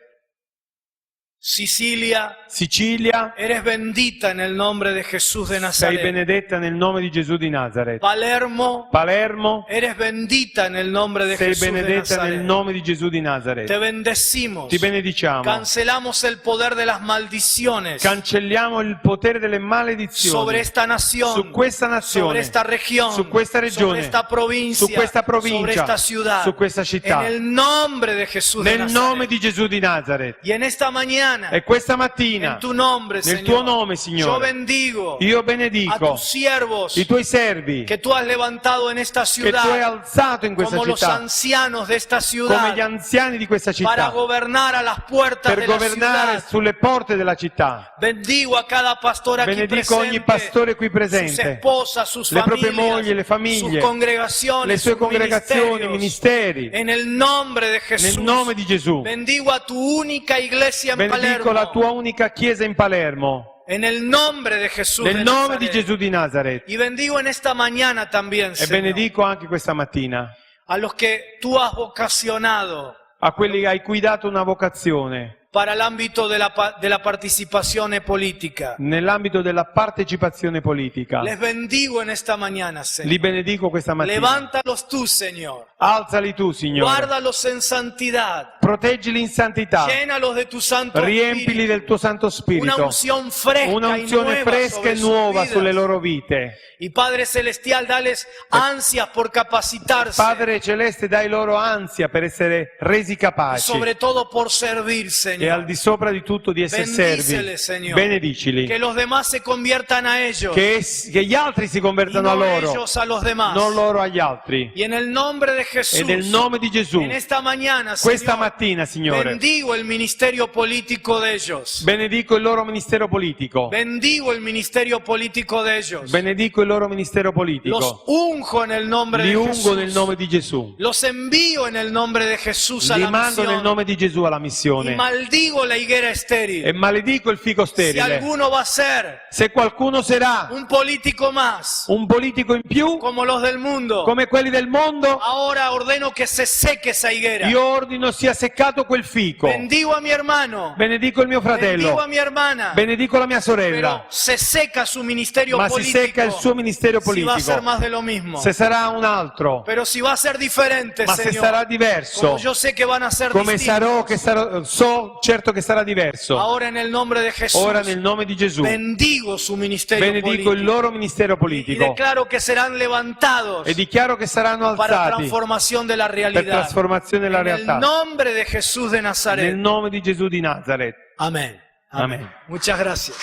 Speaker 5: Sicilia,
Speaker 4: Sicilia,
Speaker 5: eres bendita en el nombre de Jesús de
Speaker 4: sei
Speaker 5: Nazaret.
Speaker 4: benedetta nel nome di Gesù di Nazareth.
Speaker 5: Palermo,
Speaker 4: Palermo,
Speaker 5: eres bendita en el nombre de
Speaker 4: sei
Speaker 5: Jesús de
Speaker 4: benedetta nel
Speaker 5: Nazaret.
Speaker 4: nome di Gesù di
Speaker 5: Te
Speaker 4: Nazareth.
Speaker 5: bendecimos.
Speaker 4: Ti benediciamo.
Speaker 5: Cancelamos el poder de las maldiciones
Speaker 4: Cancelliamo il potere delle
Speaker 5: sobre
Speaker 4: maledizioni
Speaker 5: esta nación,
Speaker 4: su questa
Speaker 5: sobre
Speaker 4: nazione,
Speaker 5: esta región,
Speaker 4: su questa
Speaker 5: sobre
Speaker 4: regione,
Speaker 5: esta provincia,
Speaker 4: su questa
Speaker 5: sobre
Speaker 4: provincia,
Speaker 5: esta ciudad,
Speaker 4: su questa città.
Speaker 5: en el nombre de Jesús de
Speaker 4: Nel
Speaker 5: Nazaret.
Speaker 4: nome di Gesù di Nazareth.
Speaker 5: Y en esta mañana,
Speaker 4: E questa mattina,
Speaker 5: en tu nombre,
Speaker 4: nel
Speaker 5: Señor,
Speaker 4: tuo nome,
Speaker 5: yo
Speaker 4: Signore,
Speaker 5: bendigo
Speaker 4: io
Speaker 5: a
Speaker 4: benedico
Speaker 5: tus siervos
Speaker 4: i tuoi servi
Speaker 5: que tú has levantado en esta
Speaker 4: che tu hai
Speaker 5: ciudad
Speaker 4: alzato in questa
Speaker 5: como los
Speaker 4: città,
Speaker 5: ancianos de esta
Speaker 4: come
Speaker 5: ciudad
Speaker 4: gli anziani di questa
Speaker 5: para
Speaker 4: città,
Speaker 5: gobernar a las puertas
Speaker 4: per
Speaker 5: de la
Speaker 4: governare
Speaker 5: ciudad.
Speaker 4: sulle porte della città.
Speaker 5: Bendigo a cada pastor aquí
Speaker 4: Benedico ogni
Speaker 5: presente,
Speaker 4: pastore qui
Speaker 5: sus
Speaker 4: presente,
Speaker 5: esposas, sus
Speaker 4: le proprie
Speaker 5: familias,
Speaker 4: mogli, le famiglie,
Speaker 5: sus congregaciones,
Speaker 4: le sue
Speaker 5: sus
Speaker 4: congregazioni,
Speaker 5: ministerios.
Speaker 4: ministeri.
Speaker 5: En el nombre de Jesús,
Speaker 4: Nel nome di Gesù,
Speaker 5: bendigo a tu única iglesia en
Speaker 4: benedico la
Speaker 5: Palermo.
Speaker 4: tua unica chiesa in Palermo.
Speaker 5: En el nombre de Jesús de
Speaker 4: Nel nome di
Speaker 5: Nazaret.
Speaker 4: Gesù di Nazareth.
Speaker 5: Y bendigo en esta mañana también,
Speaker 4: E
Speaker 5: Señor,
Speaker 4: benedico anche questa mattina
Speaker 5: a los que tú has vocacionado
Speaker 4: a quelli ai cui dato una vocazione
Speaker 5: para el ámbito de la participación política.
Speaker 4: nell'ambito della partecipazione politica.
Speaker 5: Les bendigo en esta mañana,
Speaker 4: Li
Speaker 5: Señor.
Speaker 4: benedico questa mattina.
Speaker 5: Levántalos tú, Señor.
Speaker 4: Alzali tu, Signore.
Speaker 5: Guárdalos en santidad.
Speaker 4: Proteggili in santità.
Speaker 5: Llénalos de tu Santo
Speaker 4: Riempili
Speaker 5: Espíritu.
Speaker 4: del tuo Santo
Speaker 5: Una
Speaker 4: Spirito.
Speaker 5: unción fresca
Speaker 4: Una
Speaker 5: y
Speaker 4: unzione
Speaker 5: nueva
Speaker 4: fresca
Speaker 5: sobre
Speaker 4: e
Speaker 5: sus
Speaker 4: nuova
Speaker 5: vidas.
Speaker 4: sulle loro vite.
Speaker 5: Y Padre Celestial, dales ansias por capacitarse.
Speaker 4: Padre Celeste, dai loro ansia per essere resi
Speaker 5: Y
Speaker 4: capaci.
Speaker 5: sobre todo por servir, Señor. Señor.
Speaker 4: al di sopra di tutto di essere
Speaker 5: Bendíceles,
Speaker 4: servi.
Speaker 5: Señor.
Speaker 4: Benedicili.
Speaker 5: Que los demás se conviertan a ellos.
Speaker 4: Che gli altri si
Speaker 5: Y
Speaker 4: convertano a
Speaker 5: no
Speaker 4: loro,
Speaker 5: ellos a los demás.
Speaker 4: non loro agli altri.
Speaker 5: Y en el nombre de
Speaker 4: E
Speaker 5: Jesús,
Speaker 4: nel nome di Gesù,
Speaker 5: en esta mañana,
Speaker 4: questa
Speaker 5: Señor,
Speaker 4: mattina, Signore,
Speaker 5: bendigo el ministerio político de ellos.
Speaker 4: benedico il loro ministero politico.
Speaker 5: Bendigo el ministerio político de ellos.
Speaker 4: Benedico il loro ministero
Speaker 5: Los
Speaker 4: politico.
Speaker 5: unjo en el nombre
Speaker 4: Li
Speaker 5: de
Speaker 4: ungo
Speaker 5: Jesús.
Speaker 4: nel nome di Gesù.
Speaker 5: Los envío en el nombre de Jesús a
Speaker 4: Li
Speaker 5: la
Speaker 4: mando nel
Speaker 5: misión.
Speaker 4: nome di Gesù alla
Speaker 5: Y
Speaker 4: missione.
Speaker 5: maldigo la higuera estéril.
Speaker 4: E maledico il fico
Speaker 5: Si
Speaker 4: sterile.
Speaker 5: alguno va a ser
Speaker 4: Se qualcuno sarà
Speaker 5: un político más,
Speaker 4: un politico in più,
Speaker 5: como los del mundo,
Speaker 4: come quelli del mondo,
Speaker 5: ahora ordeno que se seque esa higuera.
Speaker 4: io ordino sia seccato quel fico.
Speaker 5: Bendigo a mi hermano.
Speaker 4: Benedico il mio
Speaker 5: Bendigo
Speaker 4: fratello.
Speaker 5: a mi hermana.
Speaker 4: Benedico la mia
Speaker 5: Pero
Speaker 4: sorella.
Speaker 5: se seca su ministerio
Speaker 4: Ma si
Speaker 5: político.
Speaker 4: secca il suo ministero
Speaker 5: Si va a ser
Speaker 4: politico.
Speaker 5: más de lo mismo.
Speaker 4: Se sarà un altro,
Speaker 5: Pero si va a ser diferente,
Speaker 4: ma se
Speaker 5: Señor.
Speaker 4: sarà diverso,
Speaker 5: Como yo sé que van a ser
Speaker 4: come
Speaker 5: distintos.
Speaker 4: so certo che sarà diverso.
Speaker 5: Ahora en el nombre de Jesús.
Speaker 4: Ora nel nome di Gesù
Speaker 5: Bendigo su ministerio
Speaker 4: benedico il
Speaker 5: político.
Speaker 4: loro ministero
Speaker 5: Y
Speaker 4: politico
Speaker 5: declaro que serán levantados
Speaker 4: e dichiaro che saranno
Speaker 5: para
Speaker 4: alzati
Speaker 5: transformación de la
Speaker 4: per
Speaker 5: realidad.
Speaker 4: trasformazione della
Speaker 5: En el
Speaker 4: realtà.
Speaker 5: nombre de Jesús de
Speaker 4: Nel
Speaker 5: Nazaret.
Speaker 4: nome di Gesù di Nazareth.
Speaker 5: Amén.
Speaker 4: Amén.
Speaker 5: Muchas gracias.